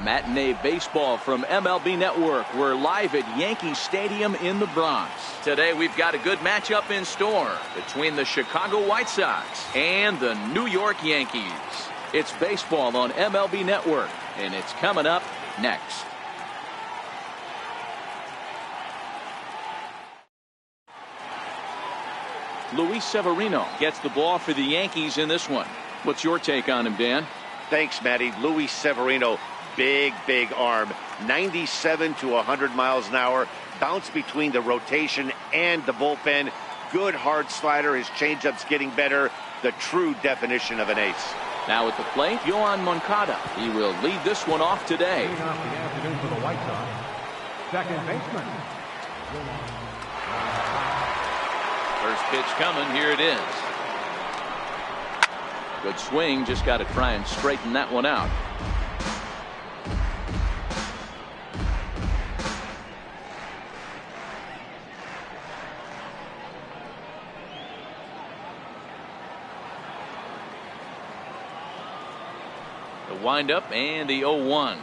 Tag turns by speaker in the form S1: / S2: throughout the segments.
S1: Matinee baseball from MLB Network. We're live at Yankee Stadium in the Bronx. Today we've got a good matchup in store between the Chicago White Sox and the New York Yankees. It's baseball on MLB Network, and it's coming up next. Luis Severino gets the ball for the Yankees in this one. What's your take on him, Dan?
S2: Thanks, Matty. Luis Severino, big arm, 97 to 100 miles an hour, bounce between the rotation and the bullpen. Good hard slider. His changeup's getting better. The true definition of an ace.
S1: Now at the plate, Yoan Moncada. He will lead this one off today.
S3: Leading off the afternoon for the White Sox, second baseman.
S1: First pitch coming. Here it is. Good swing. Just got to try and straighten that one out. The windup and the 0-1.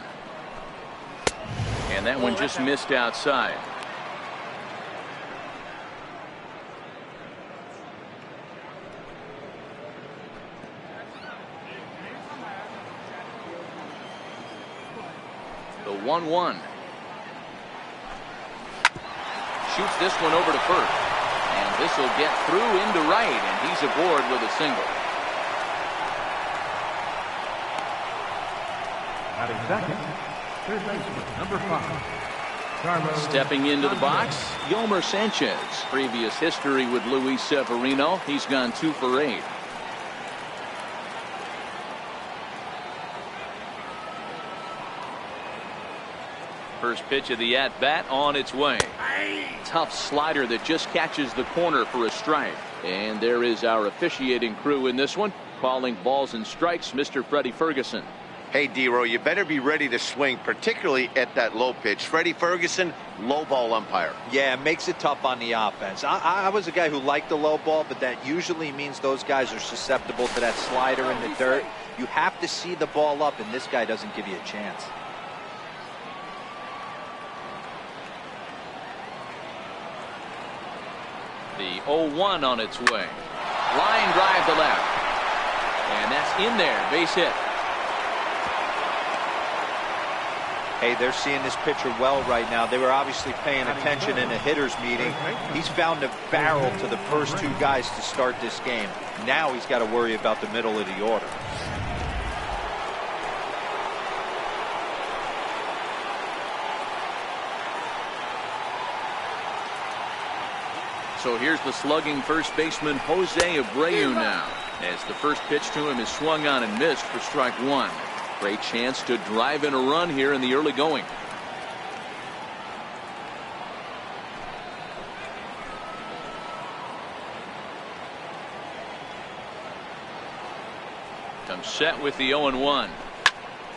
S1: And that one just missed outside. The 1-1. Shoots this one over to first. And this will get through into right, and he's aboard with a single.
S3: Batting second, third baseman, number 5.
S1: Stepping into the box, Yolmer Sanchez. Previous history with Luis Severino. He's gone 2 for 8. First pitch of the at-bat on its way. Tough slider that just catches the corner for a strike. And there is our officiating crew in this one, calling balls and strikes, Mr. Freddie Ferguson.
S2: Hey, D-Row, you better be ready to swing, particularly at that low pitch. Freddie Ferguson, low ball umpire.
S4: Yeah, it makes it tough on the offense. I was a guy who liked the low ball, but that usually means those guys are susceptible to that slider in the dirt. You have to see the ball up, and this guy doesn't give you a chance.
S1: The 0-1 on its way. Line drive to left. And that's in there. Base hit.
S4: Hey, they're seeing this pitcher well right now. They were obviously paying attention in a hitter's meeting. He's found a barrel to the first 2 guys to start this game. Now he's got to worry about the middle of the order.
S1: So here's the slugging first baseman Jose Abreu now, as the first pitch to him is swung on and missed for strike 1. Great chance to drive in a run here in the early going. Comes set with the 0-1.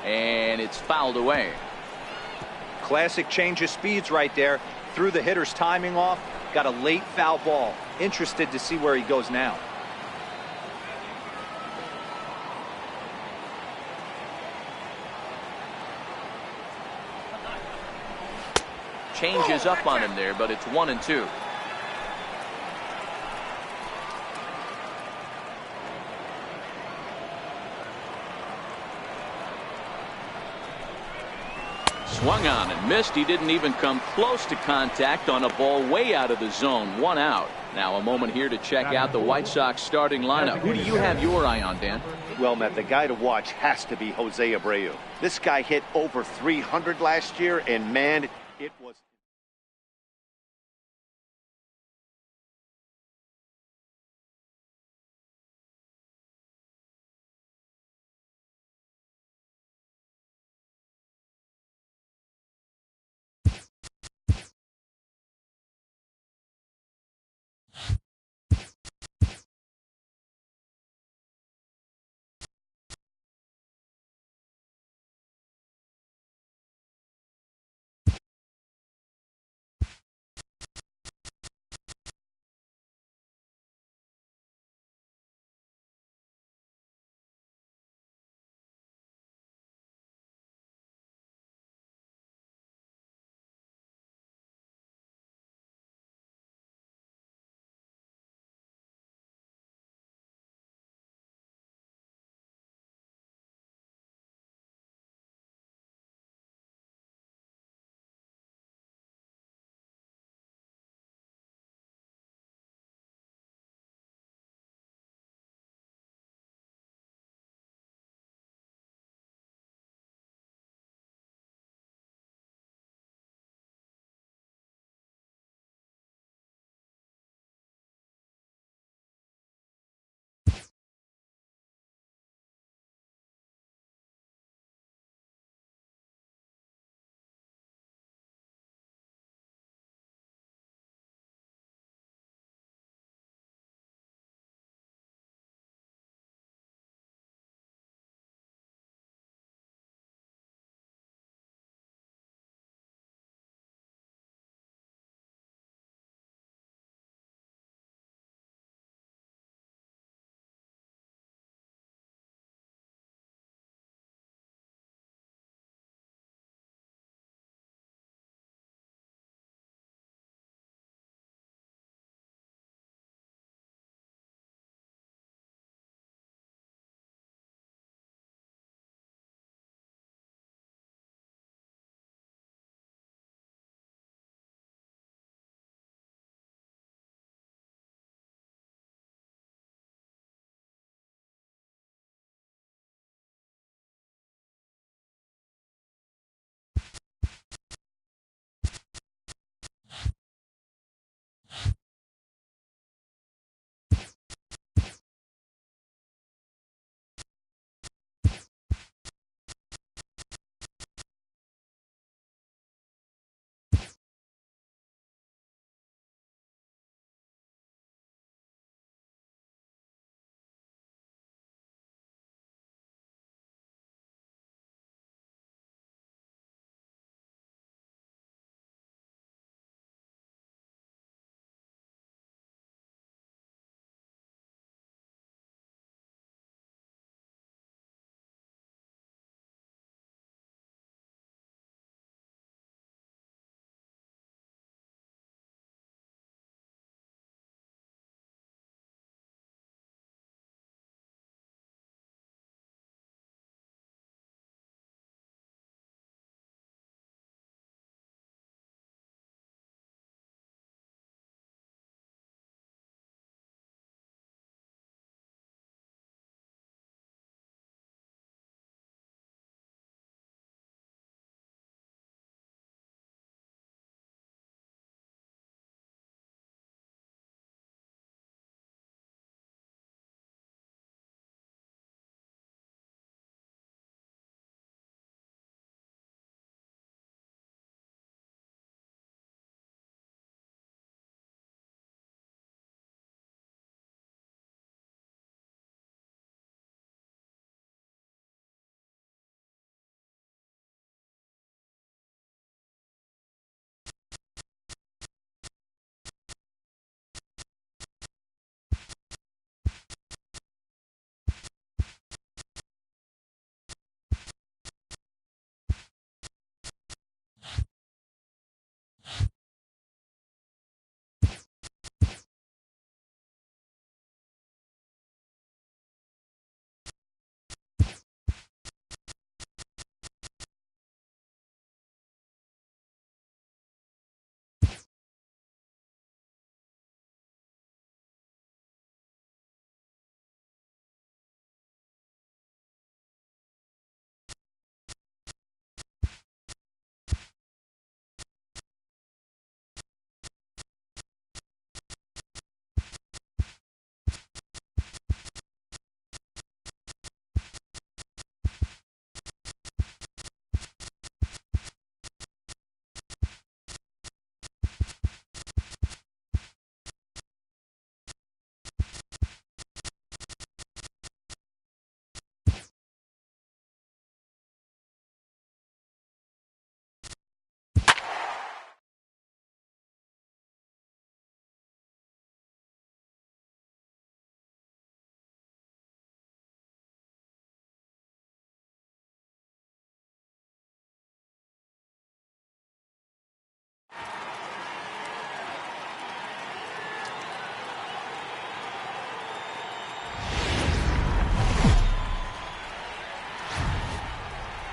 S1: And it's fouled away.
S4: Classic change of speeds right there. Threw the hitter's timing off. Got a late foul ball. Interested to see where he goes now.
S1: Changes up on him there, but it's 1-2. Swung on and missed. He didn't even come close to contact on a ball way out of the zone. 1 out. Now a moment here to check out the White Sox starting lineup. Who do you have your eye on, Dan?
S2: Well, Matt, the guy to watch has to be Jose Abreu. This guy hit over 300 last year, and man, it was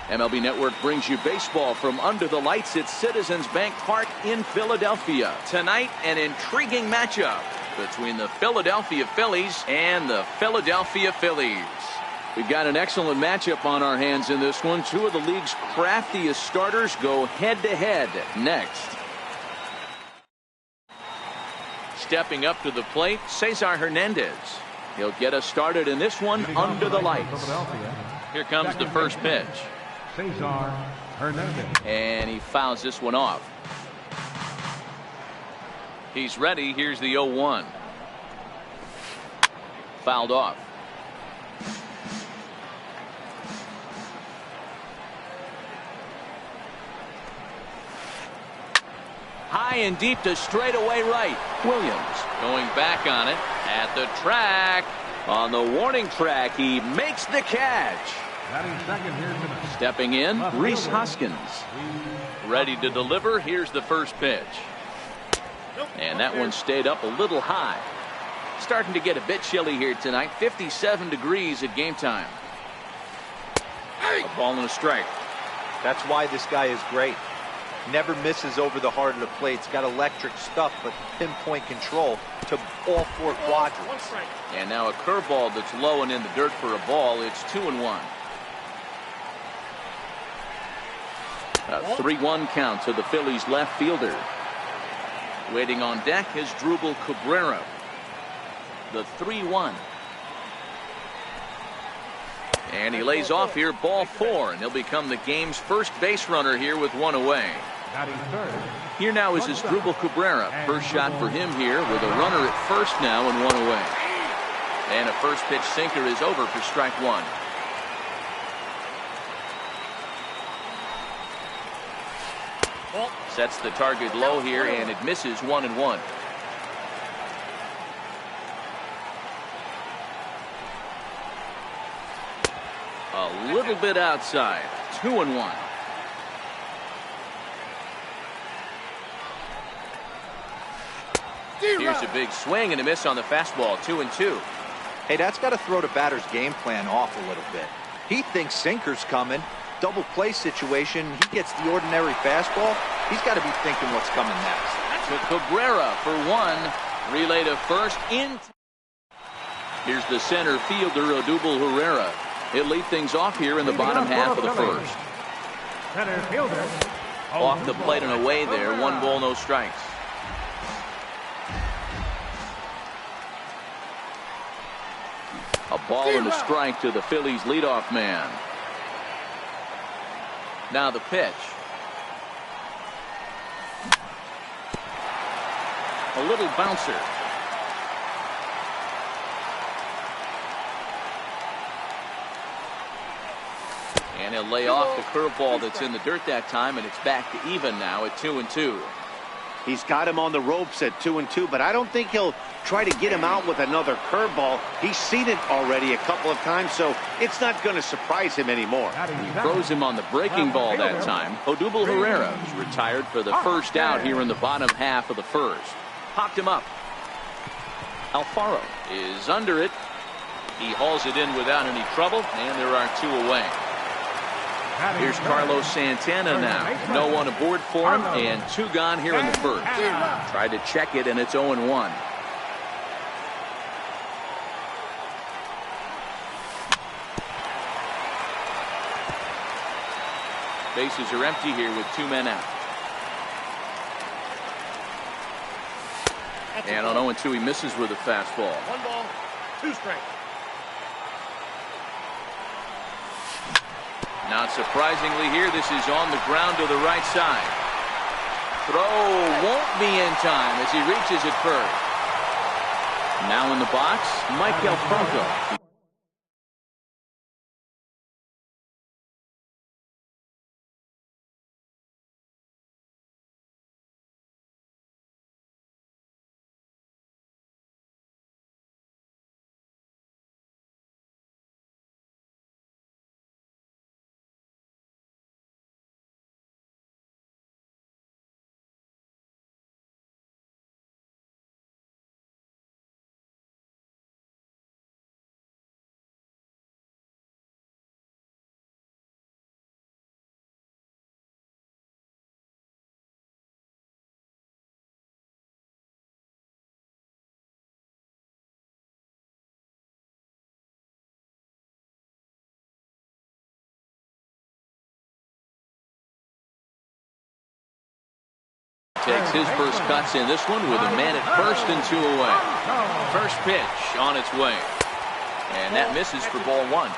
S1: MLB Network brings you baseball from under the lights at Citizens Bank Park in Philadelphia. Tonight, an intriguing matchup between the Philadelphia Phillies and the Philadelphia Phillies. We've got an excellent matchup on our hands in this one. Two of the league's craftiest starters go head-to-head next. Stepping up to the plate, Cesar Hernandez. He'll get us started in this one under the lights. Here comes the first pitch.
S3: Cesar Hernandez.
S1: And he fouls this one off. He's ready. Here's the 0-1. Fouled off. High and deep to straightaway right. Williams going back on it at the track. On the warning track, he makes the catch. Stepping in, Rhys Hoskins. Ready to deliver. Here's the first pitch. And that one stayed up a little high. Starting to get a bit chilly here tonight. 57 degrees at game time. A ball and a strike.
S4: That's why this guy is great. Never misses over the heart of the plate. He's got electric stuff, but pinpoint control to all four quadrants.
S1: And now a curveball that's low and in the dirt for a ball. It's 2-1. A 3-1 count to the Phillies left fielder. Waiting on deck is Drupal Cabrera. The 3-1. And he lays off here, ball 4, and he'll become the game's first base runner here with one away. Here now is Drupal Cabrera. First shot for him here with a runner at first now and one away. And a first pitch sinker is over for strike 1. Sets the target low here, and it misses 1-1. A little bit outside. 2-1. Here's a big swing and a miss on the fastball. 2-2.
S4: Hey, that's got to throw the batter's game plan off a little bit. He thinks sinker's coming. Double play situation. He gets the ordinary fastball. He's got to be thinking what's coming next.
S1: To Cabrera for 1. Relay to first. In. Here's the center fielder, Odubel Herrera. He'll lead things off here in the bottom half of the first.
S3: Center fielder.
S1: Off the plate and away there. 1 ball, no strikes. A ball and a strike to the Phillies leadoff man. Now the pitch. A little bouncer. And he'll lay off the curveball that's in the dirt that time, and it's back to even now at 2-2.
S2: He's got him on the ropes at 2-2, but I don't think he'll try to get him out with another curveball. He's seen it already a couple of times, so it's not going to surprise him anymore.
S1: He throws him on the breaking ball that time. Odubel Herrera is retired for the first out here in the bottom half of the first. Popped him up. Alfaro is under it. He hauls it in without any trouble, and there are 2 away. Here's Carlos Santana now. No one aboard for him, and 2 gone here in the first. Tried to check it, and it's 0-1. Bases are empty here with 2 men out. And on 0-2, he misses with a fastball.
S5: 1 ball, 2 strikes.
S1: Not surprisingly here, this is on the ground to the right side. Throw won't be in time as he reaches it first. Now in the box, Michael Franco. takes his first cuts in this one with a man at first and 2 away. First pitch on its way. And that misses for ball 1.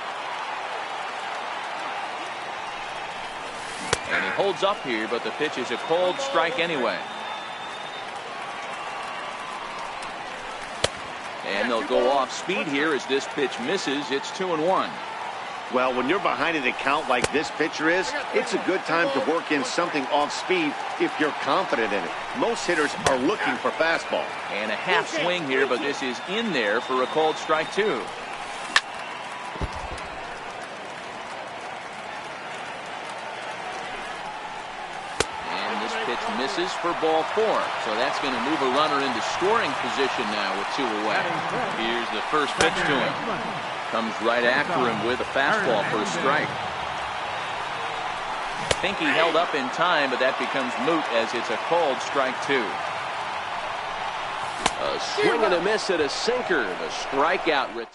S1: And he holds up here, but the pitch is a cold strike anyway. And they'll go off speed here as this pitch misses. It's 2-1.
S2: Well, when you're behind an account like this pitcher is, it's a good time to work in something off speed if you're confident in it. Most hitters are looking for fastball.
S1: And a half swing here, but this is in there for a called strike 2. And this pitch misses for ball 4. So that's going to move a runner into scoring position now with 2 away. Here's the first pitch to him. Comes right after him with a fastball for a strike. I think he held up in time, but that becomes moot as it's a called strike 2. A swing and a miss at a sinker. The strikeout.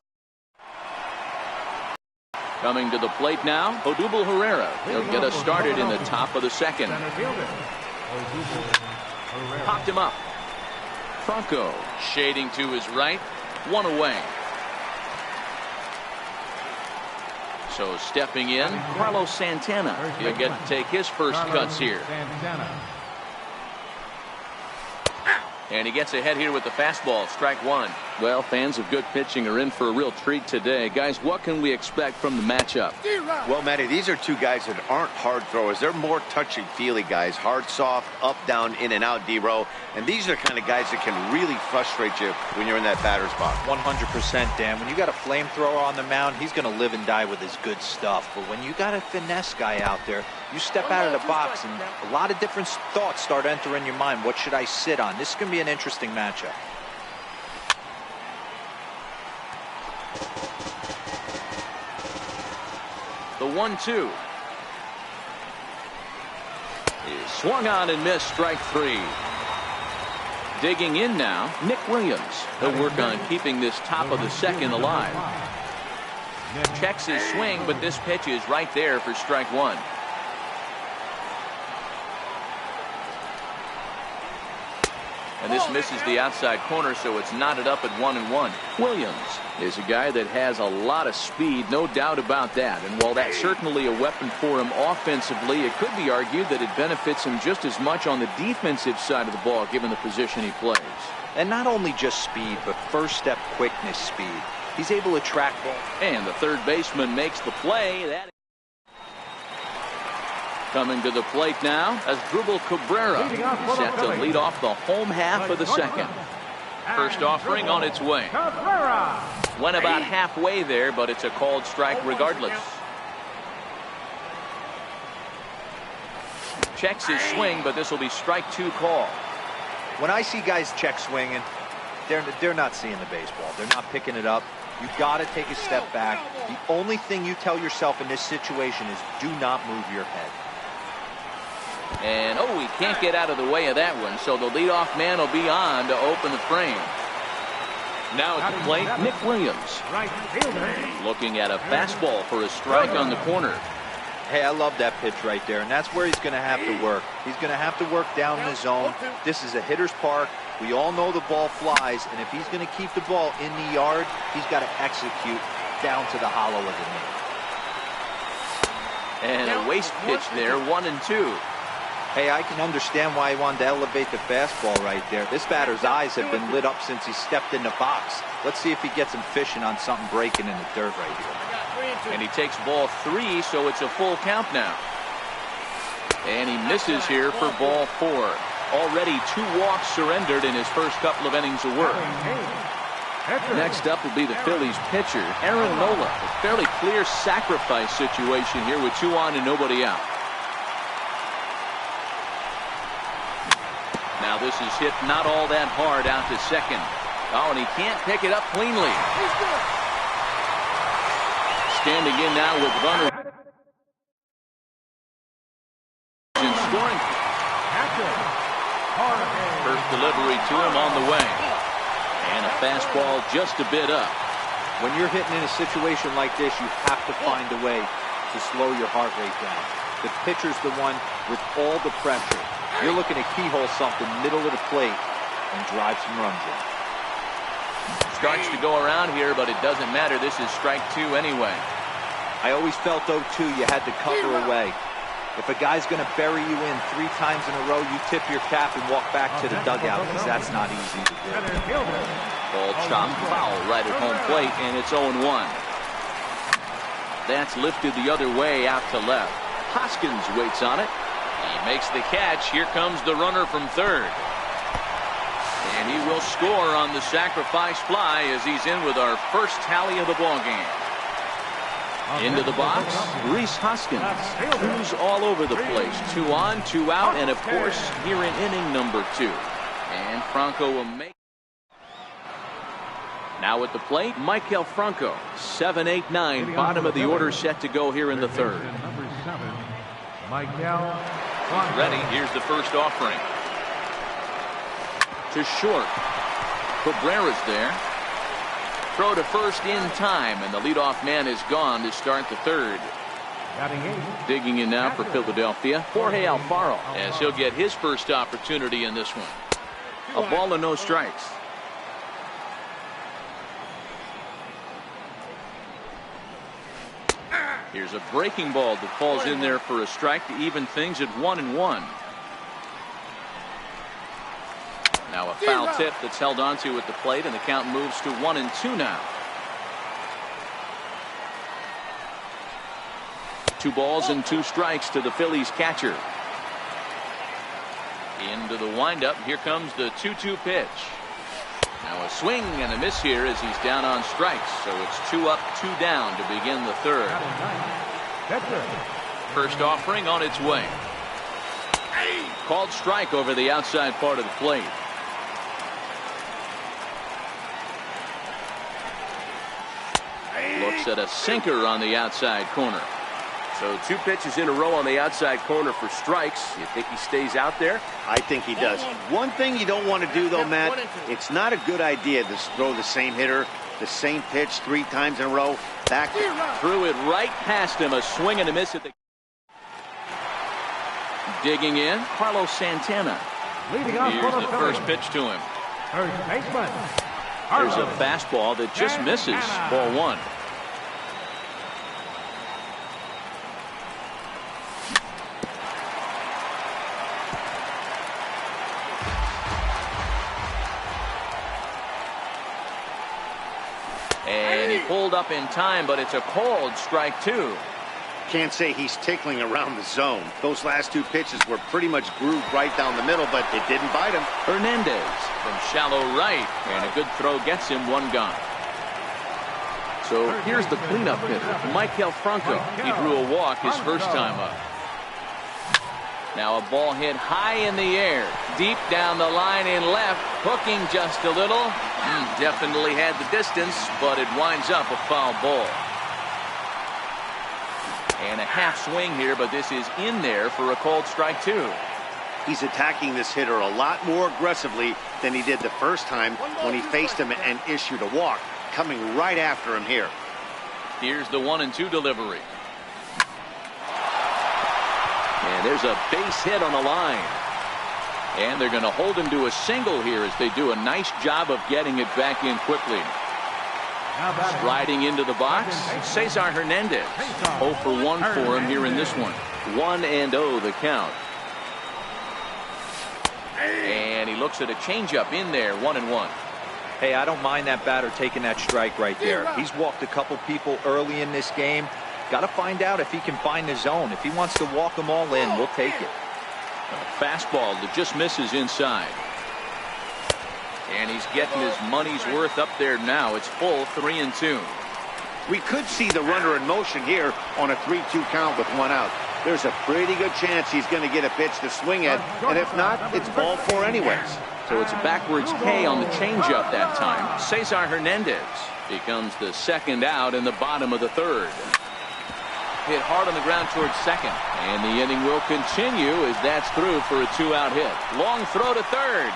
S1: Coming to the plate now, Odubel Herrera. He'll get us started in the top of the second. Popped him up. Franco shading to his right. 1 away. So stepping in, Carlos Santana. He'll get to take his first cuts here. And he gets ahead here with the fastball, strike 1. Well, fans of good pitching are in for a real treat today. Guys, what can we expect from the matchup?
S2: Well, Matty, these are two guys that aren't hard throwers. They're more touchy-feely guys. Hard, soft, up, down, in and out, D-row. And these are the kind of guys that can really frustrate you when you're in that batter's box.
S4: 100%, Dan. When you got a flamethrower on the mound, he's going to live and die with his good stuff. But when you got a finesse guy out there, you step out of the box and a lot of different thoughts start entering your mind. What should I sit on? This is going to be an interesting matchup.
S1: The 1-2 is swung on and missed, strike 3. Digging in now, Nick Williams. He'll work on keeping this top of the second alive. Checks his swing, but this pitch is right there for strike 1. And this misses the outside corner, so it's knotted up at 1-1. Williams is a guy that has a lot of speed, no doubt about that. And while that's certainly a weapon for him offensively, it could be argued that it benefits him just as much on the defensive side of the ball, given the position he plays.
S4: And not only just speed, but first step quickness speed. He's able to track ball.
S1: And the third baseman makes the play. That coming to the plate now as Asdrubal Cabrera set to lead off the home half of the second. First offering on its way. Went about halfway there, but it's a called strike regardless. Checks his swing, but this will be strike 2 call.
S4: When I see guys check swinging, they're not seeing the baseball. They're not picking it up. You got to take a step back. The only thing you tell yourself in this situation is do not move your head.
S1: And, he can't get out of the way of that one, so the leadoff man will be on to open the frame. Now at the plate, Nick Williams. Looking at a fastball for a strike on the corner.
S4: Hey, I love that pitch right there, and that's where he's going to have to work. He's going to have to work down in the zone. This is a hitter's park. We all know the ball flies, and if he's going to keep the ball in the yard, he's got to execute down to the hollow of the knee.
S1: And a waste pitch there, 1-2.
S4: Hey, I can understand why he wanted to elevate the fastball right there. This batter's eyes have been lit up since he stepped in the box. Let's see if he gets him fishing on something breaking in the dirt right here.
S1: And he takes ball 3, so it's a full count now. And he misses here for ball 4. Already 2 walks surrendered in his first couple of innings of work. Next up will be the Phillies pitcher, Aaron Nola. A fairly clear sacrifice situation here with 2 on and nobody out. Now this is hit not all that hard out to second. And he can't pick it up cleanly. Standing in now with runner in scoring. First delivery to him on the way. And a fastball just a bit up.
S4: When you're hitting in a situation like this, you have to find a way to slow your heart rate down. The pitcher's the one with all the pressure. You're looking to keyhole something middle of the plate and drive some runs in.
S1: Starts to go around here, but it doesn't matter. This is strike 2 anyway.
S4: I always felt, though, too, you had to cover away. If a guy's going to bury you in 3 times in a row, you tip your cap and walk back to the dugout, because that's not easy to do.
S1: Ball chopped foul right at home plate, and it's 0-1. That's lifted the other way out to left. Hoskins waits on it. He makes the catch. Here comes the runner from third. And he will score on the sacrifice fly as he's in with our first tally of the ball game. Into the box, Rhys Hoskins, who's all over the place. 2 on, 2 out, and of course, here in inning number 2. And Franco will make. Now at the plate, Maikel Franco. 7, 8, 9, bottom of the order set to go here in the third.
S3: Number 7, Maikel.
S1: He's ready. Here's the first offering. To short. Cabrera's there. Throw to first in time, and the leadoff man is gone to start the third. Digging in now for Philadelphia, Jorge Alfaro, as he'll get his first opportunity in this one. A ball and no strikes. Here's a breaking ball that falls in there for a strike to even things at 1-1. Now a foul tip that's held onto at the plate, and the count moves to 1-2 now. 2 balls and 2 strikes to the Phillies catcher. Into the windup. Here comes the 2-2 pitch. Now a swing and a miss here as he's down on strikes. So it's 2 up, 2 down to begin the third. First offering on its way. Called strike over the outside part of the plate. Looks at a sinker on the outside corner.
S6: So 2 pitches in a row on the outside corner for strikes. You think he stays out there?
S2: I think he does. One thing you don't want to do, though, Matt, it's not a good idea to throw the same hitter, the same pitch 3 times in a row. Back
S1: threw it right past him. A swing and a miss at the. Digging in, Carlos Santana. Here's the first pitch to him.
S3: First baseman.
S1: There's a fastball that just misses. Ball 1. And he pulled up in time, but it's a called strike 2.
S2: Can't say he's tickling around the zone. Those last 2 pitches were pretty much grooved right down the middle, but it didn't bite him.
S1: Hernandez from shallow right, and a good throw gets him 1 gone. So here's the cleanup hitter, Maikel Franco. He drew a walk his first time up. Now a ball hit high in the air, deep down the line in left, hooking just a little. Definitely had the distance, but it winds up a foul ball. And a half swing here, but this is in there for a called strike 2.
S2: He's attacking this hitter a lot more aggressively than he did the first time when he faced him and issued a walk, coming right after him here.
S1: Here's the 1-2 delivery. And there's a base hit on the line. And they're going to hold him to a single here as they do a nice job of getting it back in quickly. Striding into the box, Cesar Hernandez. 0 for 1 for him here in this one. 1-0 the count. And he looks at a changeup in there, 1-1.
S4: Hey, I don't mind that batter taking that strike right there. He's walked a couple people early in this game. Got to find out if he can find the zone. If he wants to walk them all in, we'll take it.
S1: A fastball that just misses inside. And he's getting his money's worth up there now. It's full 3-2.
S2: We could see the runner in motion here on a 3-2 count with 1 out. There's a pretty good chance he's going to get a pitch to swing at, and if not, it's ball 4 anyways.
S1: So it's a backwards K on the changeup that time. Cesar Hernandez becomes the second out in the bottom of the third. Hit hard on the ground towards second. And the inning will continue as that's through for a 2-out hit. Long throw to third.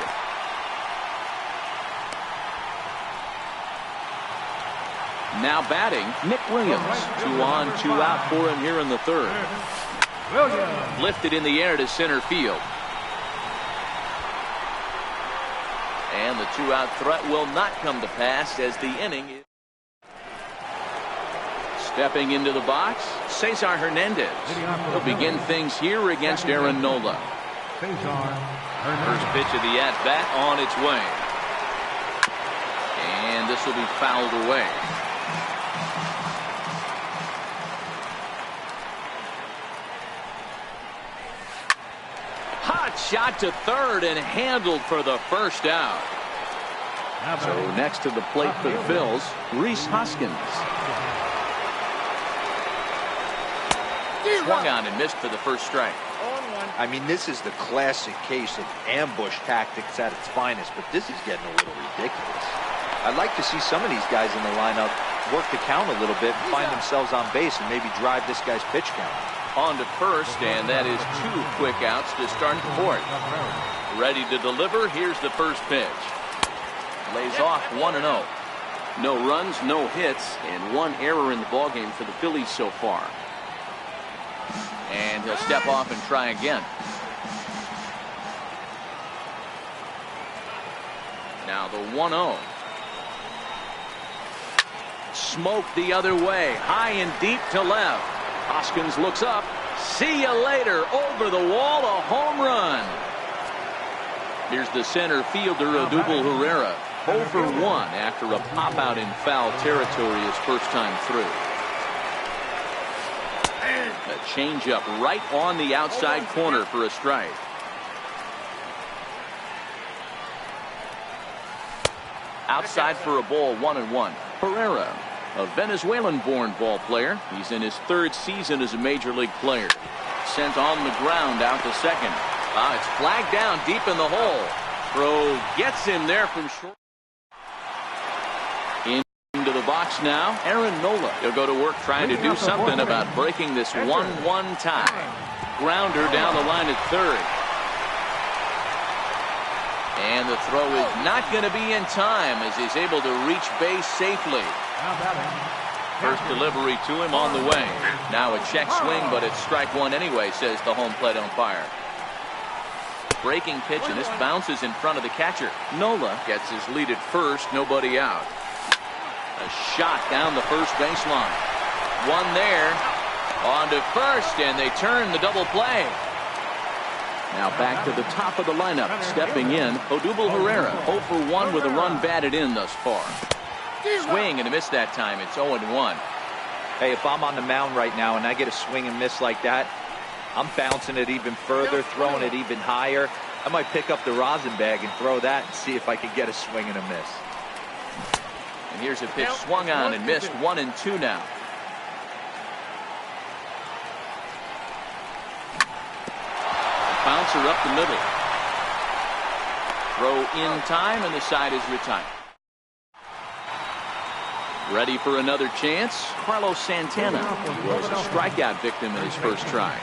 S1: Now batting, Nick Williams. 2 on, 2 out for him here in the third. Lifted in the air to center field. The two-out threat will not come to pass as the inning is. Stepping into the box, Cesar Hernandez. He'll begin things here against Aaron Nola. First pitch of the at-bat on its way. And this will be fouled away. Hot shot to third and handled for the first out. So next to the plate for the Phils, Rhys Hoskins. Swung on and missed for the first strike.
S4: I mean, this is the classic case of ambush tactics at its finest, but this is getting a little ridiculous. I'd like to see some of these guys in the lineup work the count a little bit and find themselves on base and maybe drive this guy's pitch count.
S1: On to first, and that is 2 quick outs to start the fourth. Ready to deliver. Here's the first pitch. Lays off 1-0. No runs, no hits, and 1 error in the ballgame for the Phillies so far. And he'll step off and try again. Now the 1-0. Smoked the other way, high and deep to left. Hoskins looks up. See you later. Over the wall, a home run. Here's the center fielder, Odubel Herrera. 0 for 1 after a pop out in foul territory his first time through. A changeup right on the outside corner for a strike. Outside for a ball, 1-1. Herrera, a Venezuelan-born ball player. He's in his 3rd season as a major league player. Sent on the ground out to second. It's flagged down deep in the hole. Throw gets him there from short. Into the box now, Aaron Nola. He'll go to work trying to do something about breaking this 1-1 tie. Grounder down the line at third. And the throw is not going to be in time as he's able to reach base safely. First delivery to him on the way. Now a check swing, but it's strike 1 anyway, says the home plate umpire. Breaking pitch, and this bounces in front of the catcher. Nola gets his lead at first, nobody out. A shot down the first baseline. One there. On to first, and they turn the double play. Now back to the top of the lineup. Stepping in, Odubel Herrera. 0 for 1 with a run batted in thus far. Swing and a miss that time. It's 0-1.
S4: Hey, if I'm on the mound right now and I get a swing and miss like that, I'm bouncing it even further, throwing it even higher. I might pick up the rosin bag and throw that and see if I can get a swing and a miss.
S1: And here's a pitch swung on and missed. 1-2 now. Bouncer up the middle. Throw in time, and the side is retired. Ready for another chance. Carlos Santana was a strikeout victim in his first try.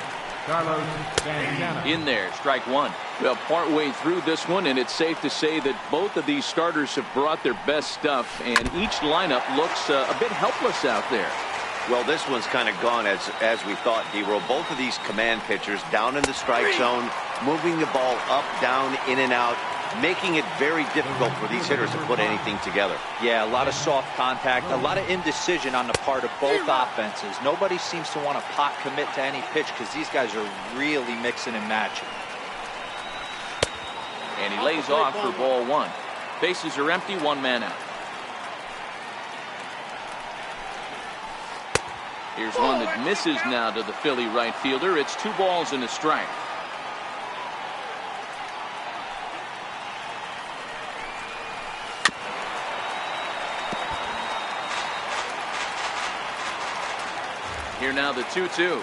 S1: In there, strike 1. Well, partway through this one, and it's safe to say that both of these starters have brought their best stuff, and each lineup looks a bit helpless out there.
S2: Well, this one's kind of gone as we thought, D-Roll. Both of these command pitchers down in the strike zone, moving the ball up, down, in and out, making it very difficult for these hitters to put anything together.
S4: Yeah, a lot of soft contact, a lot of indecision on the part of both offenses. Nobody seems to want to pot commit to any pitch because these guys are really mixing and matching.
S1: And he lays off for ball 1. Bases are empty, 1 man out. Here's one that misses now to the Philly right fielder. It's 2 balls and a strike. Here now the 2-2.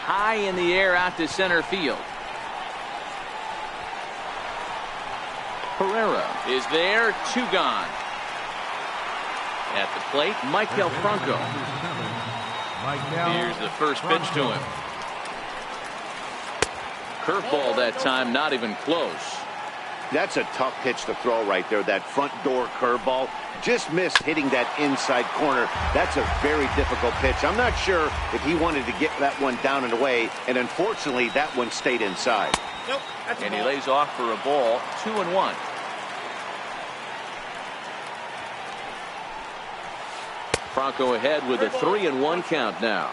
S1: High in the air out to center field. Herrera is there. 2 gone. At the plate, Michael Franco. Here's the first pitch to him. Curveball that time, not even close.
S2: That's a tough pitch to throw right there. That front door curveball. Just missed hitting that inside corner. That's a very difficult pitch. I'm not sure if he wanted to get that one down and away, and unfortunately that one stayed inside.
S5: Nope, that's
S1: And
S5: a
S1: he
S5: ball.
S1: lays off for a ball, 2-1. Franco ahead with a 3-1 count now.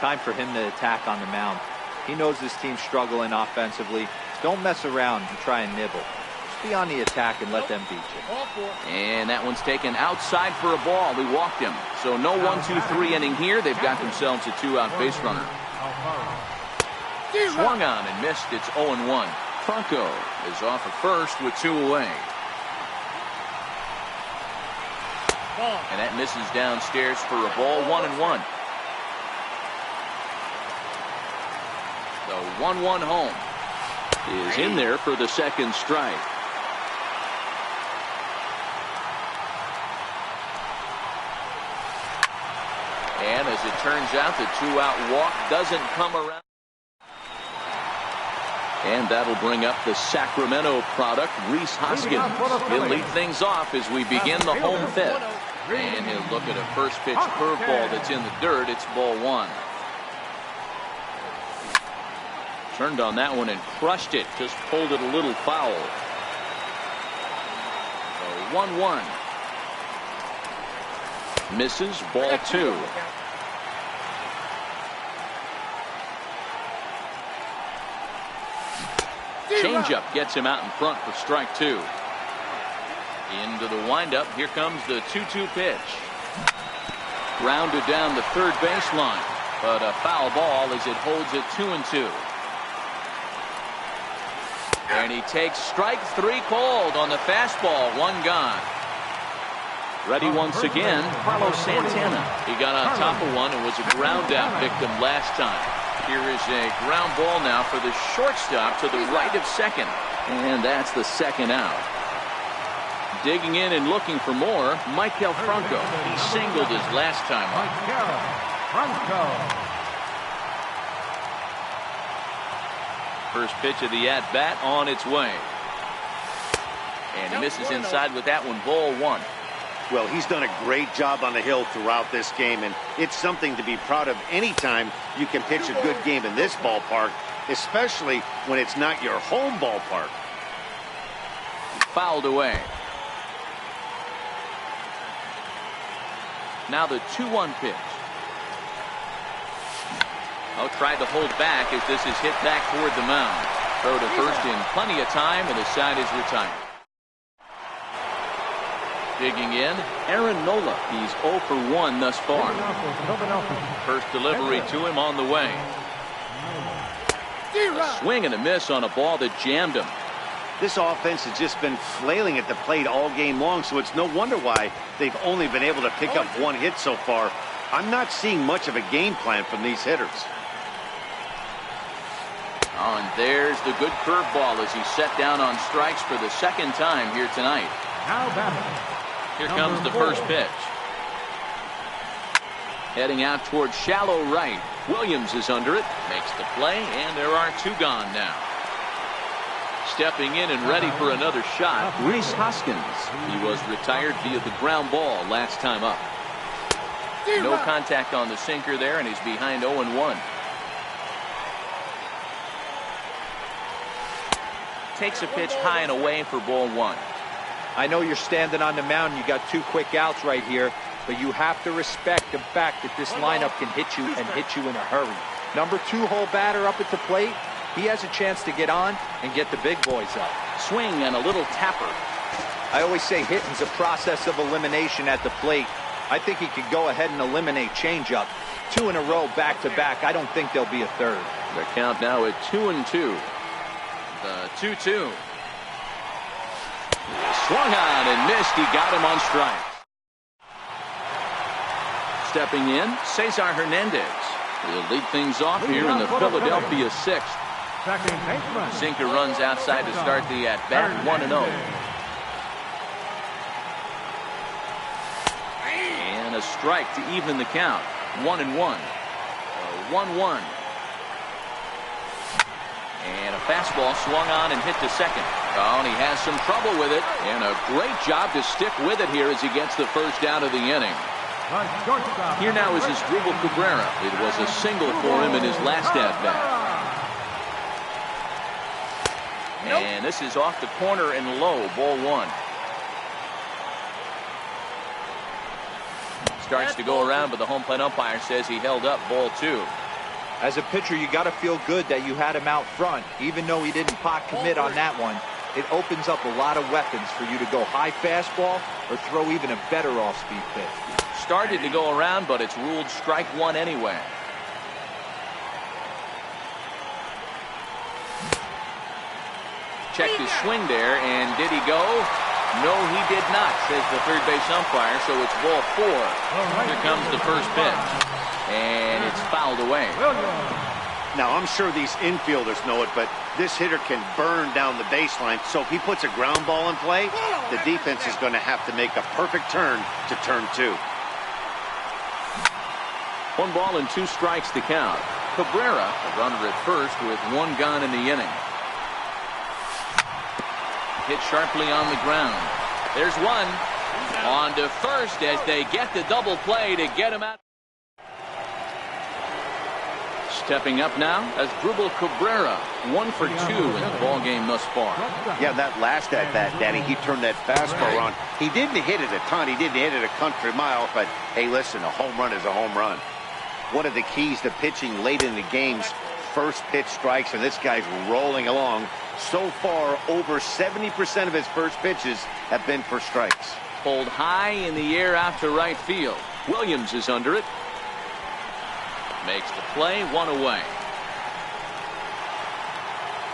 S4: Time for him to attack on the mound. He knows this team's struggling offensively. Don't mess around and try and nibble. Just be on the attack and let them beat you.
S5: Ball 4.
S1: And that one's taken outside for a ball. He walked him. So no 1-2-3 inning here. They've got themselves a 2-out base runner. Swung on and missed. It's 0-1. Franco is off at first with 2 away.
S5: Ball.
S1: And that misses downstairs for a ball, 1-1. The 1-1 home is in there for the second strike. And as it turns out, the 2-out walk doesn't come around. And that'll bring up the Sacramento product, Rhys Hoskins. He'll lead things off as we begin the home fifth. And he'll look at a first pitch curveball that's in the dirt. It's ball 1. Turned on that one and crushed it. Just pulled it a little foul. So 1-1. Misses, ball 2. Changeup gets him out in front for strike 2. Into the windup. Here comes the 2-2 pitch. Grounded down the third baseline, but a foul ball as it holds it 2-2. And he takes strike 3 called on the fastball. 1 gone. Ready once again, Carlos Santana. He got on top of one and was a ground out victim last time. Here is a ground ball now for the shortstop to the right of second. And that's the second out. Digging in and looking for more, Maikel Franco. He singled his last time up.
S3: Maikel Franco.
S1: First pitch of the at-bat on its way. And he misses inside with that one, ball 1.
S2: Well, he's done a great job on the hill throughout this game, and it's something to be proud of anytime you can pitch a good game in this ballpark, especially when it's not your home ballpark.
S1: Fouled away. Now the 2-1 pitch. Oh, tried to hold back as this is hit back toward the mound. Throw to first in plenty of time, and the side is retired. Digging in, Aaron Nola. He's 0 for 1 thus far. First delivery to him on the way. A swing and a miss on a ball that jammed him.
S2: This offense has just been flailing at the plate all game long, so it's no wonder why they've only been able to pick up 1 hit so far. I'm not seeing much of a game plan from these hitters.
S1: Oh, and there's the good curveball as he's set down on strikes for the second time here tonight.
S3: Now batting.
S1: Here comes the first pitch. Heading out towards shallow right. Williams is under it, makes the play, and there are 2 gone now. Stepping in and ready for another shot, Rhys Hoskins. He was retired via the ground ball last time up. No contact on the sinker there, and he's behind 0-1. Takes a pitch high and away for ball 1.
S4: I know you're standing on the mound. You got 2 quick outs right here, but you have to respect the fact that this lineup can hit you and hit you in a hurry. Number 2 hole batter up at the plate. He has a chance to get on and get the big boys up.
S1: Swing and a little tapper.
S4: I always say hitting's a process of elimination at the plate. I think he could go ahead and eliminate changeup. 2 in a row back to back. I don't think there'll be a third.
S1: The count now at 2-2. The 2-2. Swung on and missed. He got him on strike. Stepping in, Cesar Hernandez. He'll lead things off here in the Philadelphia 6th.
S3: Second baseman.
S1: Sinker runs outside to start the at-bat, 1-0. And a strike to even the count, 1-1. 1-1. And a fastball swung on and hit to second. Oh, and he has some trouble with it. And a great job to stick with it here as he gets the first out of the inning. Here now is Asdrubal Cabrera. It was a single for him in his last at-bat. And this is off the corner and low, ball one. Starts to go around, but the home plate umpire says he held up, ball two.
S4: As a pitcher, you got to feel good that you had him out front. Even though he didn't pot commit on that one, it opens up a lot of weapons for you to go high fastball or throw even a better off-speed pitch.
S1: Started to go around, but it's ruled strike one anyway. Checked his swing there, and did he go? No, he did not, says the third base umpire, so it's ball four. Here comes the first pitch, and it's fouled away.
S2: Now, I'm sure these infielders know it, but this hitter can burn down the baseline, so if he puts a ground ball in play, the defense is going to have to make a perfect turn to turn two.
S1: 1 ball and 2 strikes to count. Cabrera, a runner at first with 1 gone in the inning. Hit sharply on the ground. There's one. On to first as they get the double play to get him out. Stepping up now as Dribble Cabrera, 1 for 2 in the ball game thus far.
S2: Yeah, that last at bat, Danny, he turned that fastball around. He didn't hit it a ton. He didn't hit it a country mile, but hey, listen, a home run is a home run. One of the keys to pitching late in the games, first pitch strikes, and this guy's rolling along. So far, over 70% of his first pitches have been for strikes.
S1: Pulled high in the air out to right field. Williams is under it. Makes the play, 1 away.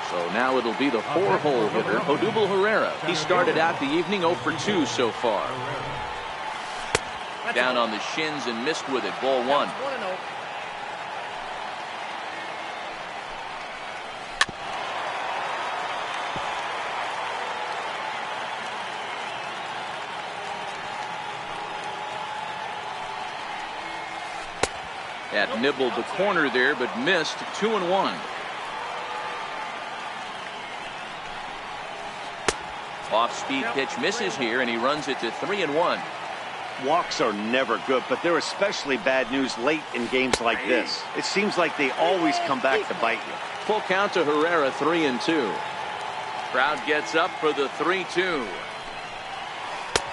S1: So now it'll be the 4-hole hitter, Odubel Herrera. He started out the evening 0 for 2 so far. Down on the shins and missed with it, ball 1. That nibbled the corner there, but missed. 2-1. Off-speed pitch misses here, and he runs it to 3-1.
S2: Walks are never good, but they're especially bad news late in games like this. It seems like they always come back to bite you.
S1: Full count to Herrera, 3-2. Crowd gets up for the 3-2.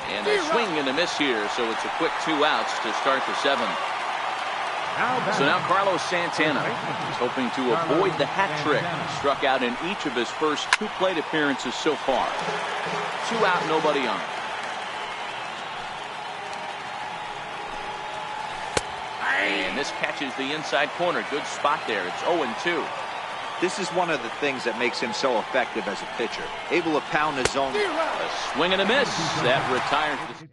S1: And a swing and a miss here, so it's a quick 2 outs to start the 7th. So now Carlos Santana is hoping to avoid the hat trick. He struck out in each of his first 2 plate appearances so far. 2 out, nobody on. And this catches the inside corner. Good spot there. It's 0-2.
S4: This is one of the things that makes him so effective as a pitcher. Able to pound the zone.
S1: A swing and a miss. That retires the...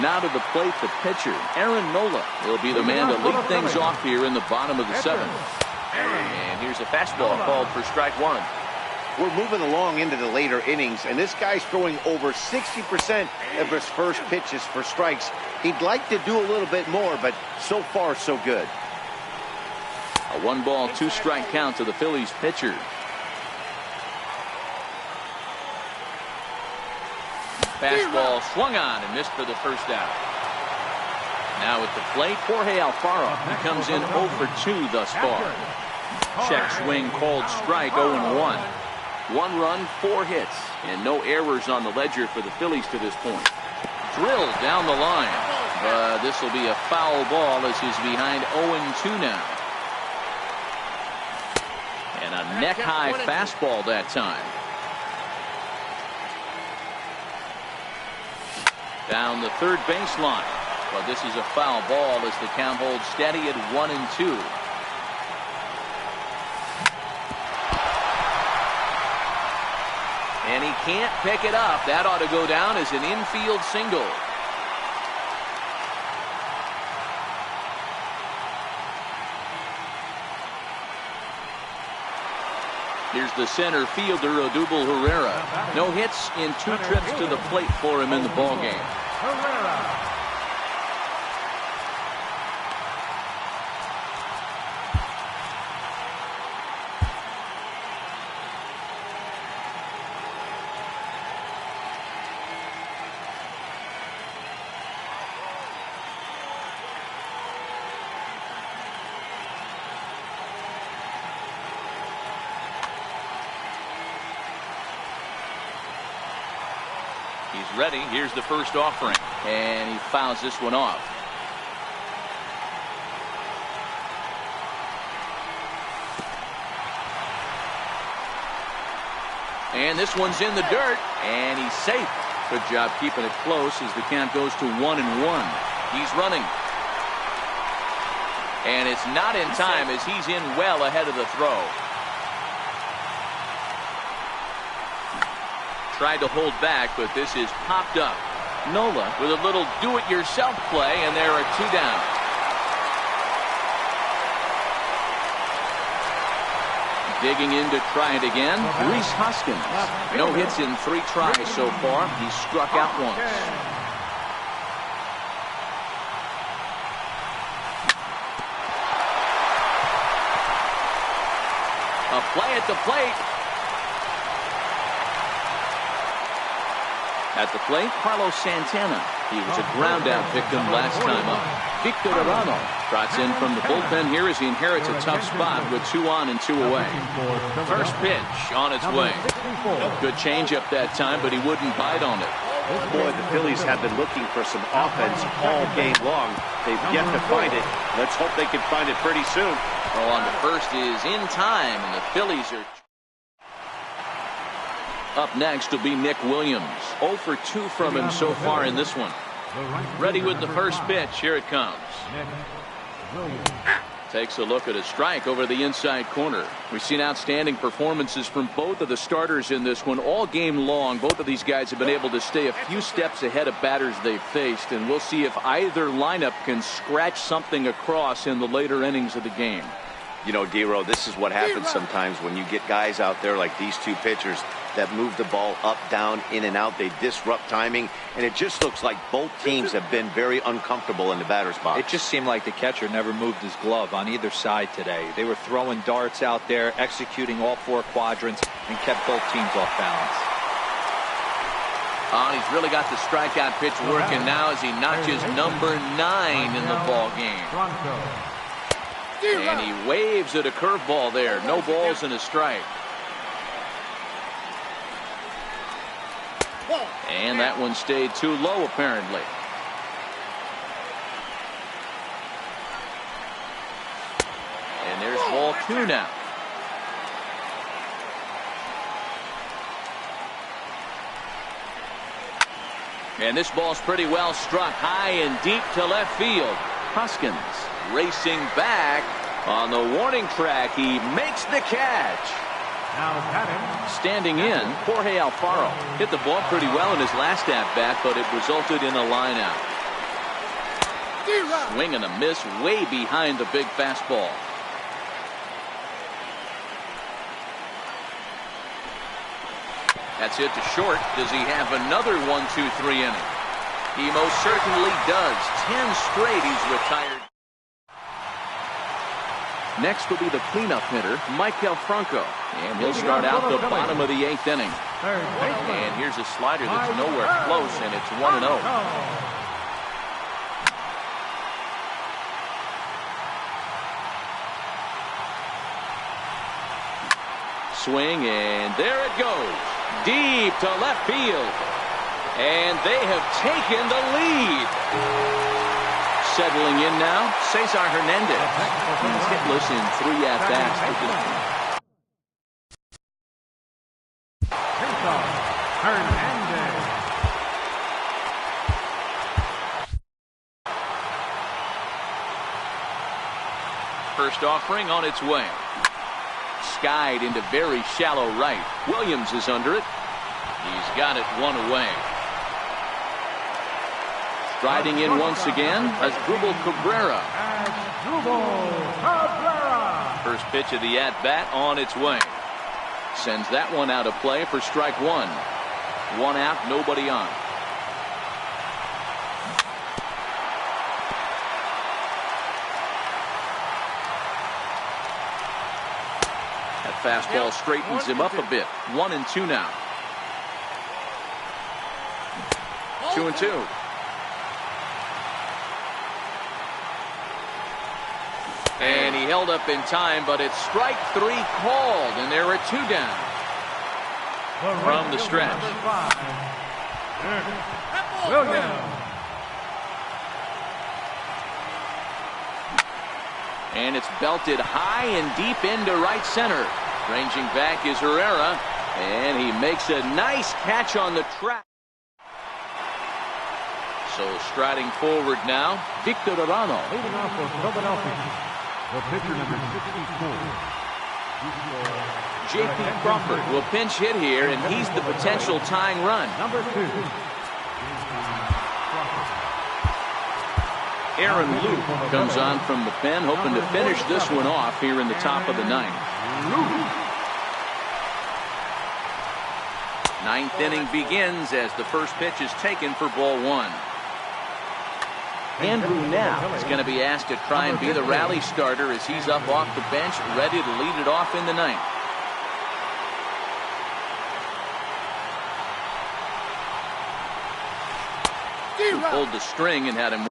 S1: Now to the plate, the pitcher, Aaron Nola. He'll be the man to lead things off here in the bottom of the 7th. And here's a fastball called for strike 1.
S2: We're moving along into the later innings, and this guy's throwing over 60% of his first pitches for strikes. He'd like to do a little bit more, but so far, so good.
S1: A 1 ball, 2 strike count to the Phillies pitcher. Fastball swung on and missed for the first out. Now at the plate, Jorge Alfaro. He comes in 0 for 2 thus far. Check swing called strike, 0-1. 1 run, 4 hits, and no errors on the ledger for the Phillies to this point. Drilled down the line, but this will be a foul ball as he's behind 0-2 now. And a neck-high fastball that time. Down the third baseline. Well, this is a foul ball as the count holds steady at 1-2. And he can't pick it up. That ought to go down as an infield single. Here's the center fielder, Odubel Herrera. No hits in 2 trips to the plate for him in the ballgame. He's ready. Here's the first offering. And he fouls this one off. And this one's in the dirt. And he's safe. Good job keeping it close as the count goes to 1-1. He's running. And it's not in time as he's in well ahead of the throw. Tried to hold back, but this is popped up. Nola with a little do-it-yourself play, and there are 2 down. Digging in to try it again, Rhys Hoskins. No hits in 3 tries so far. He's struck out once. A play at the plate. At the plate, Carlos Santana. He was a ground-out victim last time up. Victor Arano trots in from the bullpen here as he inherits a tough spot with 2 on and 2 away. First pitch on its way. Good changeup that time, but he wouldn't bite on it.
S2: Boy, the Phillies have been looking for some offense all game long. They've yet to find it. Let's hope they can find it pretty soon.
S1: Oh, on the first is in time, and the Phillies are... Up next will be Nick Williams. 0 for 2 from him so far in this one. Ready with the first pitch. Here it comes. Takes a look at a strike over the inside corner. We've seen outstanding performances from both of the starters in this one all game long. Both of these guys have been able to stay a few steps ahead of batters they've faced, and we'll see if either lineup can scratch something across in the later innings of the game.
S2: You know, D-Row, this is what happens sometimes when you get guys out there like these 2 pitchers that move the ball up, down, in and out. They disrupt timing, and it just looks like both teams have been very uncomfortable in the batter's box.
S4: It just seemed like the catcher never moved his glove on either side today. They were throwing darts out there, executing all 4 quadrants, and kept both teams off balance.
S1: He's really got the strikeout pitch working now as he notches number 9 in the ball game. And he waves at a curveball there. No balls and a strike. And that one stayed too low, apparently. And there's ball 2 now. And this ball's pretty well struck high and deep to left field. Hoskins racing back on the warning track. He makes the catch. Standing in, Jorge Alfaro hit the ball pretty well in his last at-bat, but it resulted in a line-out. Swing and a miss way behind the big fastball. That's hit to short. Does he have another 1-2-3 inning? He most certainly does. 10 straight he's retired. Next will be the cleanup hitter, Maikel Franco. And he'll start out the bottom of the 8th inning. And here's a slider that's nowhere close, and it's 1-0. Swing, and there it goes. Deep to left field. And they have taken the lead. Settling in now, Cesar Hernandez. He's hitless in 3 at-bats at this point.
S3: Hernandez.
S1: First offering on its way. Skied into very shallow right. Williams is under it. He's got it 1 away. Striding in once again, Asdrubal Cabrera. First pitch of the at-bat on its way. Sends that one out of play for strike 1. 1 out, nobody on. That fastball straightens him up a bit. 1-2 now. 2-2. And he held up in time, but it's strike 3 called, and there are 2 down from the stretch.
S3: Williams.
S1: And it's belted high and deep into right center. Ranging back is Herrera, and he makes a nice catch on the track. So striding forward now, Victor Arano.
S3: Leading off for Philadelphia, the pitcher number 64.
S1: J.P. Crawford will pinch hit here, and he's the potential tying run.
S3: Number 2.
S1: Aaron Luke comes on from the pen, hoping to finish this one off here in the top of the ninth. Ninth inning begins as the first pitch is taken for ball one. Andrew Knapp is going to be asked to try and be the rally starter as he's up off the bench, ready to lead it off in the ninth. He pulled the string and had him.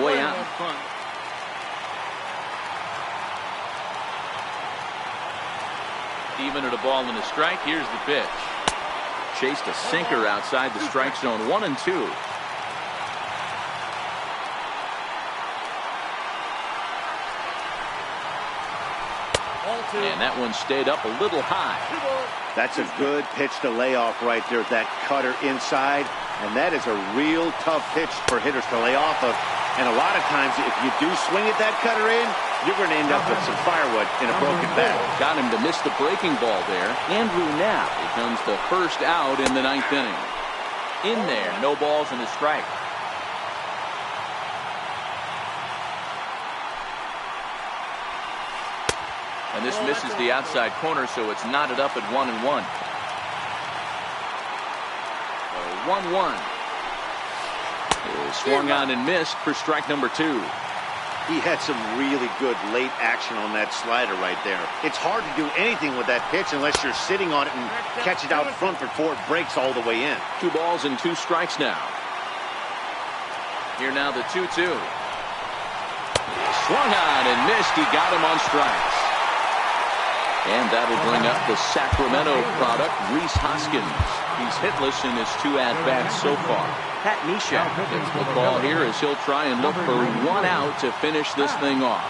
S1: Way out in front. Even at a ball and a strike. Here's the pitch. Chased a sinker outside the strike zone. 1-2. And that one stayed up a little high.
S2: That's a good pitch to lay off right there. That cutter inside. And that is a real tough pitch for hitters to lay off of. And a lot of times, if you do swing at that cutter in, you're going to end up with some firewood in a broken bat.
S1: Got him to miss the breaking ball there. Andrew Knapp becomes the first out in the ninth inning. In there, no balls and a strike. And this misses the outside corner, so it's knotted up at 1-1. 1-1. Swung on and missed for strike number 2.
S2: He had some really good late action on that slider right there. It's hard to do anything with that pitch unless you're sitting on it and catch it out front before it breaks all the way in.
S1: 2 balls and 2 strikes now. Here now the 2-2. Swung on and missed. He got him on strikes. And that'll bring up the Sacramento product, Rhys Hoskins. He's hitless in his 2 at-bats so far. Pat Neshek gets the call here as he'll try and look for 1 out to finish this thing off.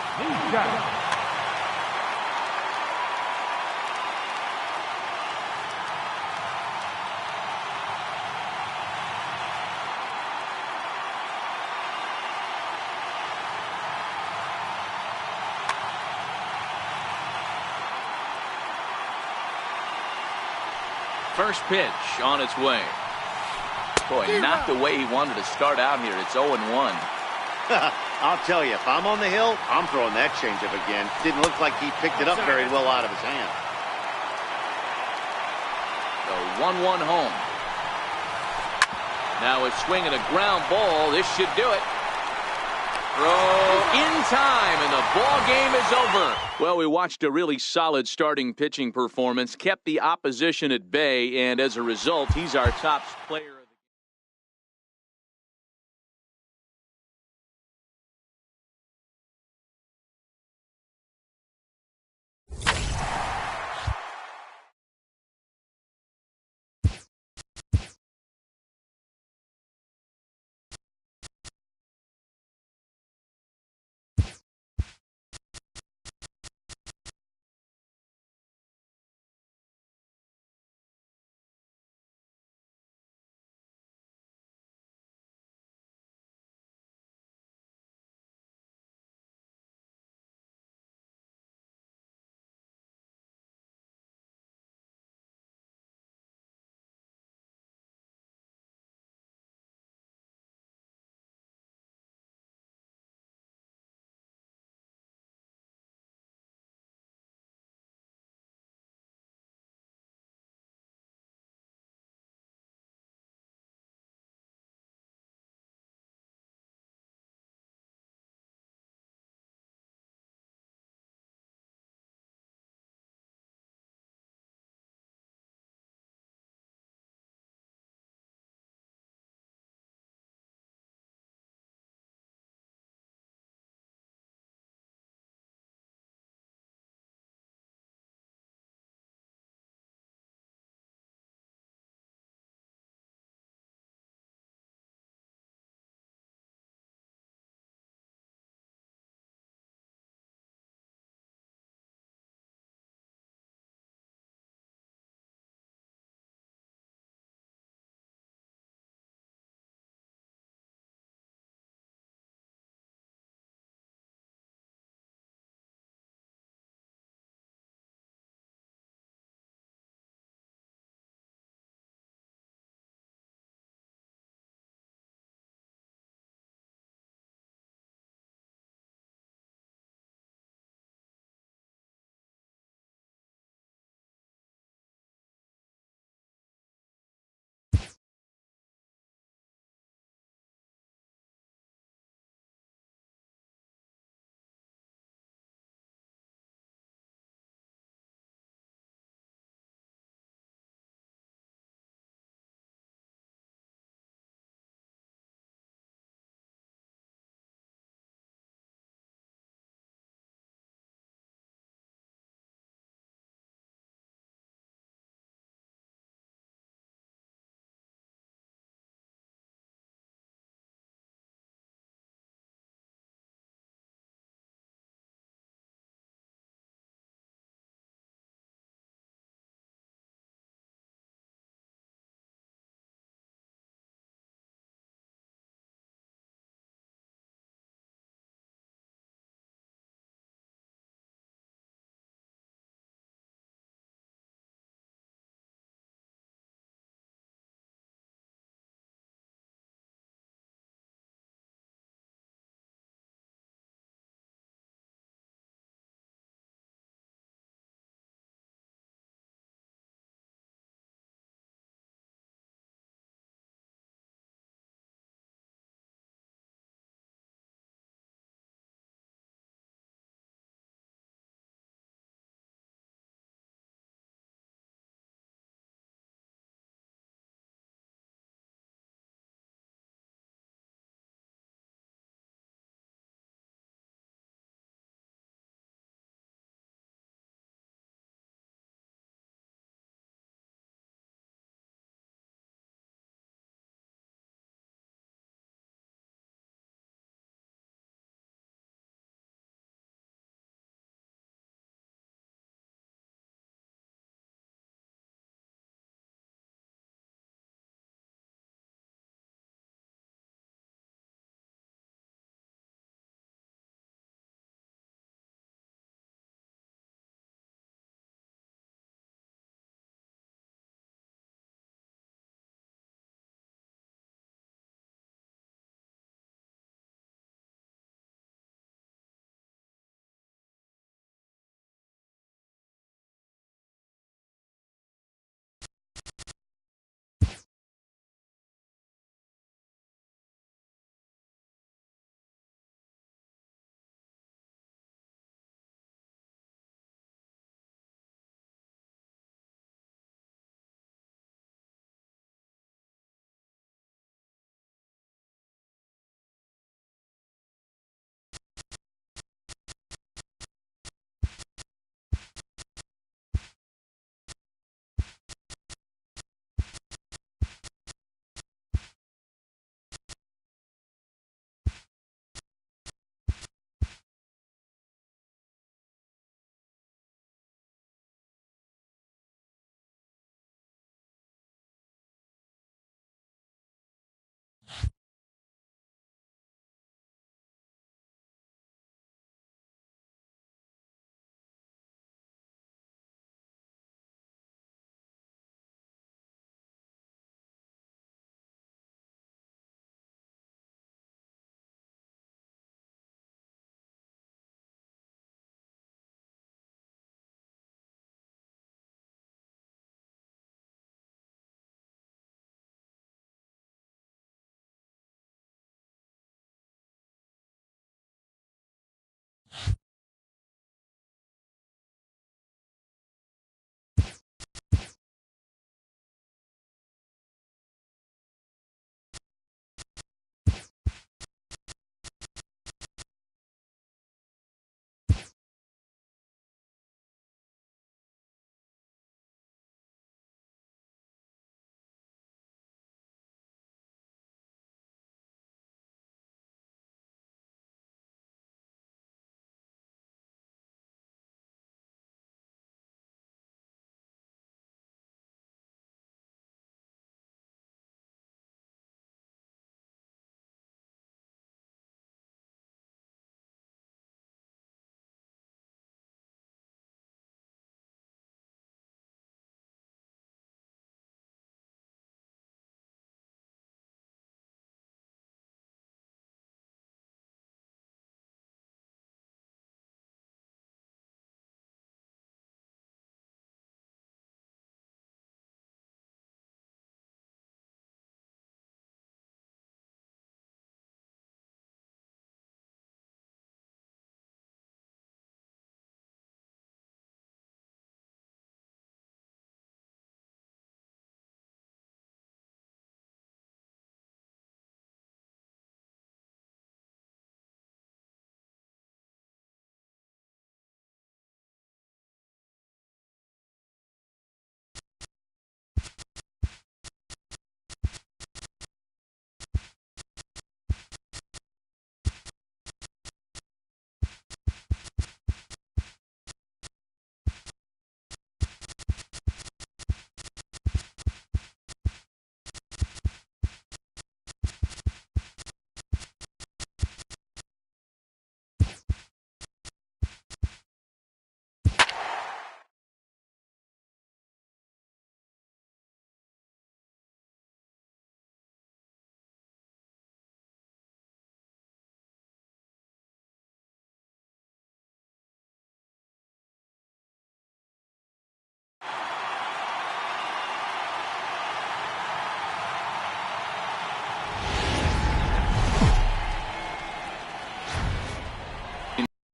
S1: First pitch on its way. Boy, not the way he wanted to start out here. It's 0-1.
S2: I'll tell you, if I'm on the hill, I'm throwing that changeup again. Didn't look like he picked it up very well out of his hand.
S1: The 1-1 home. Now it's swinging a ground ball. This should do it. Throw in time, and the ball game is over. Well, we watched a really solid starting pitching performance, kept the opposition at bay, and as a result, he's our top player.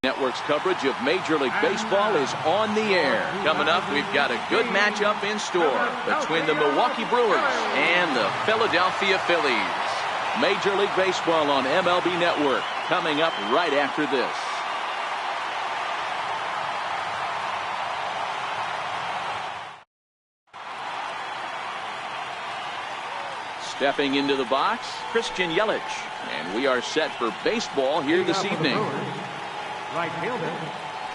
S1: Network's coverage of Major League Baseball is on the air. Coming up, we've got a good matchup in store between the Milwaukee Brewers and the Philadelphia Phillies. Major League Baseball on MLB Network coming up right after this. Stepping into the box, Christian Yelich. And we are set for baseball here this evening.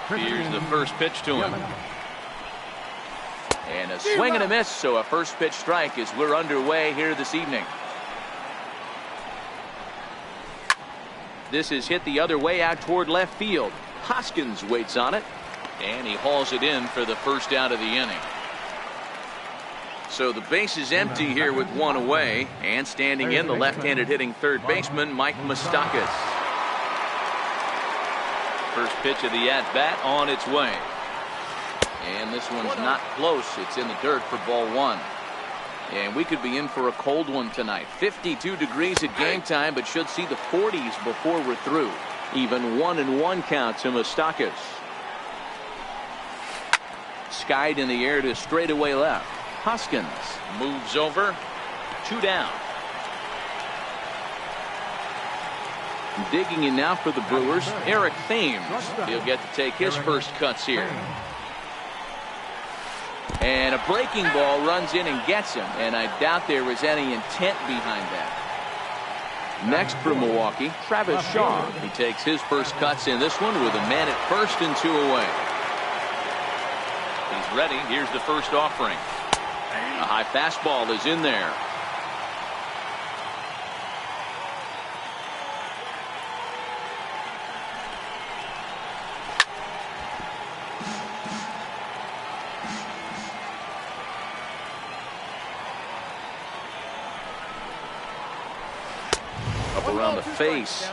S1: Here's the first pitch to him. And a swing and a miss, so a first pitch strike as we're underway here this evening. This is hit the other way out toward left field. Hoskins waits on it, and he hauls it in for the first out of the inning. So the base is empty here with one away, and standing in the left-handed hitting third baseman, Mike Moustakas. First pitch of the at-bat on its way. And this one's not close. It's in the dirt for ball one. And we could be in for a cold one tonight. 52 degrees at game time, but should see the 40s before we're through. Even 1-1 count to Moustakas. Skied in the air to straightaway left. Hoskins moves over. 2 down. Digging in now for the Brewers, Eric Thames. He'll get to take his first cuts here. And a breaking ball runs in and gets him, and I doubt there was any intent behind that. Next for Milwaukee, Travis Shaw. He takes his first cuts in this one with a man at first and 2 away. He's ready. Here's the first offering. A high fastball is in there. Up around the face.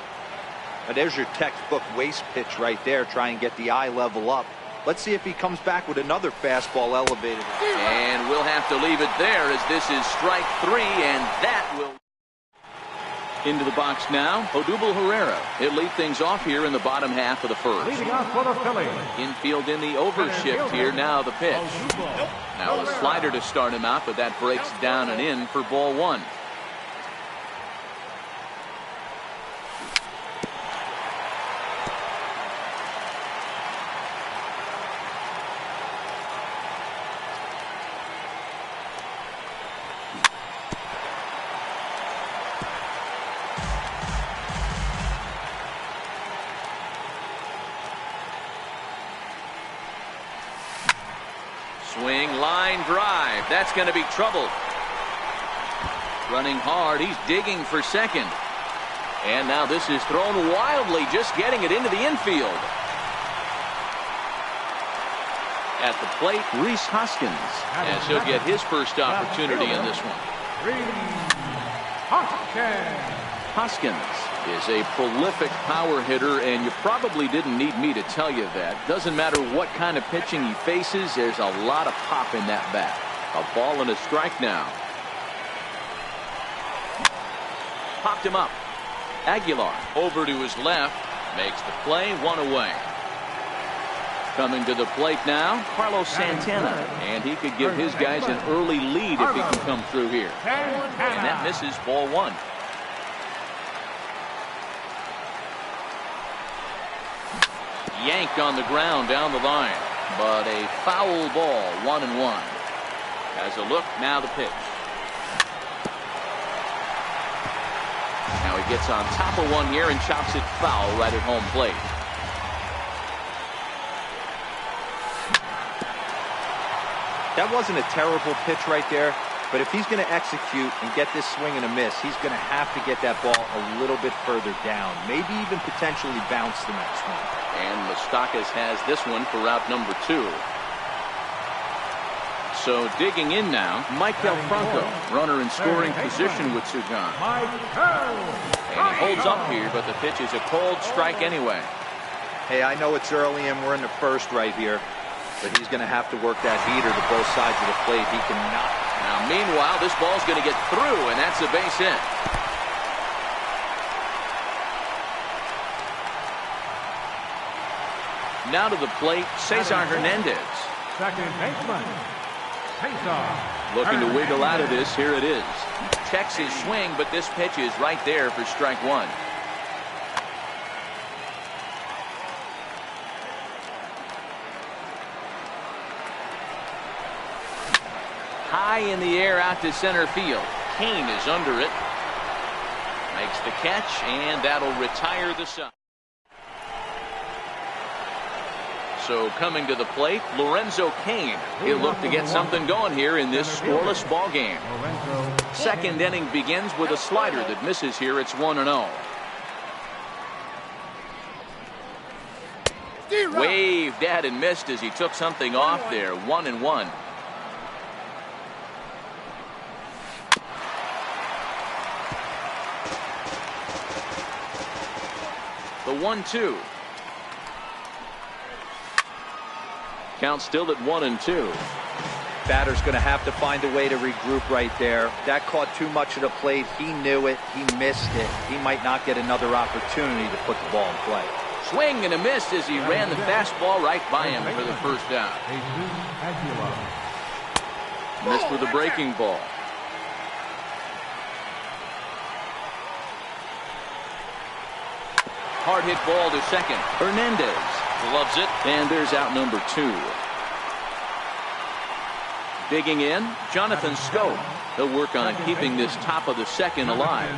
S4: Now there's your textbook waist pitch right there. Try and get the eye level up. Let's see if he comes back with another fastball elevated.
S1: And we'll have to leave it there as this is strike 3, and that will. Into the box now, Odubel Herrera. He'll lead things off here in the bottom half of the first.
S3: Leading off for the Phillies.
S1: Infield in the overshift here. Now the pitch. Now a slider to start him out, but that breaks down and in for ball one. Swing, line drive. That's going to be trouble. Running hard. He's digging for second. And now this is thrown wildly, just getting it into the infield. At the plate, Rhys Hoskins, as he'll get his first opportunity in this one. Hoskins is a prolific power hitter, and you probably didn't need me to tell you that. Doesn't matter what kind of pitching he faces, there's a lot of pop in that bat. A ball and a strike now. Popped him up. Aguilar over to his left, makes the play, 1 away. Coming to the plate now, Carlos Santana, and he could give his guys an early lead if he can come through here. And that misses ball one. Yanked on the ground down the line, but a foul ball, 1-1. Has a look, now the pitch. Now he gets on top of one here and chops it foul right at home plate.
S4: That wasn't a terrible pitch right there, but if he's going to execute and get this swing and a miss, he's going to have to get that ball a little bit further down, maybe even potentially bounce the next one.
S1: And Moustakas has this one for route number 2. So digging in now, Maikel Franco, runner in scoring position with Sugan. And he holds up here, but the pitch is a cold strike anyway.
S4: Hey, I know it's early and we're in the first right here, but he's going to have to work that heater to both sides of the plate. He cannot.
S1: Now, meanwhile, this ball's going to get through, and that's a base hit. Now to the plate, Cesar Hernandez.
S3: Second baseman, Cesar.
S1: Looking to wiggle out of this. Here it is. Checks his swing, but this pitch is right there for strike one. High in the air out to center field. Kane is under it. Makes the catch, and that'll retire the side. So coming to the plate, Lorenzo Kane. He'll look to get something going here in this scoreless ball game. Second inning begins with a slider that misses here. It's 1-0. Waved at and missed as he took something off there. 1-1. The 1-2. Count still at 1-2.
S4: Batter's going to have to find a way to regroup right there. That caught too much of the plate. He knew it. He missed it. He might not get another opportunity to put the ball in play.
S1: Swing and a miss as he ran the fastball right by him for the first out. Missed with a breaking ball. Hard hit ball to second. Hernandez gloves it, and there's out number 2. Digging in, Jonathan Scope. He'll work on keeping this top of the second alive.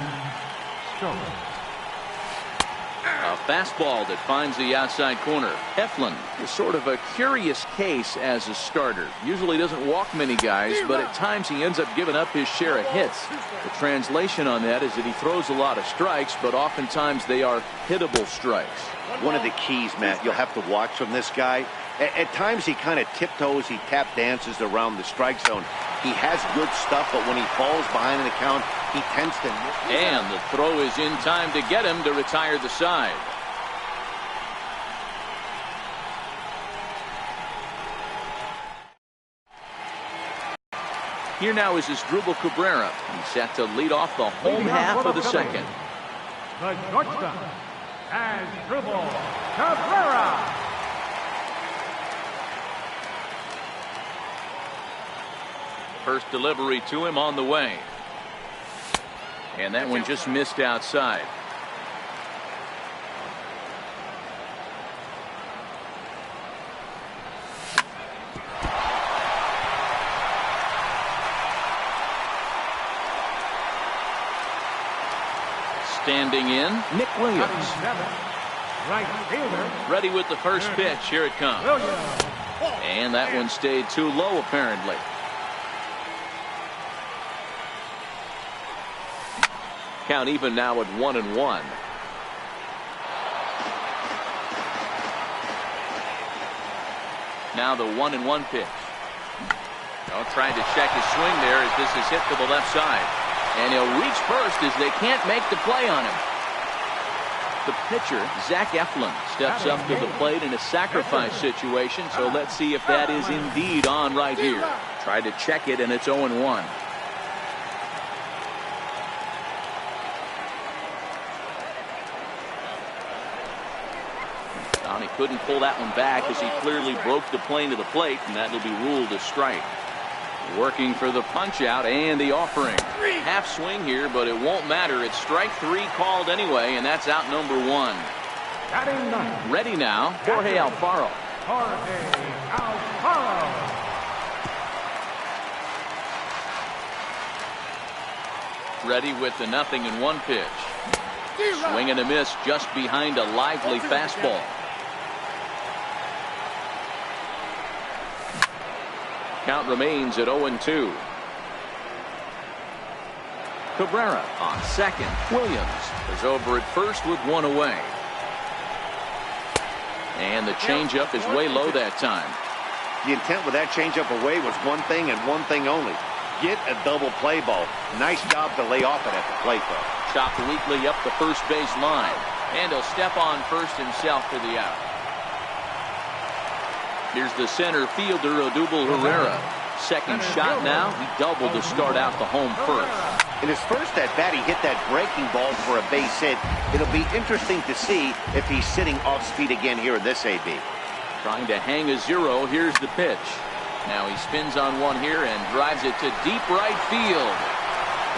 S1: A fastball that finds the outside corner. Eflin is sort of a curious case as a starter. Usually doesn't walk many guys, but at times he ends up giving up his share of hits. The translation on that is that he throws a lot of strikes, but oftentimes they are hittable strikes.
S2: One of the keys, Matt, you'll have to watch from this guy. At times he kind of tiptoes, he tap dances around the strike zone. He has good stuff, but when he falls behind in the count, he tends to miss.
S1: And the throw is in time to get him to retire the side. Here now is Asdrubal Cabrera. He's set to lead off the home half of the second.
S3: The shortstop, Asdrubal Cabrera.
S1: First delivery to him on the way. And that one just missed outside. Standing in, Nick Williams.
S3: Right fielder.
S1: Ready with the first pitch. Here it comes. And that one stayed too low, apparently. Count even now at 1-1. Now the 1-1 pitch. Trying to check his swing there as this is hit to the left side. And he'll reach first as they can't make the play on him. The pitcher, Zach Eflin, steps up to the plate in a sacrifice situation. So let's see if that is indeed on right here. Tried to check it, and it's 0-1. He couldn't pull that one back as he clearly broke the plane to the plate, and that'll be ruled a strike. Working for the punch out and the offering. Half swing here, but it won't matter. It's strike 3 called anyway, and that's out number 1. Ready now, Jorge Alfaro. Ready with the 0-1 pitch. Swing and a miss just behind a lively fastball. Count remains at 0-2. Cabrera on second. Williams is over at first with one away. And the changeup is way low that time.
S2: The intent with that changeup away was one thing and one thing only. Get a double play ball. Nice job to lay off it at the plate, though.
S1: Chopped weakly up the first base line. And he'll step on first himself for the out. Here's the center fielder, Odubel Herrera. Second shot now. He doubled to start out the home first.
S2: In his first at bat, he hit that breaking ball for a base hit. It'll be interesting to see if he's sitting off speed again here in this AB.
S1: Trying to hang a 0. Here's the pitch. Now he spins on one here and drives it to deep right field.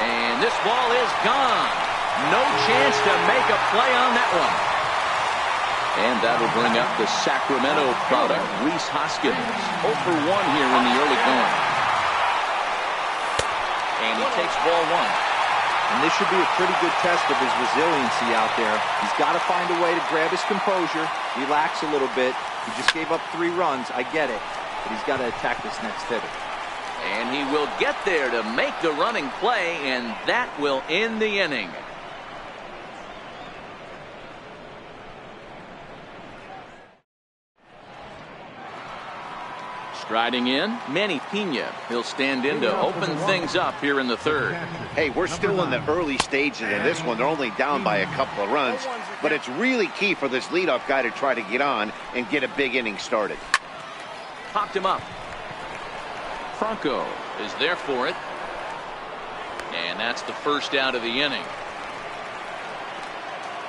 S1: And this ball is gone. No chance to make a play on that one. And that'll bring up the Sacramento product, Rhys Hoskins. 0 for 1 here in the early going. And he takes ball 1.
S4: And this should be a pretty good test of his resiliency out there. He's got to find a way to grab his composure, relax a little bit. He just gave up 3 runs. I get it. But he's got to attack this next hitter.
S1: And he will get there to make the running play, and that will end the inning. Striding in, Manny Pena. He'll stand in to open things up here in the 3rd.
S2: Hey, we're still in the early stages of this one. They're only down by a couple of runs, but it's really key for this leadoff guy to try to get on and get a big inning started.
S1: Popped him up. Franco is there for it. And that's the first out of the inning.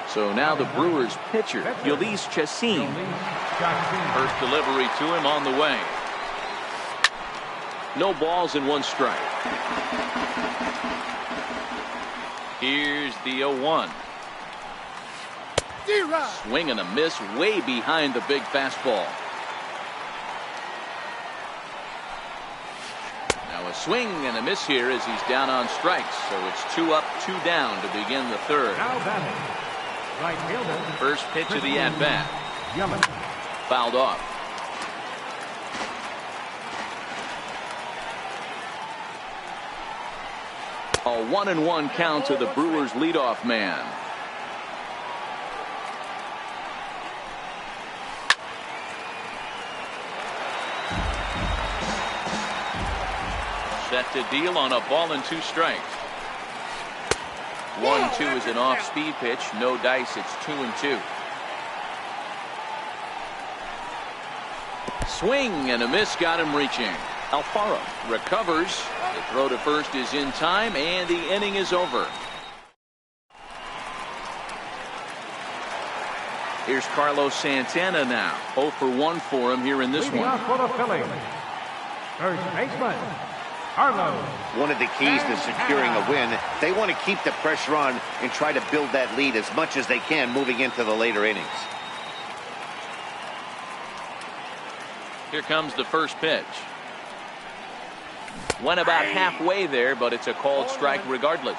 S1: So now the Brewers pitcher, Ulysses Chacin. First delivery to him on the way. No balls and 1 strike. Here's the 0-1. Swing and a miss way behind the big fastball. Now a swing and a miss here as he's down on strikes. So it's 2 up, 2 down to begin the 3rd. First pitch of the at-bat. Fouled off. A 1-1 count to the Brewers leadoff man. Set to deal on a ball and 2 strikes. 1-2 is an off-speed pitch. No dice. It's 2-2. Swing and a miss got him reaching. Alfaro recovers. The throw to first is in time, and the inning is over. Here's Carlos Santana now. 0 for 1 for him here in this one.
S3: For the Phillies, first baseman, Carlos.
S2: One of the keys to securing a win, they want to keep the pressure on and try to build that lead as much as they can moving into the later innings.
S1: Here comes the first pitch. Went about halfway there, but it's a called strike regardless.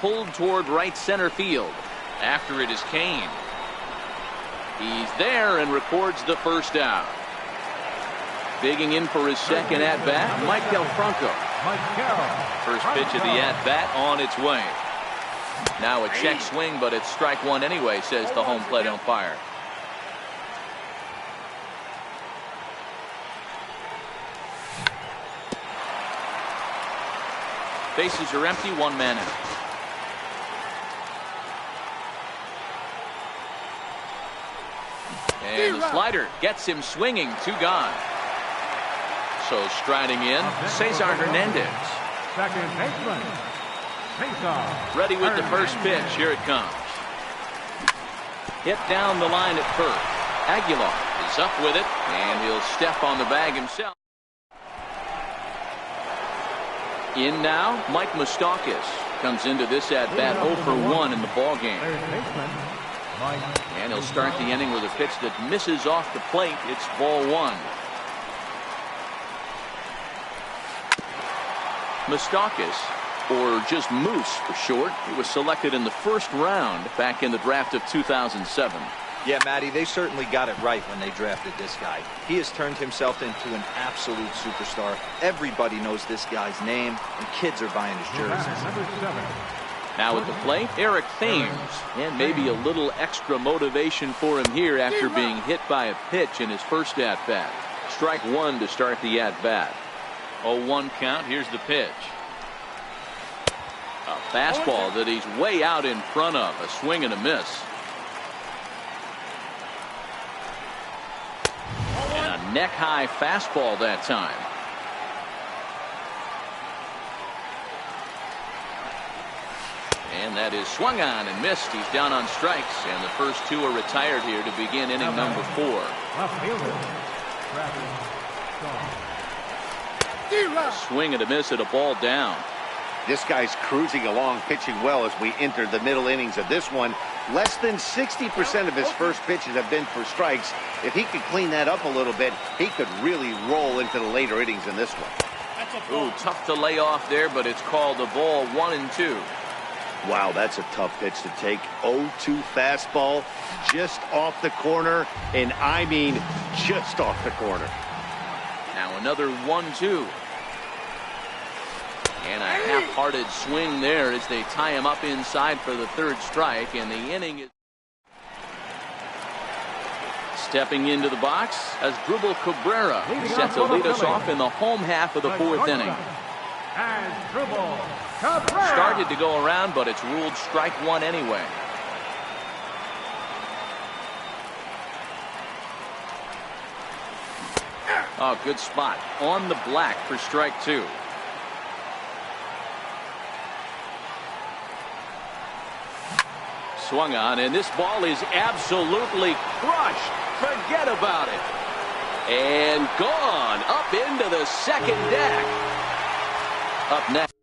S1: Pulled toward right center field. After it is Kane. He's there and records the first out. Digging in for his second at-bat, Mike Franco. First pitch of the at-bat on its way. Now a check swing, but it's strike 1 anyway, says the home plate umpire. Bases are empty, 1 man out. And the slider gets him swinging, 2 gone. So striding in, Cesar Hernandez.
S3: Second baseman, Cesar.
S1: Ready with the first pitch. Here it comes. Hit down the line at first. Aguilar is up with it, and he'll step on the bag himself. In now, Mike Moustakas comes into this at-bat 0 for 1 in the ballgame. And he'll start the inning with a pitch that misses off the plate. It's ball 1. Moustakas, or just Moose for short, he was selected in the 1st round back in the draft of 2007.
S4: Yeah, Matty, they certainly got it right when they drafted this guy. He has turned himself into an absolute superstar. Everybody knows this guy's name, and kids are buying his jerseys.
S1: Now at the plate, Eric Thames, and maybe a little extra motivation for him here after being hit by a pitch in his first at-bat. Strike 1 to start the at-bat. 0-1 count. Here's the pitch. A fastball that he's way out in front of. A swing and a miss. And a neck-high fastball that time. And that is swung on and missed. He's down on strikes, and the first two are retired here to begin inning number 4.
S3: Left fielder, Travis Shaw.
S1: Swing and a miss at a ball down.
S2: This guy's cruising along, pitching well as we enter the middle innings of this one. Less than 60% of his first pitches have been for strikes. If he could clean that up a little bit, he could really roll into the later innings in this one.
S1: Ooh, tough to lay off there, but it's called a ball 1-2.
S2: Wow, that's a tough pitch to take. 0-2 fastball, just off the corner, and I mean just off the corner.
S1: Now another 1-2. And a half-hearted swing there as they tie him up inside for the third strike, and the inning is... Stepping into the box as Dribble Cabrera set to lead us off in the home half of the 4th inning.
S3: And Dribble Cabrera.
S1: Started to go around, but it's ruled strike 1 anyway. Oh, good spot on the black for strike 2. Swung on, and this ball is absolutely crushed. Forget about it. And gone up into the second deck. Up next.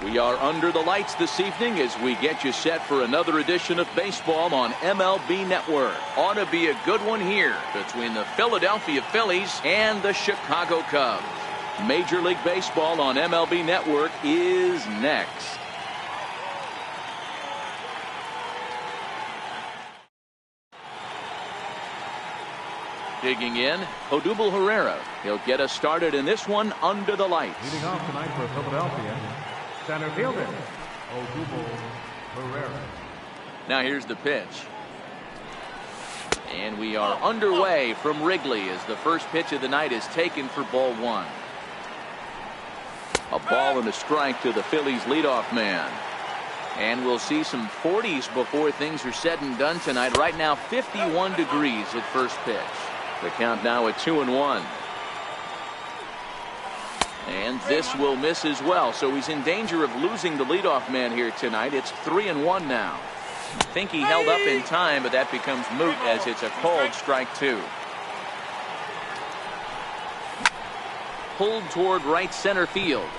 S1: We are under the lights this evening as we get you set for another edition of baseball on MLB Network. Ought to be a good one here between the Philadelphia Phillies and the Chicago Cubs. Major League Baseball on MLB Network is next. Digging in, Odubel Herrera. He'll get us started in this one under the lights.
S3: Leading off tonight for Philadelphia, center fielder, Odubel Herrera.
S1: Now here's the pitch. And we are underway from Wrigley as the first pitch of the night is taken for ball one. A ball and a strike to the Phillies leadoff man. And we'll see some 40s before things are said and done tonight. Right now 51 degrees at first pitch. The count now at 2-1. And this will miss as well, so he's in danger of losing the leadoff man here tonight. It's 3-1 now. I think he held up in time, but that becomes moot as it's a called strike two. Pulled toward right center field.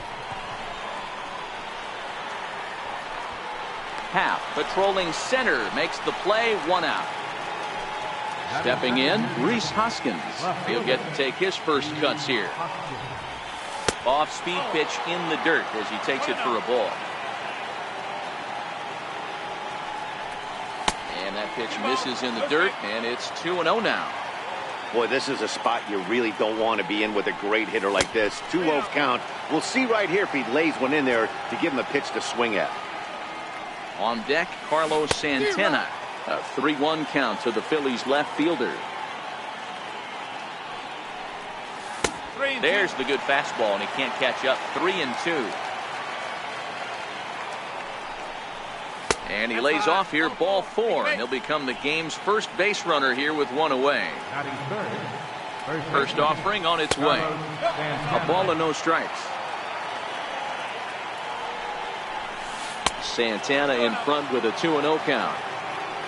S1: Half patrolling center makes the play, one out. Stepping in, Rhys Hoskins. He'll get to take his first cuts here. Off-speed pitch in the dirt as he takes it for a ball. And that pitch misses in the dirt, and it's 2-0 now.
S2: Boy, this is a spot you really don't want to be in with a great hitter like this. 2-0 count. We'll see right here if he lays one in there to give him a pitch to swing at.
S1: On deck, Carlos Santana. A 3-1 count to the Phillies left fielder. There's the good fastball, and he can't catch up. 3-2. And he lays off here, ball four, and he'll become the game's first base runner here with one away. First offering on its way. A ball and no strikes. Santana in front with a 2-0 count.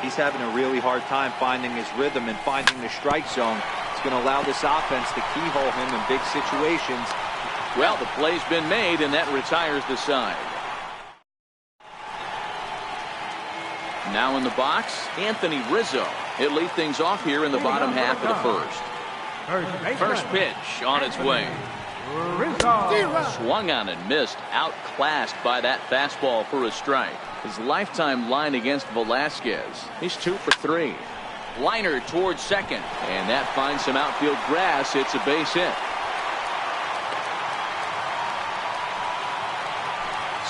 S4: He's having a really hard time finding his rhythm and finding the strike zone. It's going to allow this offense to keyhole him in big situations.
S1: Well, the play's been made, and that retires the side. Now in the box, Anthony Rizzo. He'll lead things off here in the bottom half of the first. First pitch on its way. Swung on and missed, outclassed by that fastball for a strike. His lifetime line against Velasquez. He's 2 for 3. Liner towards second, and that finds some outfield grass. It's a base hit.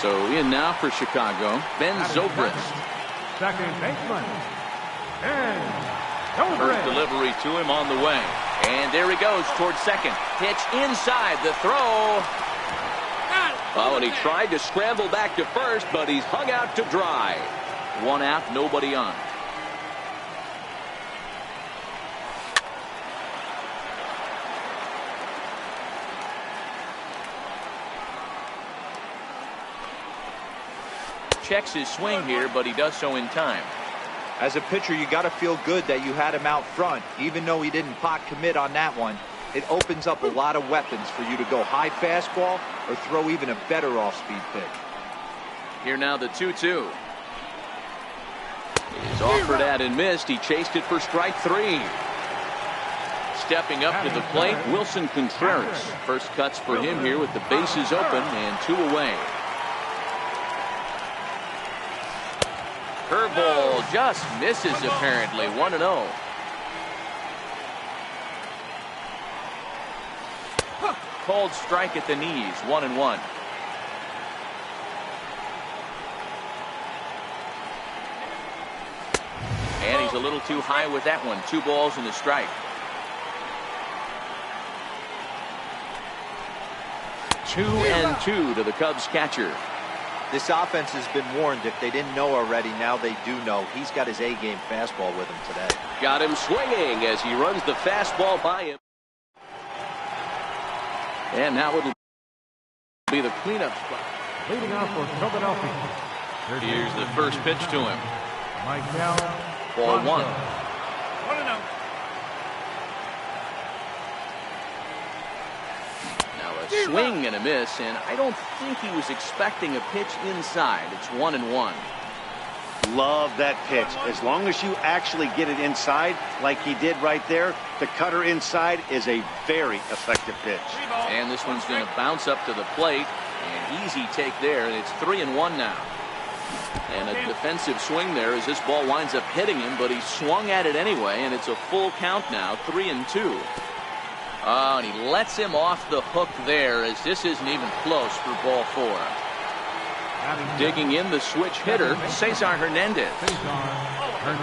S1: So in now for Chicago, Ben Zobrist.
S3: Second baseman, Ben Zobrist.
S1: First delivery to him on the way. And there he goes towards second. Pitch inside, the throw. Oh, and he tried to scramble back to first, but he's hung out to dry. One out, nobody on. Checks his swing here, but he does so in time.
S4: As a pitcher, you got to feel good that you had him out front, even though he didn't pot commit on that one. It opens up a lot of weapons for you to go high fastball or throw even a better off-speed pitch.
S1: Here now the 2-2. He's offered at and missed. He chased it for strike three. Stepping up to the plate, Wilson Contreras. First cuts for him here with the bases open and 2 away. Curveball just misses apparently. 1-0. Called strike at the knees. 1-1. And he's a little too high with that one. 2 balls and a strike. 2-2 to the Cubs catcher.
S4: This offense has been warned. If they didn't know already, now they do know. He's got his A-game fastball with him today.
S1: Got him swinging as he runs the fastball by him. And now it'll be the cleanup spot.
S3: Leading off for Philadelphia.
S1: Here's the first pitch to him. Ball 1. Now a swing and a miss, and I don't think he was expecting a pitch inside. It's 1-1.
S2: Love that pitch. As long as you actually get it inside, like he did right there, the cutter inside is a very effective pitch.
S1: And this one's going to bounce up to the plate. An easy take there, and it's 3-1 now. And a defensive swing there as this ball winds up hitting him, but he swung at it anyway, and it's a full count now, 3-2. Oh, and he lets him off the hook there as this isn't even close for ball 4. Digging in the switch hitter, Cesar Hernandez.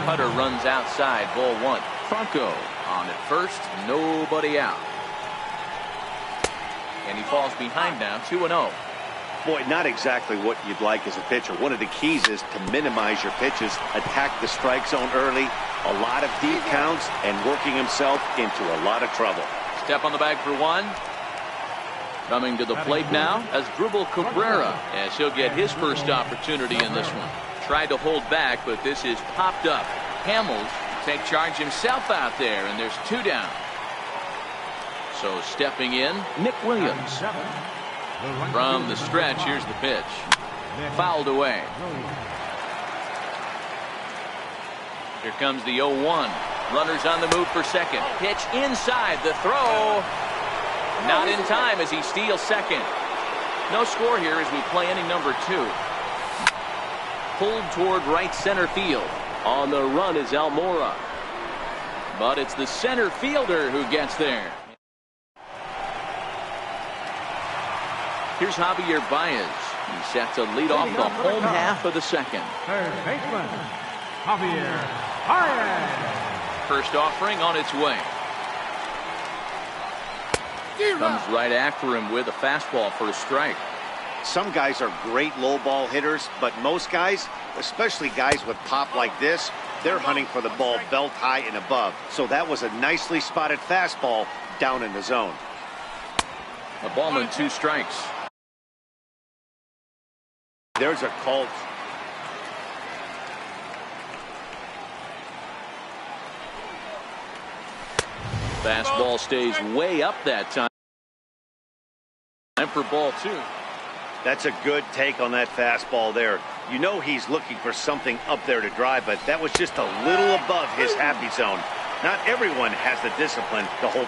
S1: Cutter runs outside, ball 1. Franco on at first, nobody out. And he falls behind now, 2-0.
S2: Boy, not exactly what you'd like as a pitcher. One of the keys is to minimize your pitches, attack the strike zone early, a lot of deep counts, and working himself into a lot of trouble.
S1: Step on the bag for 1. Coming to the plate now as Dribble Cabrera, as he'll get his first opportunity in this one. Tried to hold back, but this is popped up. Hamels take charge himself out there, and there's 2 down. So stepping in, Nick Williams. From the stretch, here's the pitch. Fouled away. Here comes the 0-1. Runners on the move for second. Pitch inside. The throw. Not in time as he steals second. No score here as we play inning number 2. Pulled toward right center field. On the run is Almora. But it's the center fielder who gets there. Here's Javier Baez. He's set to lead off the home half of the second.
S3: Third baseman, Javier Baez.
S1: First offering on its way. Comes right after him with a fastball for a strike.
S2: Some guys are great low ball hitters, but most guys, especially guys with pop like this, they're hunting for the ball belt high and above. So that was a nicely spotted fastball down in the zone.
S1: A ball and 2 strikes.
S2: There's a call.
S1: Fastball stays way up that time. Time for ball 2.
S2: That's a good take on that fastball there. You know he's looking for something up there to drive, but that was just a little above his happy zone. Not everyone has the discipline to hold.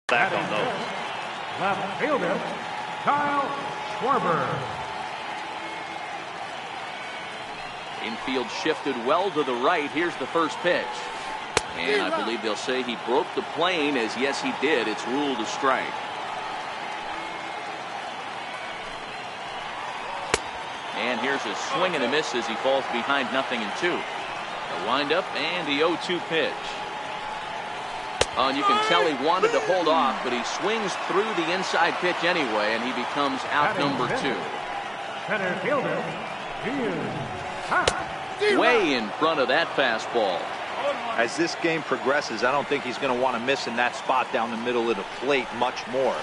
S2: Back on those.
S3: Left fielder, Kyle Schwarber.
S1: Infield shifted well to the right. Here's the first pitch. And I believe they'll say he broke the plane, as yes he did. It's ruled a strike. And here's a swing and a miss as he falls behind 0-2. A windup and the 0-2 pitch. Oh, and you can tell he wanted to hold off, but he swings through the inside pitch anyway, and he becomes out number 2.
S3: Center fielder,
S1: Way in front of that fastball.
S4: As this game progresses, I don't think he's going to want to miss in that spot down the middle of the plate much more.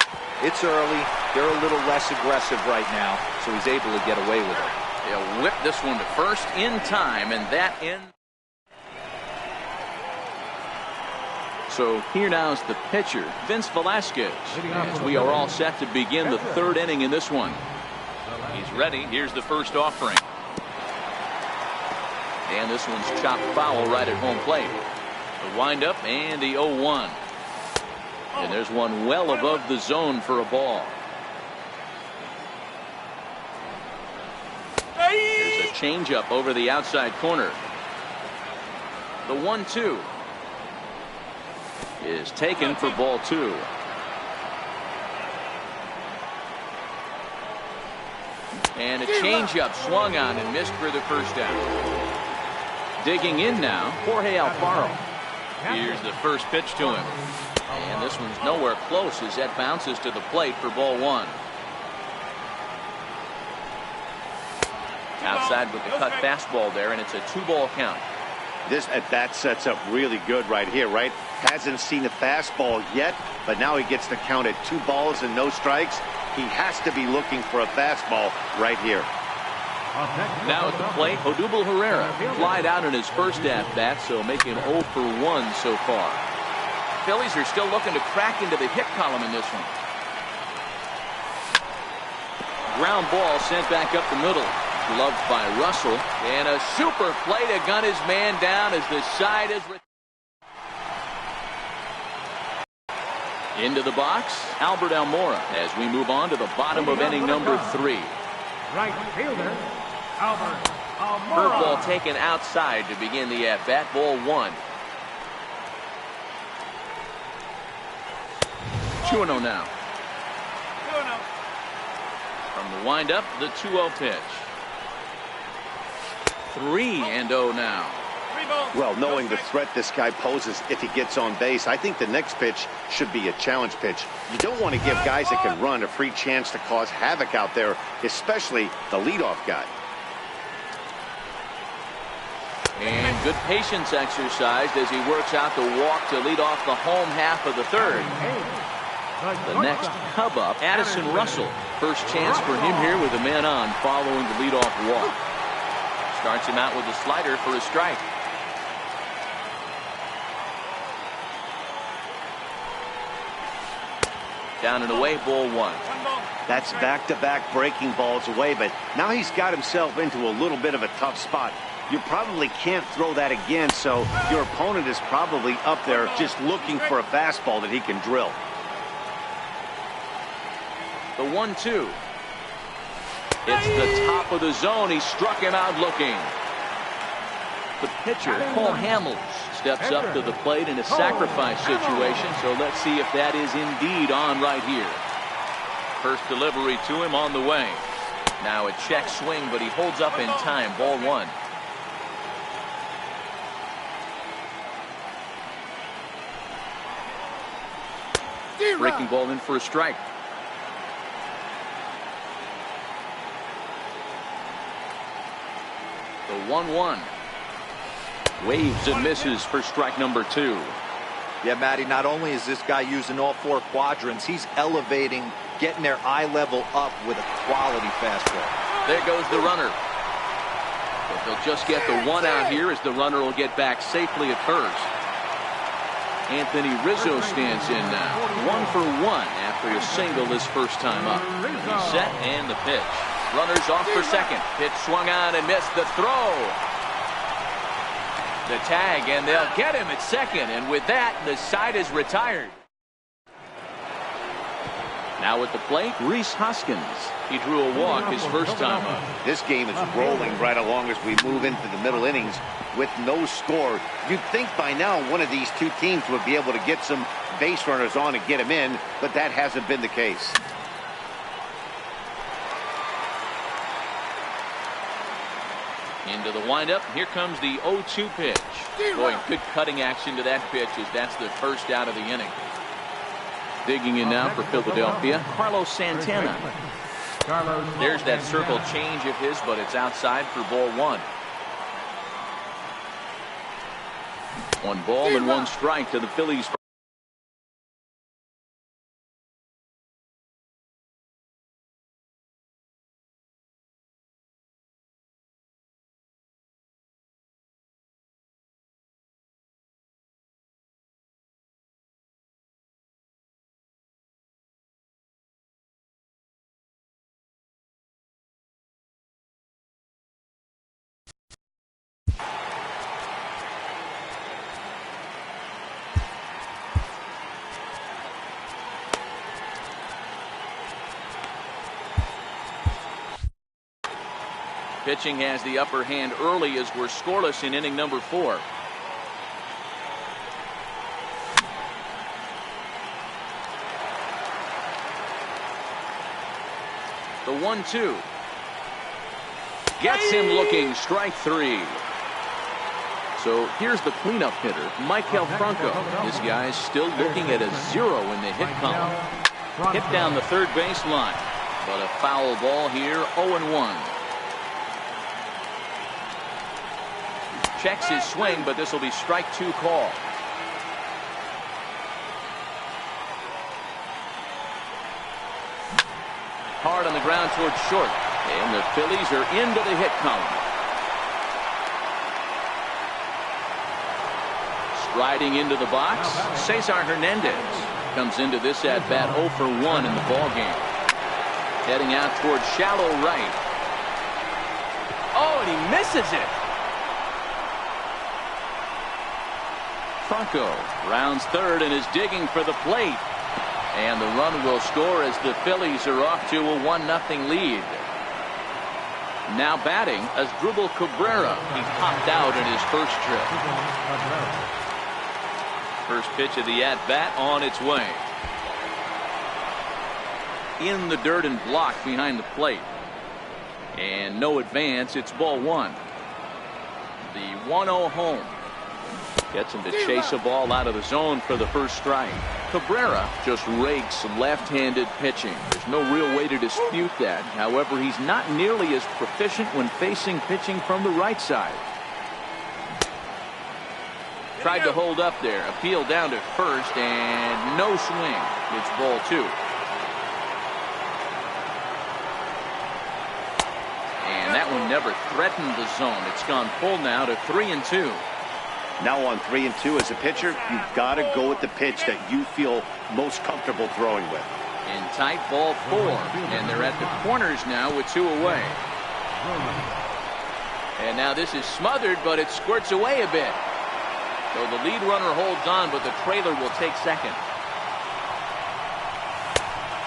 S4: It's early. They're a little less aggressive right now, so he's able to get away with it.
S1: They'll whip this one to first in time, and that ends. So here now is the pitcher, Vince Velasquez, as we are all set to begin the third inning in this one. He's ready. Here's the first offering. And this one's chopped foul right at home plate. The windup and the 0-1. And there's one well above the zone for a ball. Here's a changeup over the outside corner. The 1-2 is taken for ball 2. And a changeup swung on and missed for the first down. Digging in now, Jorge Alfaro. Here's the first pitch to him. And this one's nowhere close as that bounces to the plate for ball 1. Outside with the cut fastball there, and it's a 2-ball count.
S2: This at-bat sets up really good right here, right? Hasn't seen a fastball yet, but now he gets the count at 2 balls and no strikes. He has to be looking for a fastball right here.
S1: Now at the plate, Odubel Herrera flied out in his first at-bat, so making 0 for 1 so far. Phillies are still looking to crack into the hit column in this one. Ground ball sent back up the middle. Gloved by Russell. And a super play to gun his man down as the side is... Into the box, Albert Almora as we move on to the bottom of inning number 3.
S3: right fielder, Albert Almora.
S1: Curveball taken outside to begin the at-bat. Ball 1. 2-0 now. From the windup, the 2-0 pitch. 3-0 now.
S2: Well, knowing the threat this guy poses if he gets on base, I think the next pitch should be a challenge pitch. You don't want to give guys that can run a free chance to cause havoc out there, especially the leadoff guy.
S1: And good patience exercised as he works out the walk to lead off the home half of the third. The next Cub up, Addison Russell. First chance for him here with a man on following the leadoff walk. Starts him out with a slider for a strike. Down and away, ball 1.
S2: That's back-to-back breaking balls away, but now he's got himself into a little bit of a tough spot. You probably can't throw that again, so your opponent is probably up there just looking for a fastball that he can drill.
S1: The 1-2. It's the top of the zone. He struck him out looking. The pitcher, Paul Hamels, steps up to the plate in a sacrifice situation, so let's see if that is indeed on right here. First delivery to him on the way. Now a check swing, but he holds up in time. Ball 1. Breaking ball in for a strike. The 1-1. Waves and misses for strike number 2.
S4: Yeah, Matty, not only is this guy using all 4 quadrants, he's elevating, getting their eye level up with a quality fastball.
S1: There goes the runner. But they'll just get the 1 out here as the runner will get back safely at first. Anthony Rizzo stands in now. 1 for 1 after a single his first time up. He's set and the pitch. Runners off for second. Pitch swung on and missed. The throw. The tag, and they'll get him at second. And with that, the side is retired. Now at the plate, Rhys Hoskins. He drew a walk his first time up.
S2: This game is rolling right along as we move into the middle innings with no score. You'd think by now one of these two teams would be able to get some base runners on and get them in, but that hasn't been the case.
S1: Into the windup. Here comes the 0-2 pitch. Boy, good cutting action to that pitch as that's the first out of the inning. Digging in now for Philadelphia, Carlos Santana. There's that circle change of his, but it's outside for ball one. 1 ball and 1 strike to the Phillies. Pitching has the upper hand early as we're scoreless in inning number 4. The 1-2. Gets him looking, strike 3. So here's the cleanup hitter, Maikel Franco. This guy's still looking at a 0 in the hit column. Hit down the third baseline, but a foul ball here, 0-1. Checks his swing, but this will be strike 2 call. Hard on the ground towards short, and the Phillies are into the hit column. Striding into the box, Cesar Hernandez comes into this at bat 0 for 1 in the ball game. Heading out towards shallow right. Oh, and he misses it. Franco rounds third and is digging for the plate. And the run will score as the Phillies are off to a 1-0 lead. Now batting, Asdrubal Cabrera. He popped out in his first trip. First pitch of the at-bat on its way. In the dirt and blocked behind the plate. And no advance. It's ball 1. The 1-0 home. Gets him to chase a ball out of the zone for the first strike. Cabrera just rakes left-handed pitching. There's no real way to dispute that. However, he's not nearly as proficient when facing pitching from the right side. Tried to hold up there. Appeal down to first and no swing. It's ball 2. And that one never threatened the zone. It's gone full now to 3-2.
S2: Now on 3-2 as a pitcher, you've got to go with the pitch that you feel most comfortable throwing with.
S1: In tight, ball 4, and they're at the corners now with 2 away. And now this is smothered, but it squirts away a bit. So the lead runner holds on, but the trailer will take second.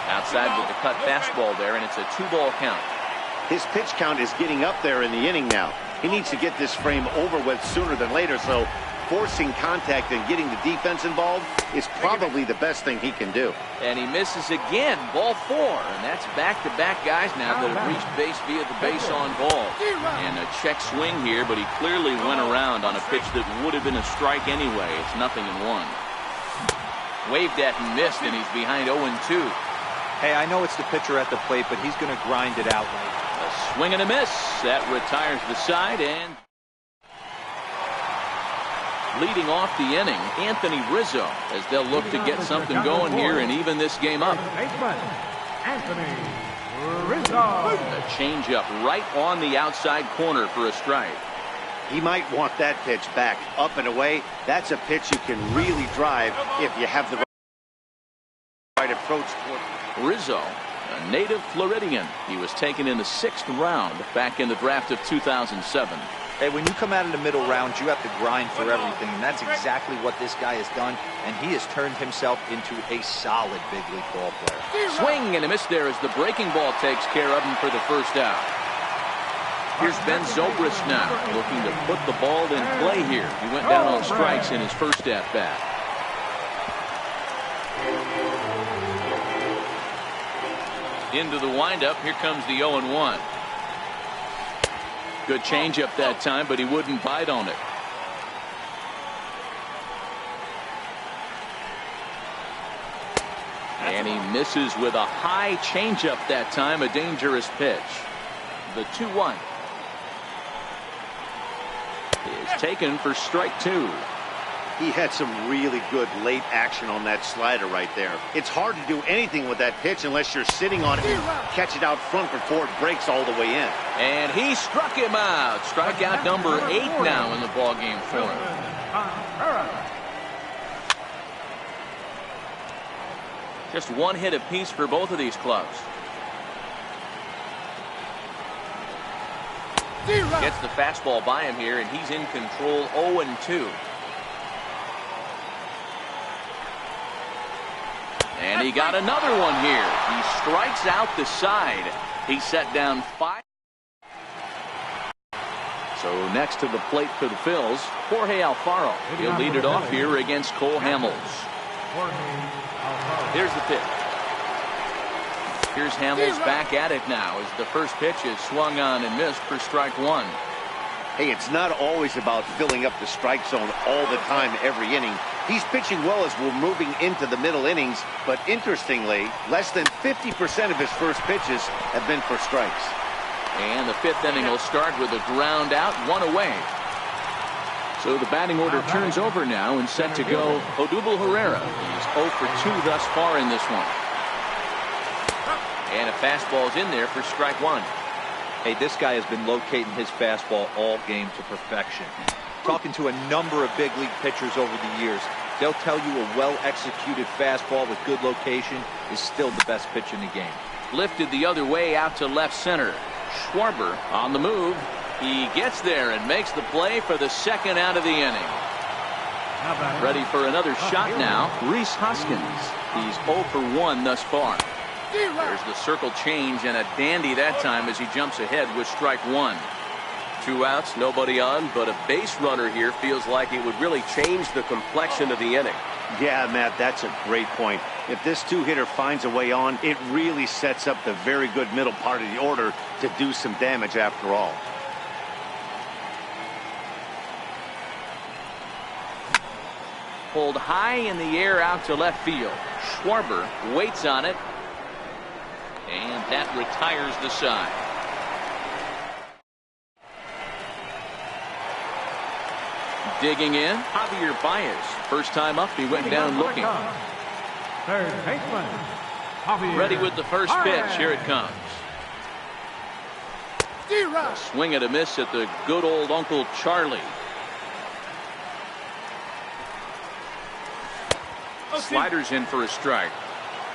S1: Outside with the cut fastball there, and it's a 2-ball count.
S2: His pitch count is getting up there in the inning now. He needs to get this frame over with sooner than later, so forcing contact and getting the defense involved is probably the best thing he can do.
S1: And he misses again, ball 4, and that's back-to-back guys now that have reached base via the base on ball. And a check swing here, but he clearly went around on a pitch that would have been a strike anyway. It's 0-1. Waved at and missed, and he's behind 0-2.
S4: Hey, I know it's the pitcher at the plate, but he's going to grind it out right.
S1: A swing and a miss. That retires the side, and leading off the inning, Anthony Rizzo, as they'll look to get something going here and even this game up.
S3: Anthony Rizzo.
S1: A changeup right on the outside corner for a strike.
S2: He might want that pitch back, up and away. That's a pitch you can really drive if you have the right approach.
S1: Rizzo, a native Floridian. He was taken in the 6th round back in the draft of 2007.
S4: Hey, when you come out of the middle rounds, you have to grind for everything, and that's exactly what this guy has done, and he has turned himself into a solid big league ball player.
S1: Swing and a miss there as the breaking ball takes care of him for the first out. Here's Ben Zobrist now, looking to put the ball in play here. He went down on strikes in his first at-bat. Into the windup, here comes the 0-1. Good changeup that time, but he wouldn't bite on it. And he misses with a high changeup that time, a dangerous pitch. The 2-1 is taken for strike 2.
S2: He had some really good late action on that slider right there. It's hard to do anything with that pitch unless you're sitting on it and catch it out front before it breaks all the way in.
S1: And he struck him out. Strikeout number 8 now in the ballgame for him. Just one hit apiece for both of these clubs. Gets the fastball by him here, and he's in control. 0-2. And he got another one here. He strikes out the side. He set down 5. So next to the plate for the Phils, Jorge Alfaro. He'll lead it off here against Cole Hamels. Here's the pitch. Here's Hamels back at it now as the first pitch is swung on and missed for strike 1.
S2: Hey, it's not always about filling up the strike zone all the time every inning. He's pitching well as we're moving into the middle innings, but interestingly, less than 50% of his first pitches have been for strikes.
S1: And the 5th inning will start with a ground out, 1 away. So the batting order turns over now and set to go Odubel Herrera. He's 0 for 2 thus far in this one. And a fastball's in there for strike 1.
S4: Hey, this guy has been locating his fastball all game to perfection. Talking to a number of big league pitchers over the years, they'll tell you a well-executed fastball with good location is still the best pitch in the game.
S1: Lifted the other way out to left center. Schwarber on the move. He gets there and makes the play for the second out of the inning. Ready for another shot now, Rhys Hoskins. He's 0 for 1 thus far. There's the circle change and a dandy that time as he jumps ahead with strike 1. 2 outs, nobody on, but a base runner here feels like it would really change the complexion of the inning.
S2: Yeah, Matt, that's a great point. If this 2-hitter finds a way on, it really sets up the very good middle part of the order to do some damage after all.
S1: Pulled high in the air out to left field. Schwarber waits on it. And that retires the side. Digging in, Javier Baez. First time up, he went down looking.
S3: Third baseman, Javier.
S1: Ready with the first pitch. Here it comes. A swing and a miss at the good old Uncle Charlie. Sliders in for a strike.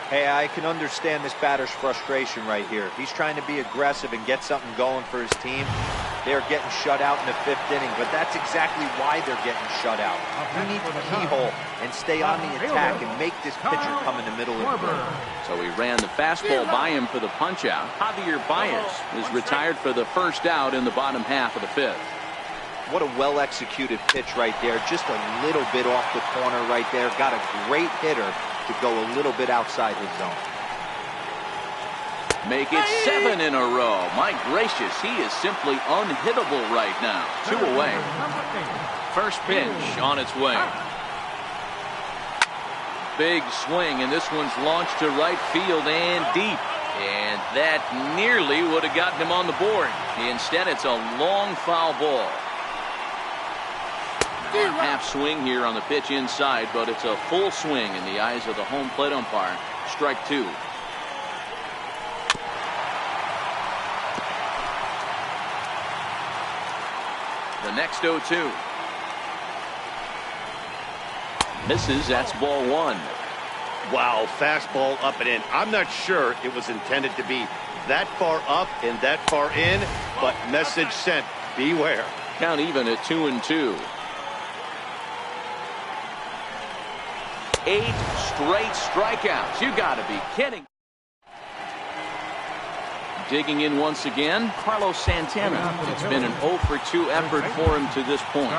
S4: Hey, I can understand this batter's frustration right here. He's trying to be aggressive and get something going for his team. They're getting shut out in the 5th inning, but that's exactly why they're getting shut out. He needs to keyhole and stay on the attack and make this pitcher come in the middle of the plate.
S1: So he ran the fastball by him for the punch-out. Javier Baez is retired for the first out in the bottom half of the 5th.
S4: What a well-executed pitch right there. Just a little bit off the corner right there. Got a great hitter to go a little bit outside his zone.
S1: Make it 7 in a row. My gracious, he is simply unhittable right now. 2 away. First pitch on its way. Big swing, and this one's launched to right field and deep. And that nearly would have gotten him on the board. Instead, it's a long foul ball. Half swing here on the pitch inside, but it's a full swing in the eyes of the home plate umpire. Strike 2. The next 0-2. Misses, that's ball 1.
S2: Wow, fastball up and in. I'm not sure it was intended to be that far up and that far in, but message sent, beware.
S1: count even at 2-2. 8 straight strikeouts. You got to be kidding. Digging in once again, Carlos Santana. It's been an 0 for 2 effort for him to this point.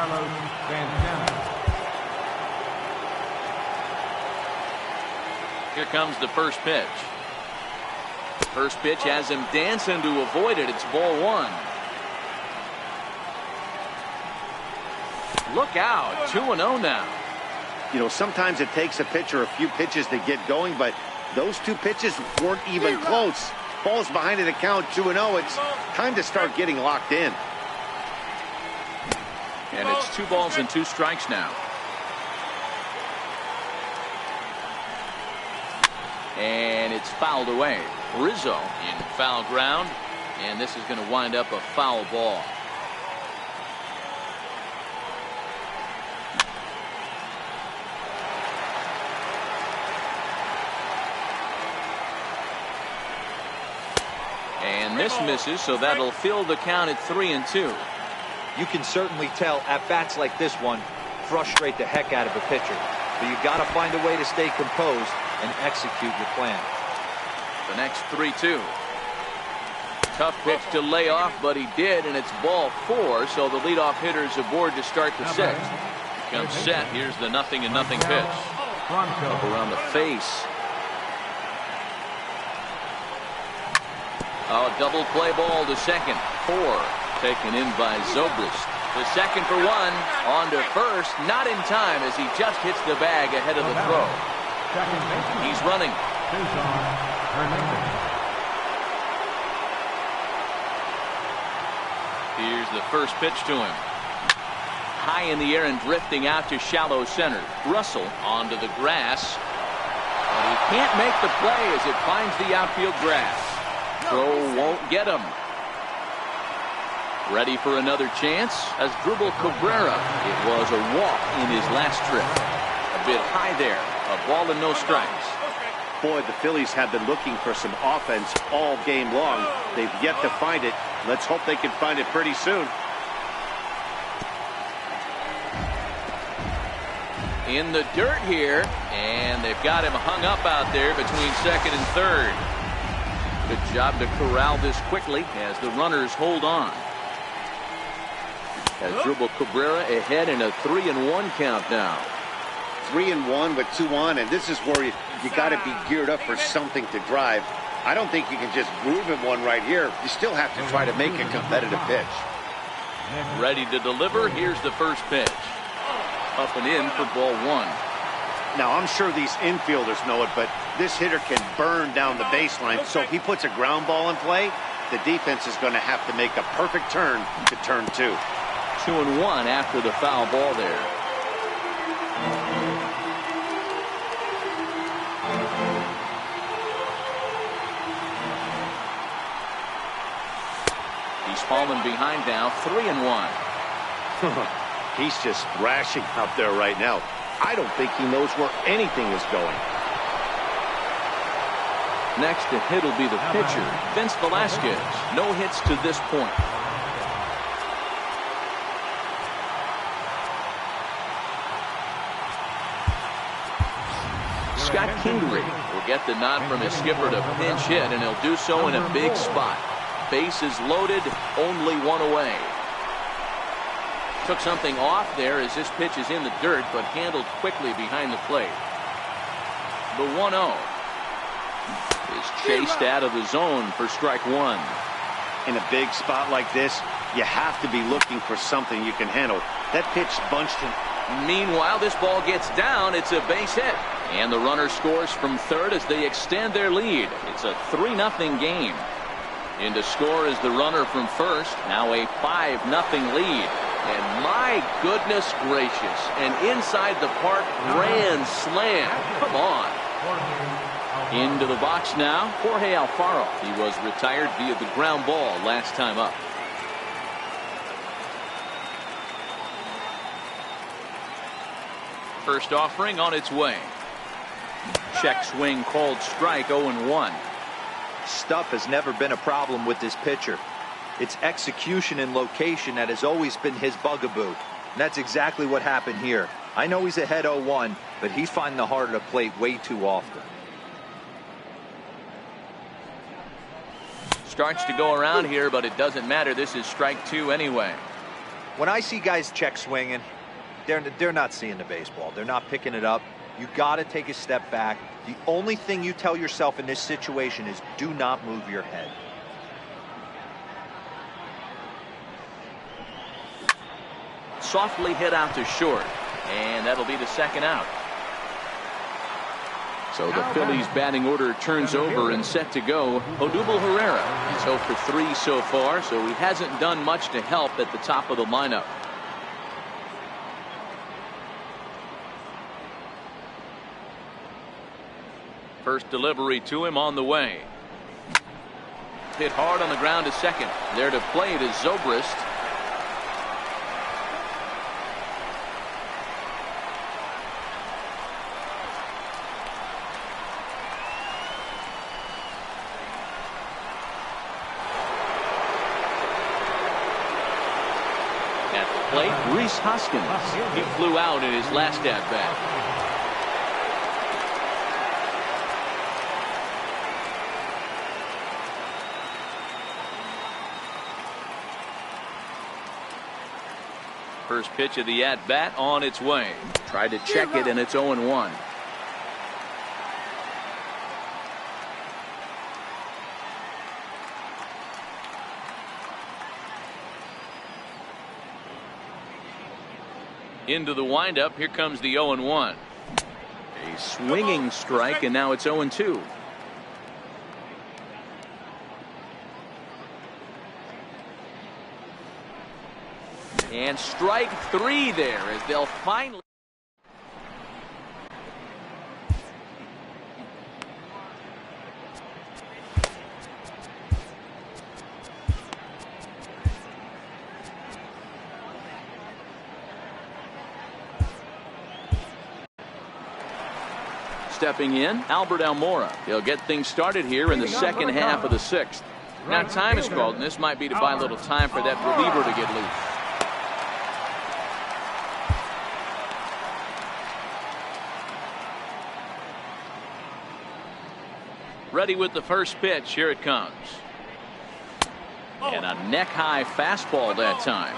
S1: Here comes the first pitch. First pitch has him dancing to avoid it. It's ball 1. Look out, 2-0 now.
S2: You know, sometimes it takes a pitcher a few pitches to get going, but those 2 pitches weren't even close. Ball's behind in the count, 2-0. It's time to start getting locked in.
S1: And it's 2 balls and 2 strikes now. And it's fouled away. Rizzo in foul ground, and this is going to wind up a foul ball. And this misses, so that'll fill the count at 3-2.
S4: You can certainly tell at bats like this one frustrate the heck out of a pitcher. But you got to find a way to stay composed and execute your plan.
S1: The next 3-2. Tough pitch to lay off, but he did, and it's ball 4, so the leadoff hitter's aboard to start the 6th. Comes set. Here's the 0-0 pitch. Up around the face. Oh, double play ball to second. 4 taken in by Zobrist. The second for 1 on to first, not in time as he just hits the bag ahead of the throw. He's running. Here's the first pitch to him. High in the air and drifting out to shallow center. Russell onto the grass. But he can't make the play as it finds the outfield grass. Throw won't get him. Ready for another chance as Dribble Cabrera. It was a walk in his last trip. A bit high there. A ball and no strikes.
S2: Boy, the Phillies have been looking for some offense all game long. They've yet to find it. Let's hope they can find it pretty soon.
S1: In the dirt here, and they've got him hung up out there between second and third. Good job to corral this quickly as the runners hold on. As Dribble Cabrera ahead in a 3-1 count now.
S2: 3-1 with 2 on, and this is where you got to be geared up for something to drive. I don't think you can just groove him one right here. You still have to try to make a competitive pitch.
S1: Ready to deliver. Here's the first pitch. Up and in for ball 1.
S2: Now, I'm sure these infielders know it, but this hitter can burn down the baseline. So if he puts a ground ball in play, the defense is going to have to make a perfect turn to turn 2.
S1: 2-1 after the foul ball there. He's fallen behind now, 3-1.
S2: He's just thrashing out there right now. I don't think he knows where anything is going.
S1: Next to hit will be the pitcher, Vince Velasquez. No hits to this point. Scott Kingery will get the nod from his skipper to pinch hit, and he'll do so in a big spot. Bases loaded, only 1 away. Took something off there as this pitch is in the dirt, but handled quickly behind the plate. The 1-0 is chased out of the zone for strike 1.
S2: In a big spot like this, you have to be looking for something you can handle. That pitch bunched him.
S1: Meanwhile, this ball gets down. It's a base hit. And the runner scores from third as they extend their lead. It's a 3-0 game. In to score is the runner from first. Now a 5-0 lead. And my goodness gracious, an inside the park grand slam. Come on. Into the box now, Jorge Alfaro. He was retired via the ground ball last time up. First offering on its way. Check swing called strike, 0-1.
S4: Stuff has never been a problem with this pitcher. It's execution and location that has always been his bugaboo. And that's exactly what happened here. I know he's ahead 0-1, but he's finding the heart of the plate way too often.
S1: Starts to go around here, but it doesn't matter. This is strike 2 anyway.
S4: When I see guys check swinging, they're not seeing the baseball. They're not picking it up. You got to take a step back. The only thing you tell yourself in this situation is do not move your head.
S1: Softly hit out to short, and that'll be the second out. So the Phillies batting order turns over and set to go. Odubel Herrera is 0 for 3 so far, so he hasn't done much to help at the top of the lineup. First delivery to him on the way. Hit hard on the ground to second. There to play it is Zobrist. Plate, Rhys Hoskins. He flew out in his last at-bat. First pitch of the at-bat on its way. Tried to check it, and it's 0-1. Into the windup. Here comes the 0-1. A swinging strike, and now it's 0-2. And strike 3 there as they'll finally. Stepping in, Albert Almora. He'll get things started here in the second half of the 6th. Now time is called, and this might be to buy a little time for that reliever to get loose. Ready with the first pitch. Here it comes. And a neck-high fastball that time.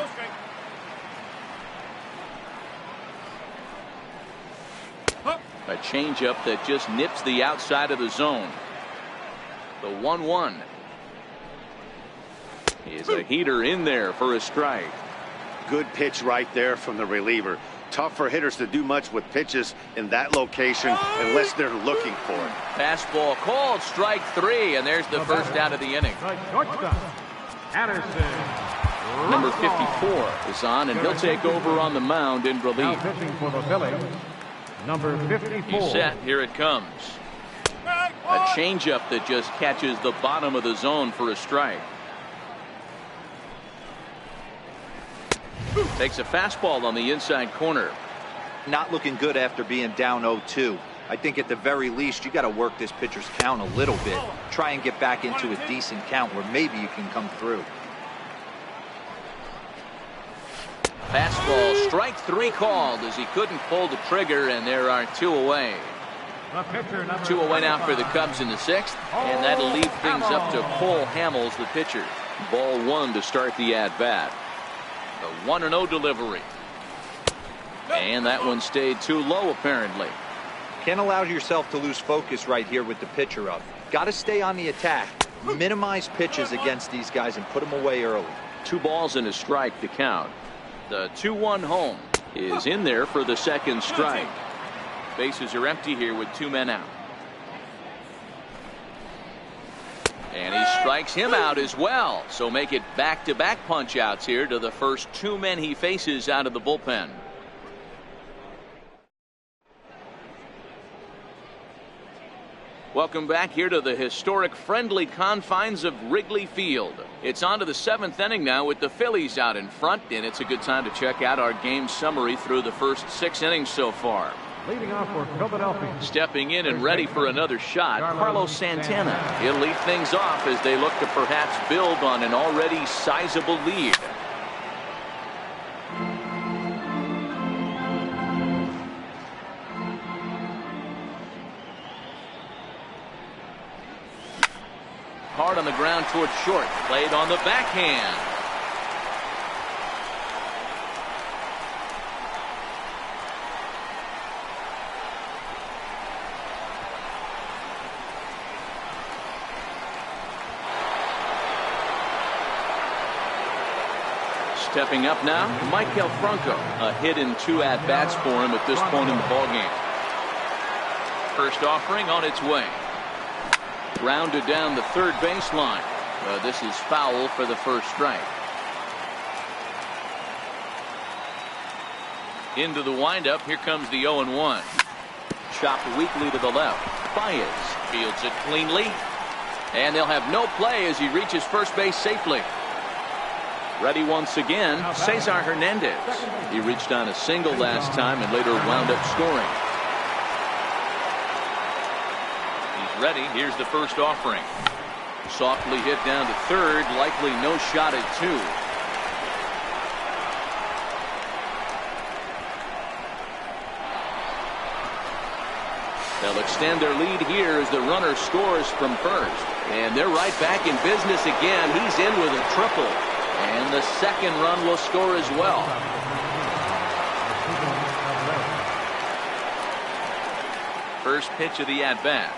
S1: A changeup that just nips the outside of the zone. The 1-1 is a heater in there for a strike.
S2: Good pitch right there from the reliever. Tough for hitters to do much with pitches in that location unless they're looking for it.
S1: Fastball called, strike 3, and there's the first out of the inning. Number 54 is on, and he'll take over on the mound in relief.
S3: Number 54.
S1: He's set. Here it comes. A changeup that just catches the bottom of the zone for a strike. Takes a fastball on the inside corner.
S4: Not looking good after being down 0-2. I think at the very least you got to work this pitcher's count a little bit. Try and get back into a decent count where maybe you can come through.
S1: Fastball, strike 3 called as he couldn't pull the trigger, and there are 2 away. 2 away now for the Cubs in the 6th, and that'll leave things up to Cole Hamels, the pitcher. Ball 1 to start the at-bat. The 1-0 delivery. And that one stayed too low, apparently.
S4: Can't allow yourself to lose focus right here with the pitcher up. Got to stay on the attack. Minimize pitches against these guys and put them away early.
S1: 2 balls and a strike to count. The 2-1 home is in there for the second strike. Bases are empty here with 2 men out. And he strikes him out as well. So make it back-to-back punch-outs here to the first 2 men he faces out of the bullpen. Welcome back here to the historic friendly confines of Wrigley Field. It's on to the 7th inning now with the Phillies out in front, and it's a good time to check out our game summary through the first 6 innings so far.
S3: Leading off for Philadelphia.
S1: Stepping in and ready for another shot, Carlos Santana. He'll lead things off as they look to perhaps build on an already sizable lead. Hard on the ground towards short. Played on the backhand. Stepping up now, Michael Franco. A hit in 2 at-bats for him at this point in the ballgame. First offering on its way. Rounded down the third baseline. This is foul for the first strike. Into the windup. Here comes the 0-1. Chopped weakly to the left. Baez fields it cleanly. And they'll have no play as he reaches first base safely. Ready once again, Cesar Hernandez. He reached on a single last time and later wound up scoring. Ready. Here's the first offering. Softly hit down to third. Likely no shot at 2. They'll extend their lead here as the runner scores from first. And they're right back in business again. He's in with a triple. And the second run will score as well. First pitch of the at-bat.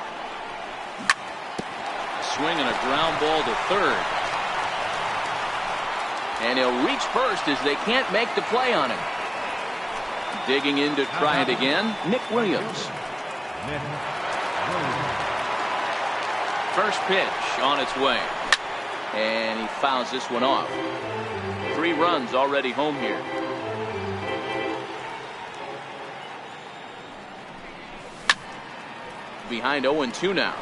S1: Swing and a ground ball to third. And he'll reach first as they can't make the play on him. Digging in to try it again, Nick Williams. First pitch on its way. And he fouls this one off. 3 runs already home here. Behind 0-2 now.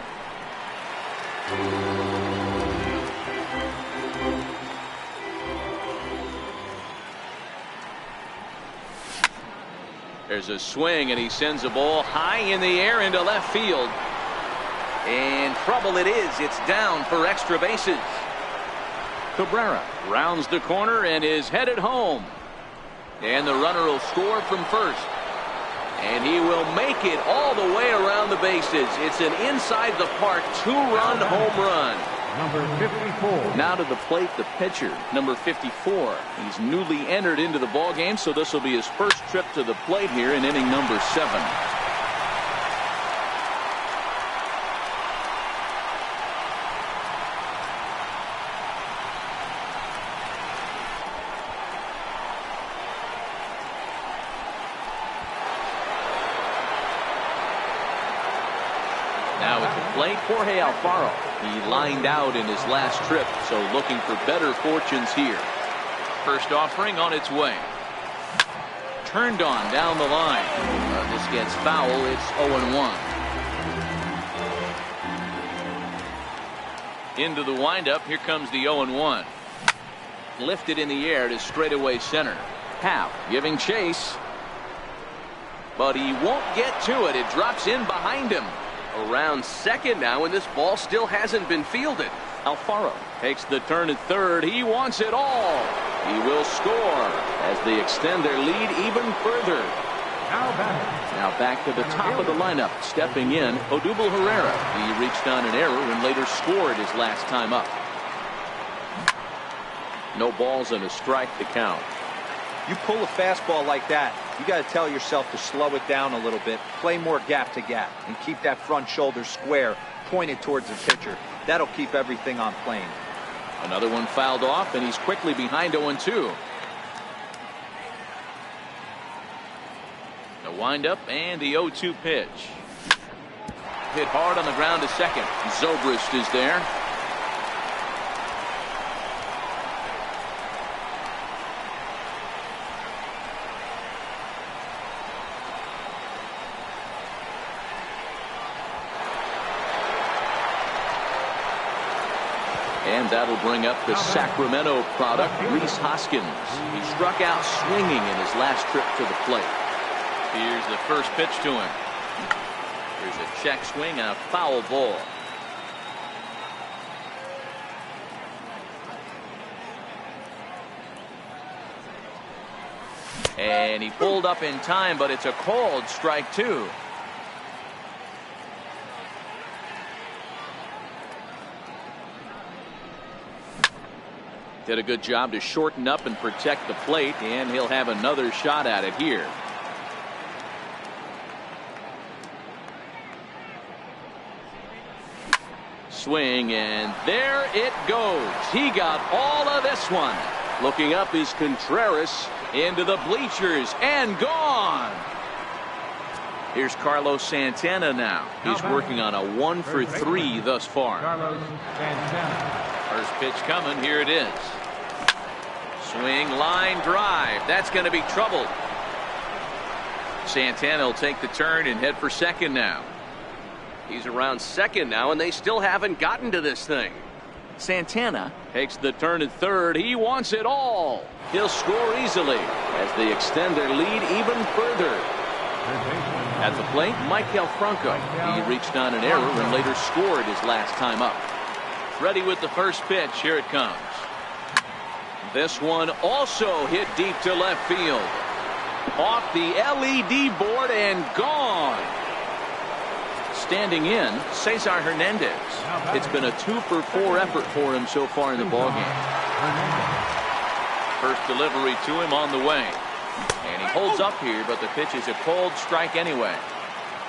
S1: There's a swing and he sends a ball high in the air into left field. And trouble it is. It's down for extra bases. Cabrera rounds the corner and is headed home. And the runner will score from first. And he will make it all the way around the bases. It's an inside the park 2-run home run.
S3: Number 54.
S1: Now to the plate, the pitcher, number 54. He's newly entered into the ball game, so this will be his first trip to the plate here in inning number 7. Now at the plate, Jorge Alfaro. He lined out in his last trip, so looking for better fortunes here. First offering on its way. Turned on down the line. This gets foul. It's 0-1. Into the windup. Here comes the 0-1. Lifted in the air to straightaway center. Happ giving chase. But he won't get to it. It drops in behind him. Around second now, and this ball still hasn't been fielded. Alfaro takes the turn at third. He wants it all. He will score as they extend their lead even further. Now back to the top of the lineup. Stepping in, Odubel Herrera. He reached on an error and later scored his last time up. No balls and a strike to count.
S4: You pull a fastball like that, you got to tell yourself to slow it down a little bit, play more gap to gap, and keep that front shoulder square, pointed towards the pitcher. That'll keep everything on plane.
S1: Another one fouled off, and he's quickly behind 0-2. The windup and the 0-2 pitch. Hit hard on the ground to second. Zobrist is there. And that'll bring up the Sacramento product, Rhys Hoskins. He struck out swinging in his last trip to the plate. Here's the first pitch to him. Here's a check swing and a foul ball. And he pulled up in time, but it's a called strike two. Did a good job to shorten up and protect the plate, and he'll have another shot at it here. Swing, and there it goes. He got all of this one. Looking up is Contreras into the bleachers and gone. Here's Carlos Santana now. He's working on a 1 for 3 thus far.
S3: Carlos Santana.
S1: First pitch coming. Here it is. Swing, line drive. That's going to be trouble. Santana will take the turn and head for second now.
S6: He's around second now, and they still haven't gotten to this thing.
S1: Santana takes the turn at third. He wants it all. He'll score easily as they extend their lead even further. At the plate, Michael Franco. He reached on an error and later scored his last time up. Ready with the first pitch. Here it comes. This one also hit deep to left field. Off the LED board and gone. Standing in, Cesar Hernandez. It's been a 2 for 4 effort for him so far in the ballgame. First delivery to him on the way. And he holds up here, but the pitch is a cold strike anyway.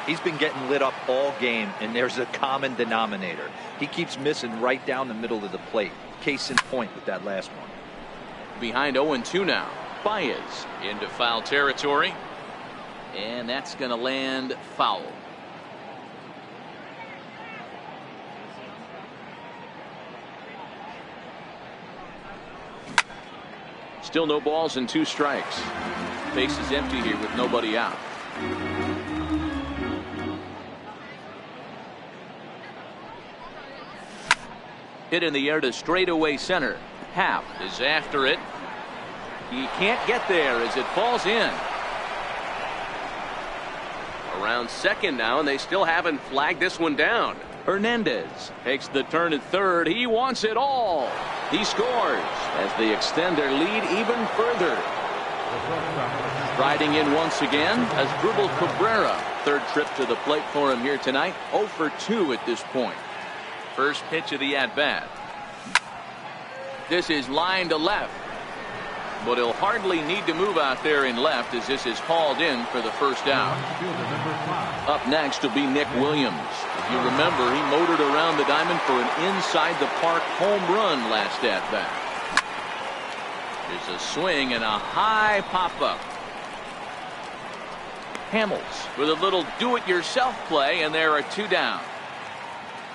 S4: He's been getting lit up all game, and there's a common denominator. He keeps missing right down the middle of the plate. Case in point with that last one.
S1: Behind 0-2 now. Baez into foul territory. And that's going to land foul. Still no balls and 2 strikes. Base is empty here with nobody out. Hit in the air to straightaway center. Happ is after it. He can't get there as it falls in.
S6: Around second now, and they still haven't flagged this one down.
S1: Hernandez takes the turn at third. He wants it all. He scores as they extend their lead even further. Riding in once again as Asdrubal Cabrera. Third trip to the plate for him here tonight. 0 for 2 at this point. First pitch of the at-bat. This is line to left. But he'll hardly need to move out there in left as this is hauled in for the first out. Up next will be Nick Williams. If you remember, he motored around the diamond for an inside-the-park home run last at-bat. There's a swing and a high pop-up. Hamels with a little do-it-yourself play, and there are 2 down.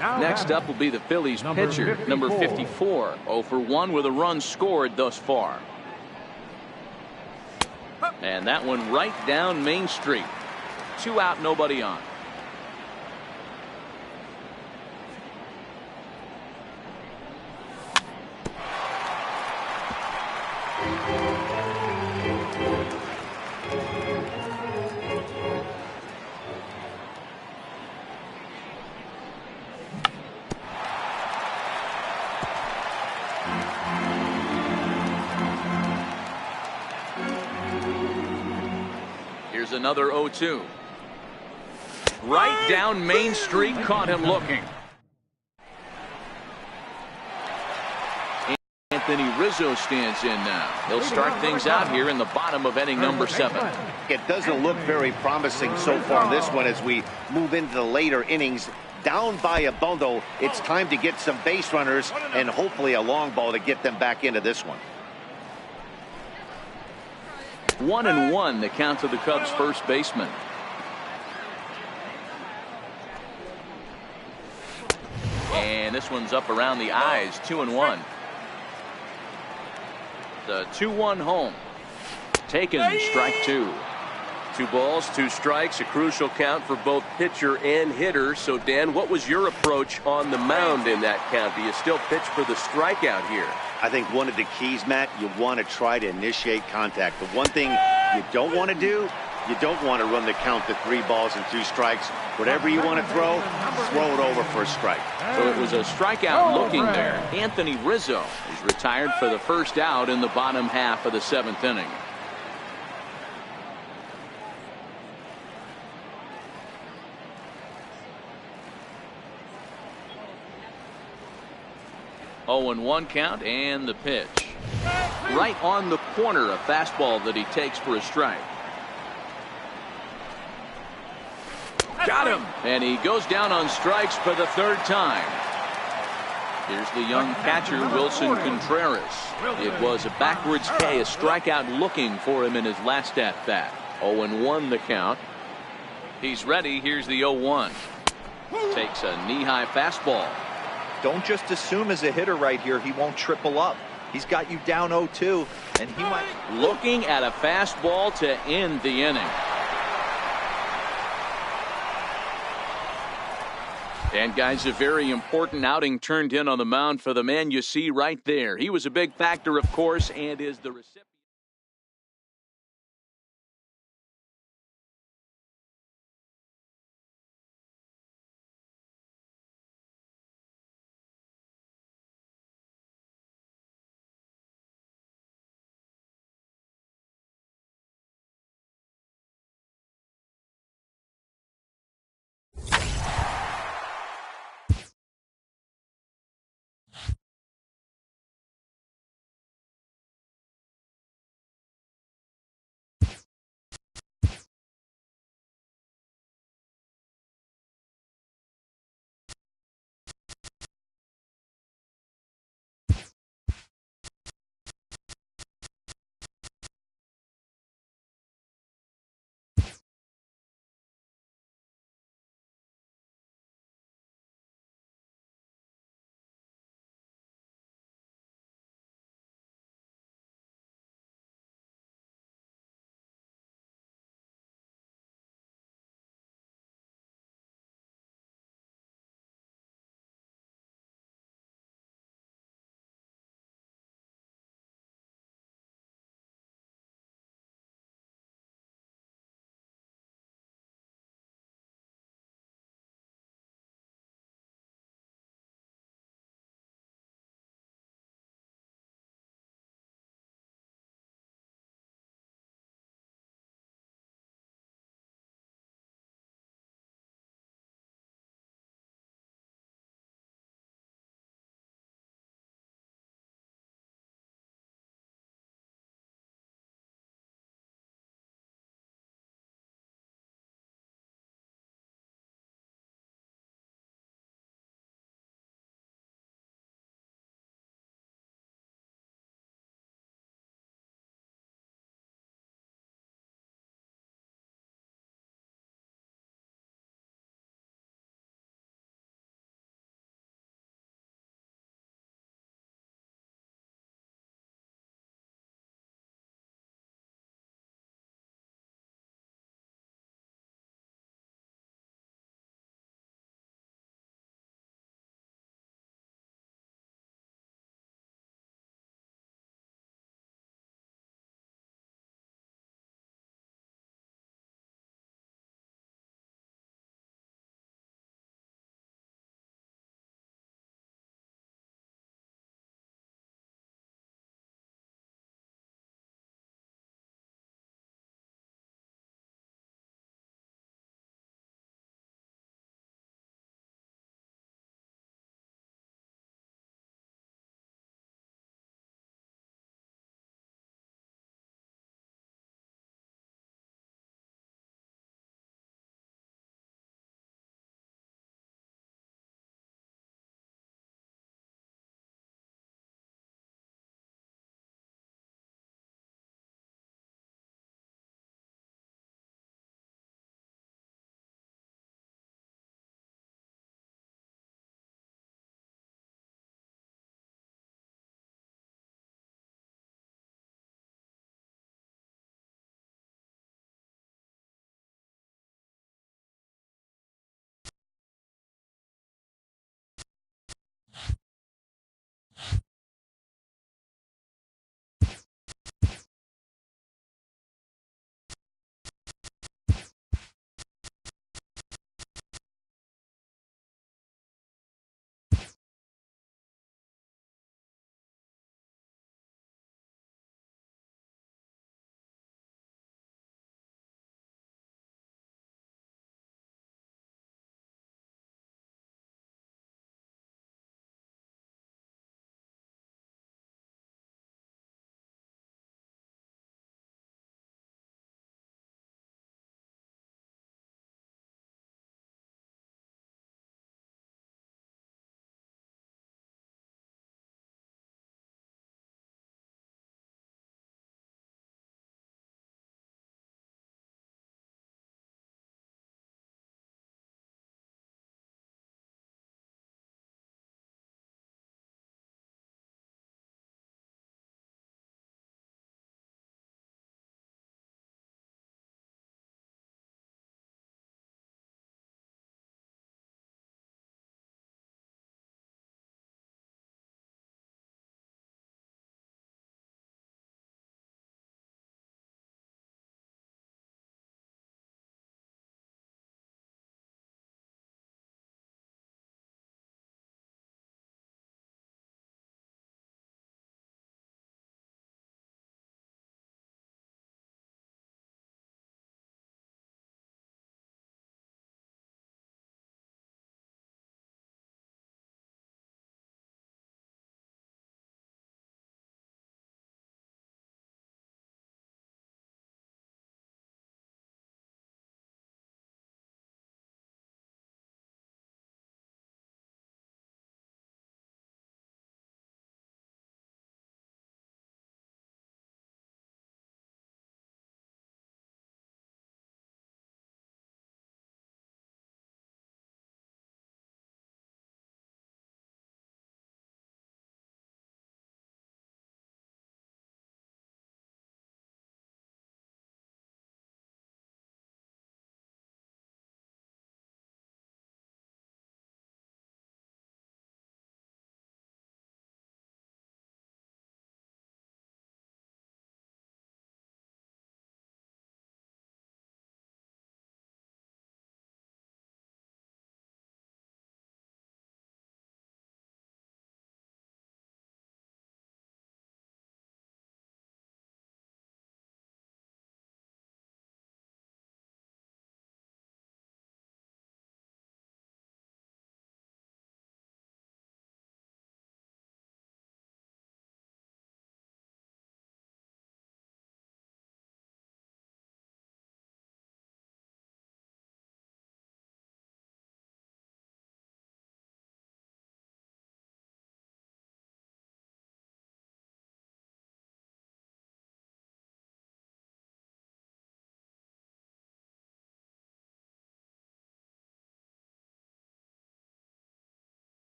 S1: Next up will be the Phillies pitcher, number 54. 0 for 1 with a run scored thus far. And that one right down Main Street. 2 out, nobody on. Here's another 0-2. Right down Main Street, caught him looking. Anthony Rizzo stands in now. He'll start things out here in the bottom of inning number 7.
S2: It doesn't look very promising so far in this one as we move into the later innings. Down by a bundle, it's time to get some base runners and hopefully a long ball to get them back into this one.
S1: 1-1 the count to the Cubs first baseman. And this one's up around the eyes. 2-1. The 2-1 home. Taken, strike 2.
S6: 2 balls, 2 strikes, a crucial count for both pitcher and hitter. So, Dan, what was your approach on the mound in that count? Do you still pitch for the strikeout here?
S2: I think one of the keys, Matt, you want to try to initiate contact. The one thing you don't want to do You don't want to run the count to 3 balls and 2 strikes. Whatever you want to throw it over for a strike.
S1: So it was a strikeout looking there. Anthony Rizzo is retired for the first out in the bottom half of the 7th inning. Oh, and 1 count and the pitch. Right on the corner, a fastball that he takes for a strike. Got him! And he goes down on strikes for the 3rd time. Here's the young catcher, Wilson Contreras. It was a backwards K, a strikeout looking for him in his last at-bat. 0-1 the count. He's ready. Here's the 0-1. Takes a knee-high fastball.
S4: Don't just assume as a hitter right here he won't triple up. He's got you down 0-2, and he might.
S1: Looking at a fastball to end the inning. And guys, a very important outing turned in on the mound for the man you see right there. He was a big factor, of course, and is the recipient.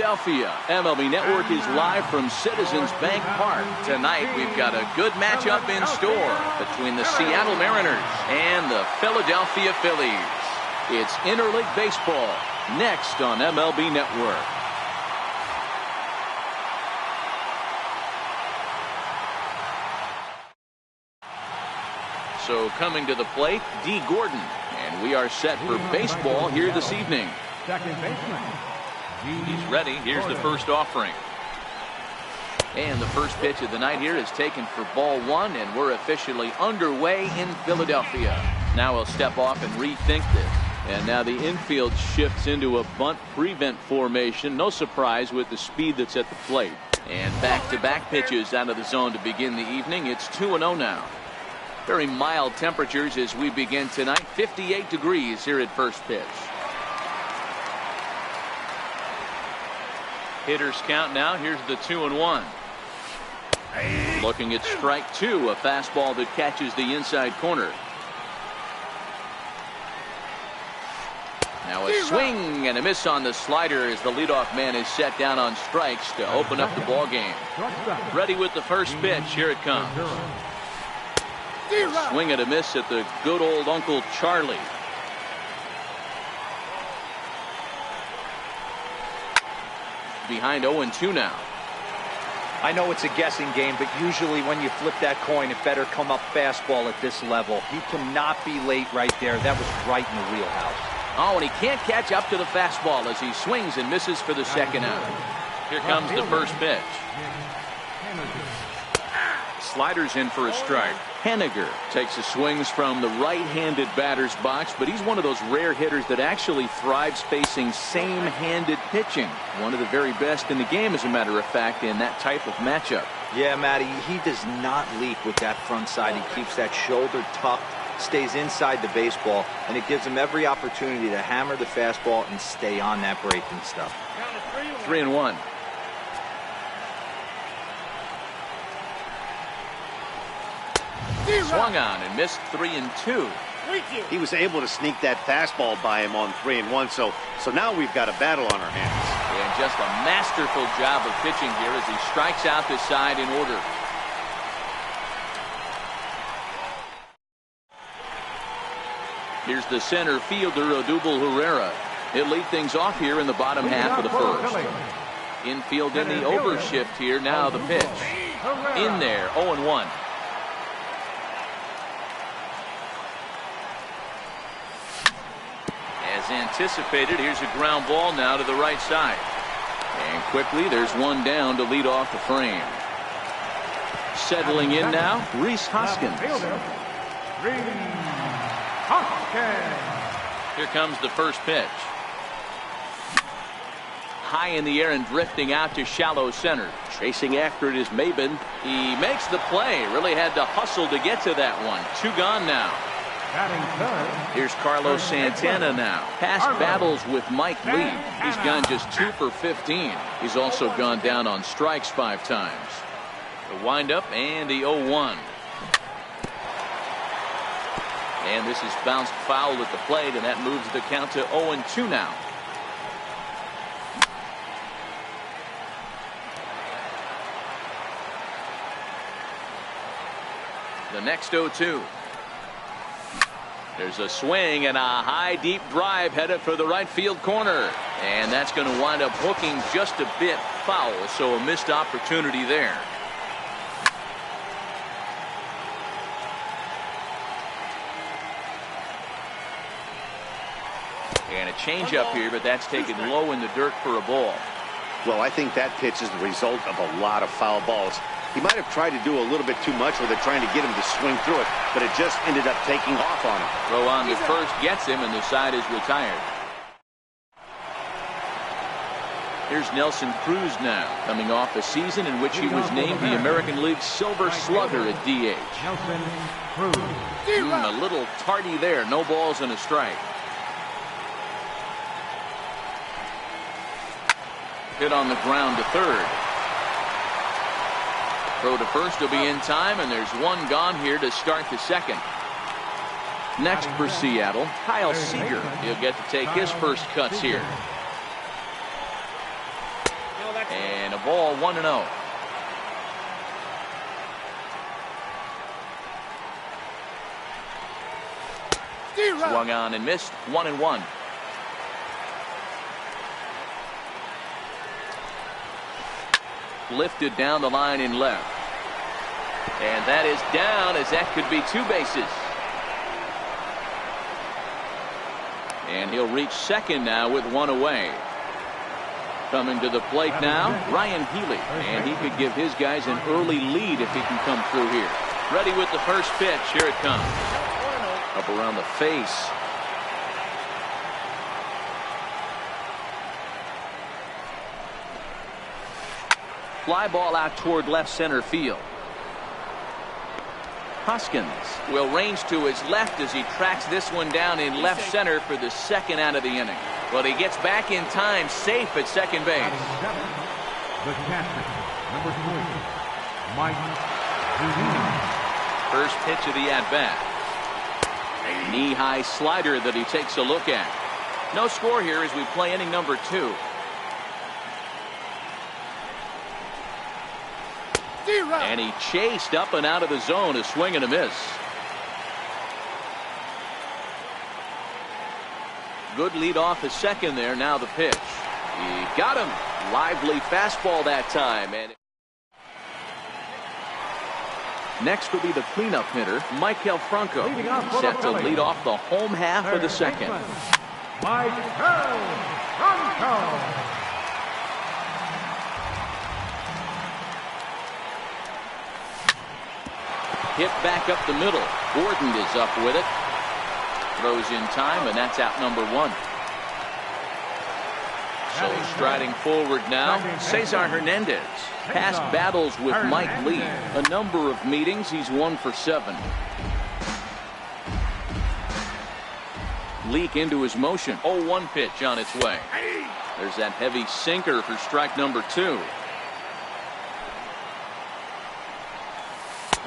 S1: Philadelphia. MLB Network is live from Citizens Bank Park. Tonight, we've got a good matchup in store between the Seattle Mariners and the Philadelphia Phillies. It's interleague baseball next on MLB Network. So coming to the plate, D. Gordon. And we are set for baseball here this evening.
S3: Second baseman.
S1: He's ready. Here's the first offering. And the first pitch of the night here is taken for ball one, and we're officially underway in Philadelphia. Now we'll step off and rethink this. And now the infield shifts into a bunt prevent formation. No surprise with the speed that's at the plate. And back-to-back pitches out of the zone to begin the evening. It's 2-0 now. Very mild temperatures as we begin tonight. 58 degrees here at first pitch. Hitters count now. Here's the 2-1. Looking at strike two, a fastball that catches the inside corner. Now a swing and a miss on the slider as the leadoff man is set down on strikes to open up the ball game. Ready with the first pitch. Here it comes. Swing and a miss at the good old Uncle Charlie. Behind 0-2 now.
S4: I know it's a guessing game, but usually when you flip that coin, it better come up fastball at this level. He cannot be late right there. That was right in the wheelhouse.
S1: Oh, and he can't catch up to the fastball as he swings and misses for the second out. Here comes the first pitch. Sliders in for a strike. Henniger takes the swings from the right-handed batter's box, but he's one of those rare hitters that actually thrives facing same-handed pitching. One of the very best in the game, as a matter of fact, in that type of matchup.
S4: Yeah, Matty, he does not leap with that front side. He keeps that shoulder tucked, stays inside the baseball, and it gives him every opportunity to hammer the fastball and stay on that breaking stuff.
S1: 3-1. Swung on and missed 3-2.
S2: He was able to sneak that fastball by him on 3-1, so now we've got a battle on our hands.
S1: And just a masterful job of pitching here as he strikes out the side in order. Here's the center fielder, Odubel Herrera. He'll lead things off here in the bottom half of the first. Infield in the overshift here. Now the pitch. In there, 0-1. As anticipated, here's a ground ball now to the right side. And quickly, there's one down to lead off the frame. Settling in now, Rhys Hoskins. Here comes the first pitch. High in the air and drifting out to shallow center. Chasing after it is Maben. He makes the play. Really had to hustle to get to that one. Two gone now. Here's Carlos Santana now. Past battles with Mike Lee. He's gone just 2 for 15. He's also gone down on strikes 5 times. The windup and the 0-1. And this is bounced foul at the plate, and that moves the count to 0-2 now. The next 0-2. There's a swing and a high deep drive headed for the right field corner. And that's going to wind up hooking just a bit foul, so a missed opportunity there. And a changeup here, but that's taken low in the dirt for a ball.
S2: Well, I think that pitch is the result of a lot of foul balls. He might have tried to do a little bit too much with it, trying to get him to swing through it, but it just ended up taking off on him.
S1: Throw on to first gets him, and the side is retired. Here's Nelson Cruz now, coming off a season in which he was named the American League Silver Slugger at DH. A little tardy there. No balls and a strike. Hit on the ground to third. Throw to first will be in time, and there's one gone here to start the second. Next for Seattle, Kyle Seager. He'll get to take his first cuts here. Ball 1-0. Swung on and missed. 1-1. Lifted down the line in left. And that is down, as that could be 2 bases. And he'll reach second now with 1 away. Coming to the plate now, Ryan Healy. And he could give his guys an early lead if he can come through here. Ready with the first pitch. Here it comes. Up around the face. Fly ball out toward left center field. Hoskins will range to his left as he tracks this one down in left center for the second out of the inning. But he gets back in time, safe at second base.
S3: The catcher, number 3, Mike Zunino.
S1: First pitch of the at-bat. Knee-high slider that he takes a look at. No score here as we play inning number 2. And he chased up and out of the zone, a swing and a miss. Good lead off the second there. Now the pitch. He got him. Lively fastball that time. And next will be the cleanup hitter, Michael Franco, set to lead off the home half of the second.
S3: Michael Franco.
S1: Hit back up the middle. Gordon is up with it. Throws in time, and that's out number 1. So striding forward now, Cesar Hernandez. Past battles with Mike Lee. A number of meetings. He's 1 for 7. Leak into his motion. 0-1 pitch on its way. There's that heavy sinker for strike number 2.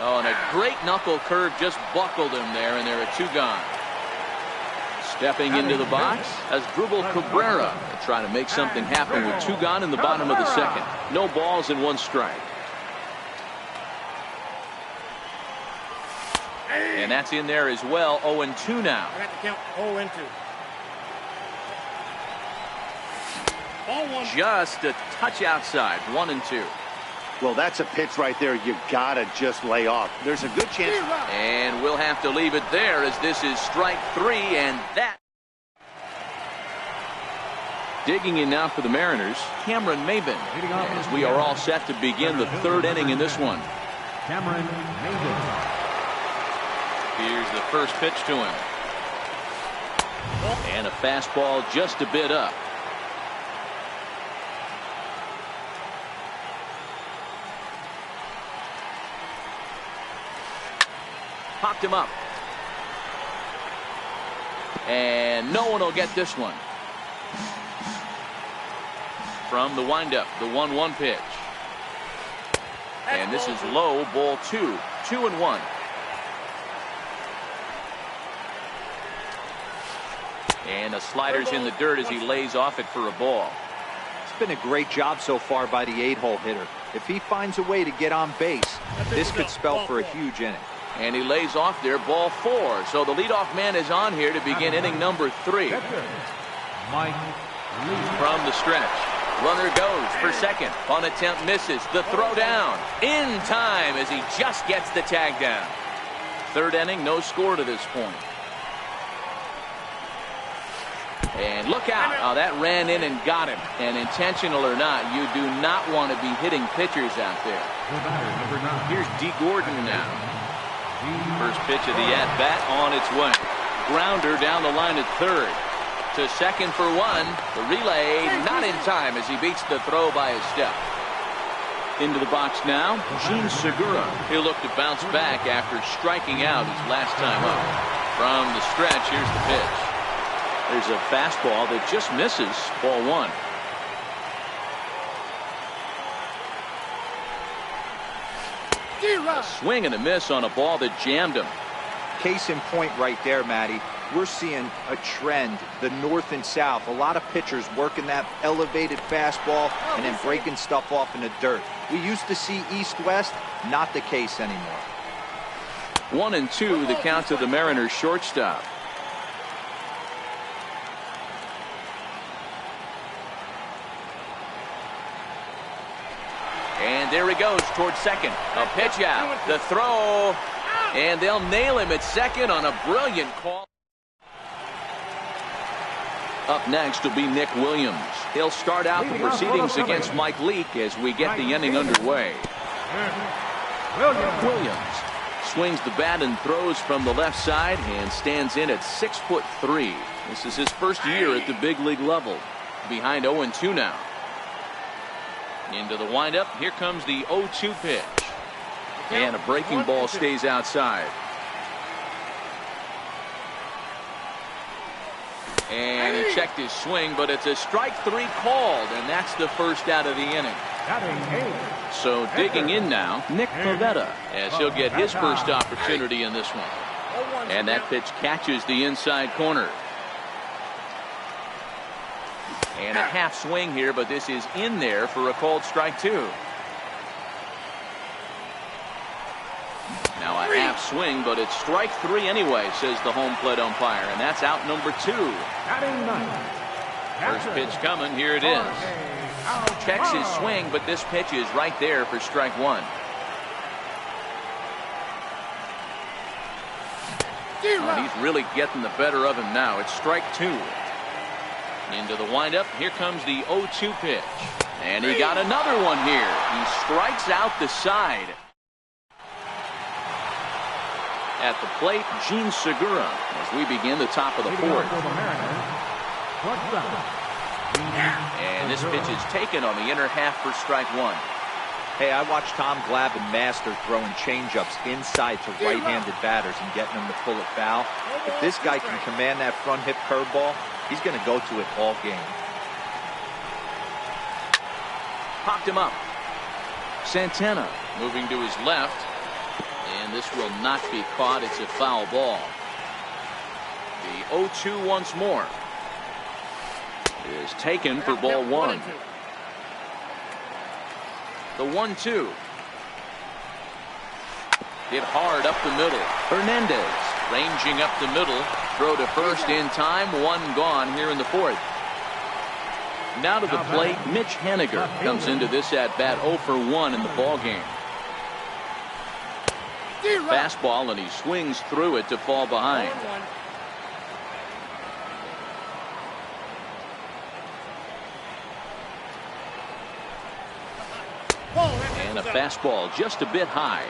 S1: Oh, and a great knuckle curve just buckled him there, and there are 2 gone. Stepping into the box as Drupal Cabrera trying to make something happen with 2 gone in the bottom of the second. No balls and 1 strike. And that's in there as well. 0-2 now.
S5: I got to count 0-2. Ball 1.
S1: Just a touch outside. 1-2.
S2: Well, that's a pitch right there you gotta just lay off. There's a good chance.
S1: And we'll have to leave it there as this is strike 3, and that. Digging in now for the Mariners, Cameron Maybin, as we are all set to begin the 3rd inning in this one.
S3: Cameron Maybin.
S1: Here's the first pitch to him. And a fastball just a bit up. Popped him up. And no one will get this one. From the windup, the 1-1 pitch. And this is low, ball 2. 2-1. And the slider's in the dirt as he lays off it for a ball.
S4: It's been a great job so far by the 8-hole hitter. If he finds a way to get on base, this could spell for a huge inning.
S1: And he lays off there, ball 4. So the leadoff man is on here to begin inning number 3.
S3: Mike Lee.
S1: From the stretch. Runner goes for second. On attempt misses. The throw down. In time as he just gets the tag down. 3rd inning, no score to this point. And look out. Oh, that ran in and got him. And intentional or not, you do not want to be hitting pitchers out there. Here's D. Gordon now. First pitch of the at-bat on its way. Grounder down the line at 3rd. To second for 1. The relay not in time as he beats the throw by a step. Into the box now, Gene Segura. He'll look to bounce back after striking out his last time up. From the stretch, here's the pitch. There's a fastball that just misses. Ball 1. A swing and a miss on a ball that jammed him.
S4: Case in point right there, Matty. we're seeing a trend, the north and south. A lot of pitchers working that elevated fastball and then breaking stuff off in the dirt. We used to see east-west, not the case anymore.
S1: 1-2, the count to the Mariners shortstop. And there he goes towards second. A pitch out. The throw. And they'll nail him at second on a brilliant call. Up next will be Nick Williams. He'll start out the proceedings against Mike Leake as we get the inning underway. Williams swings the bat and throws from the left side and stands in at 6'3". This is his first year at the big league level. Behind 0-2 now. Into the windup. Here comes the 0-2 pitch. And a breaking ball stays outside. And he checked his swing, but it's a strike 3 called, and that's the first out of the inning. So digging in now, Nick Pivetta, as he'll get his first opportunity in this one. And that pitch catches the inside corner. And a half swing here, but this is in there for a called strike 2. Now a half swing, but it's strike 3 anyway, says the home plate umpire, and that's out number 2. First pitch coming, here it is. Checks his swing, but this pitch is right there for strike 1. He's really getting the better of him now. It's strike 2. Into the windup. Here comes the 0-2 pitch. And he got another one here. He strikes out the side. At the plate, Gene Segura as we begin the top of the 4th. And this pitch is taken on the inner half for strike 1.
S4: Hey, I watched Tom Glavine master throwing changeups inside to right-handed batters and getting them to pull it foul. If this guy can command that front hip curveball, he's going to go to it all game.
S1: Popped him up. Santana moving to his left. And this will not be caught. It's a foul ball. The 0-2 once more is taken for ball 1. The 1-2. Hit hard up the middle. Hernandez ranging up the middle. Throw to first in time. 1 gone here in the 4th. Now to the plate, Mitch Haniger comes into this at bat 0 for 1 in the ball game. Fastball, and he swings through it to fall behind. And a fastball just a bit high.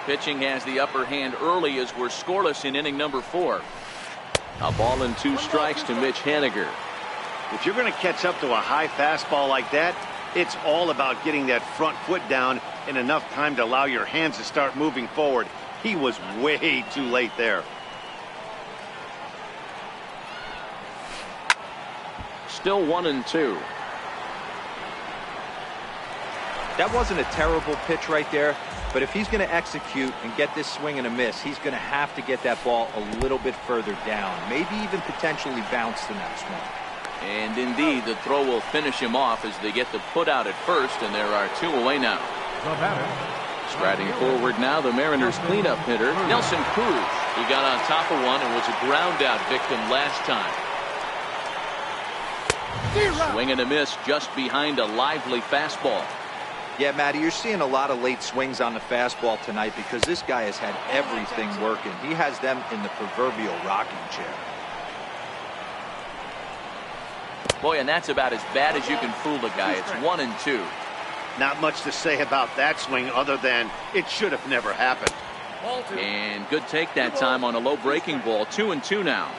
S1: Pitching has the upper hand early as we're scoreless in inning number 4. A ball and 2 strikes to Mitch Haniger.
S2: If you're going to catch up to a high fastball like that, it's all about getting that front foot down in enough time to allow your hands to start moving forward. He was way too late there.
S1: Still 1-2.
S4: That wasn't a terrible pitch right there, but if he's going to execute and get this swing and a miss, he's going to have to get that ball a little bit further down, maybe even potentially bounce the next one.
S1: And indeed, the throw will finish him off as they get the put out at first, and there are 2 away now. Striding forward now, the Mariners cleanup hitter, Nelson Cruz. He got on top of one and was a ground out victim last time. Swing and a miss just behind a lively fastball.
S4: Yeah, Matty, you're seeing a lot of late swings on the fastball tonight because this guy has had everything working. He has them in the proverbial rocking chair.
S1: Boy, and that's about as bad as you can fool a guy. It's 1-2.
S2: Not much to say about that swing other than it should have never happened.
S1: And good take that time on a low breaking ball. 2-2 now.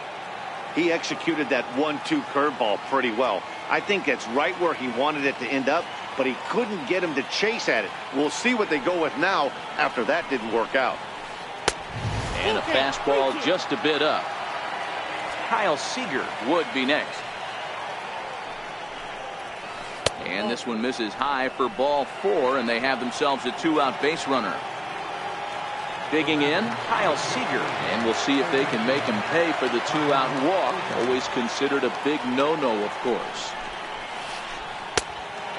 S2: He executed that 1-2 curveball pretty well. I think that's right where he wanted it to end up, but he couldn't get him to chase at it. We'll see what they go with now after that didn't work out.
S1: And a fastball just a bit up. Kyle Seager would be next. And this one misses high for ball 4, and they have themselves a 2-out base runner. Digging in, Kyle Seager. And we'll see if they can make him pay for the 2-out walk. Always considered a big no-no, of course.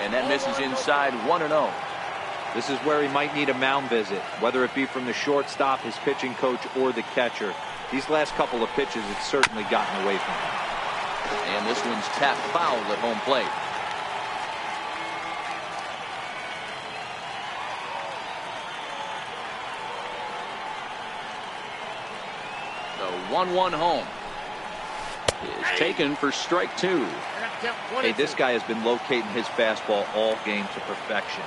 S1: And that misses inside 1-0.
S4: This is where he might need a mound visit, whether it be from the shortstop, his pitching coach, or the catcher. These last couple of pitches, it's certainly gotten away from him.
S1: And this one's tapped foul at home plate. The 1-1 home is taken for strike 2.
S4: Hey, this guy has been locating his fastball all game to perfection.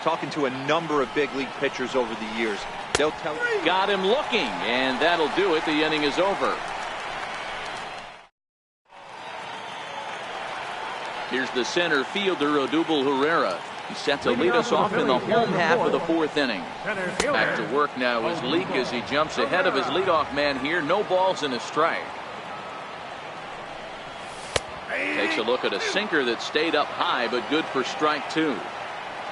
S4: Talking to a number of big league pitchers over the years, they'll tell you.
S1: Got him looking, and that'll do it. The inning is over. Here's the center fielder, Odubel Herrera. He's set to lead us off in the home half of the 4th inning. Back to work now is Leake as he jumps ahead of his leadoff man here. No balls and a strike. Takes a look at a sinker that stayed up high, but good for strike 2.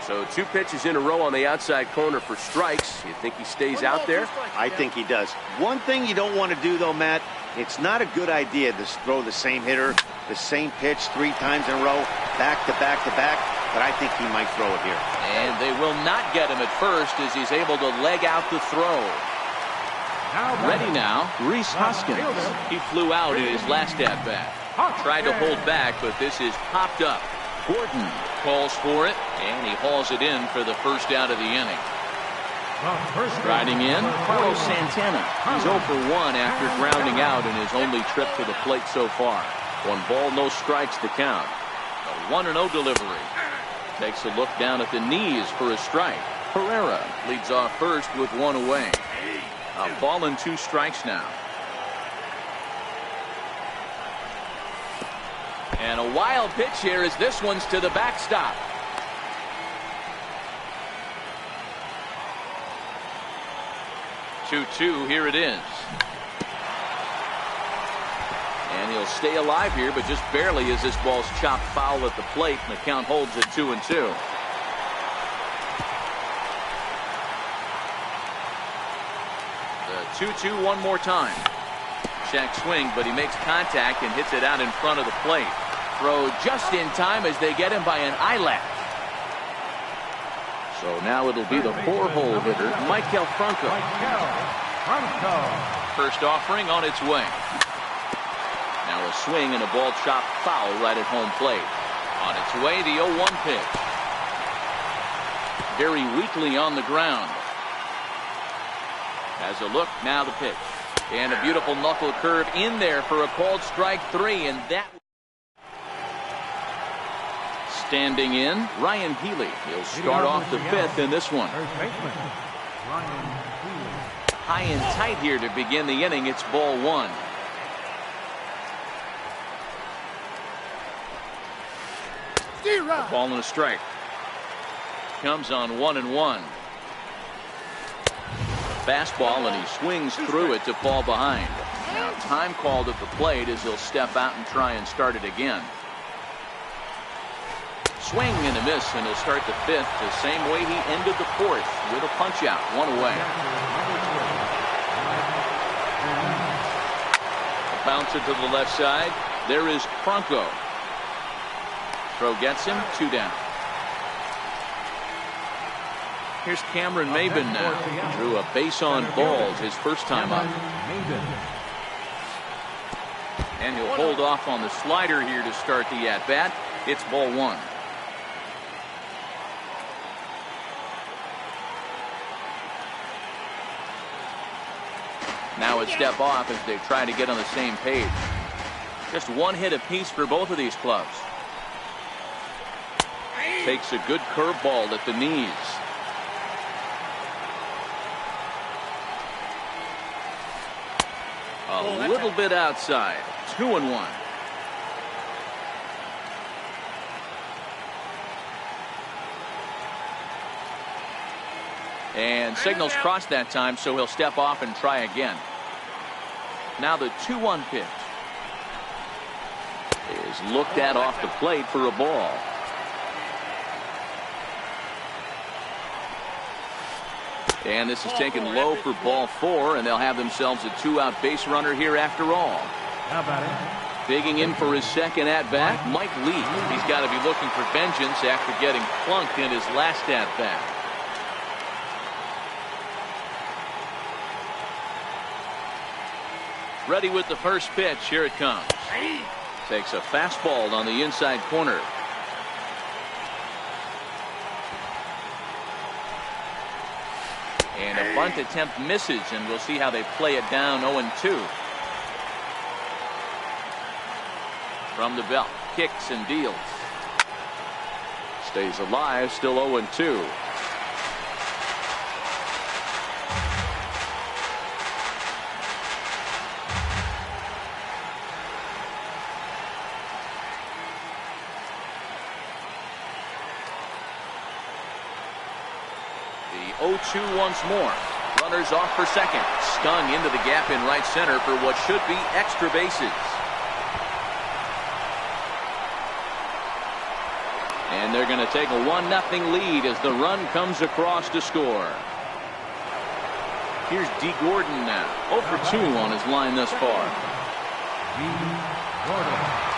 S6: So 2 pitches in a row on the outside corner for strikes. You think he stays out there?
S2: I think he does. One thing you don't want to do, though, Matt, it's not a good idea to throw the same hitter, the same pitch 3 times in a row, back to back to back, but I think he might throw it here.
S1: And they will not get him at first as he's able to leg out the throw. Ready now, Rhys Hoskins. He flew out in his last at-bat. Tried to hold back, but this is popped up. Gordon calls for it, and he hauls it in for the first out of the inning. Riding in, Carlos Santana. He's 0 for 1 after grounding out in his only trip to the plate so far. 1 ball, no strikes to count. A 1-0 delivery. Takes a look down at the knees for a strike. Herrera leads off first with 1 away. A ball and 2 strikes now. And a wild pitch here as this one's to the backstop. Two, here it is. And he'll stay alive here, but just barely as this ball's chopped foul at the plate, and the count holds at 2-2. The 2-2 one more time. Check swing, but he makes contact and hits it out in front of the plate. Throw just in time as they get him by an eyelash. So now it'll be the 4-hole hitter, Michael Franco. First offering on its way. Now a swing and a ball chopped foul right at home plate. On its way, the 0-1 pitch. Very weakly on the ground. Has a look, now the pitch. And a beautiful knuckle curve in there for a called strike 3, and that. Standing in, Ryan Healy. He'll start off the 5th in this one. High and tight here to begin the inning. It's ball 1. A ball and a strike. Comes on 1-1. Fastball, and he swings through it to fall behind. Now time called at the plate as he'll step out and try and start it again. Swing and a miss, and he'll start the 5th the same way he ended the 4th with a punch out, 1 away. A bouncer to the left side. There is Franco. Throw gets him, 2 down. Here's Cameron Maybin now. Drew a base on balls his first time up. And he'll hold off on the slider here to start the at-bat. It's ball 1. Now a step off as they try to get on the same page. Just 1 hit apiece for both of these clubs. Takes a good curveball at the knees. A little bit outside. 2-1. And signals crossed that time, so he'll step off and try again. Now the 2-1 pitch is looked at off the plate for a ball. And this is taken low for ball 4, and they'll have themselves a 2-out base runner here after all.
S3: Now batting.
S1: Digging in for his second at-bat, Mike Lee. He's got to be looking for vengeance after getting plunked in his last at-bat. Ready with the first pitch. Here it comes. Takes a fastball on the inside corner. And a bunt attempt misses, and we'll see how they play it down 0-2. From the belt, kicks and deals. Stays alive, still 0-2. The 0-2 once more. Runners off for second. Stung into the gap in right center for what should be extra bases. And they're going to take a 1-0 lead as the run comes across to score. Here's D. Gordon now. 0 for 2 on his line thus far.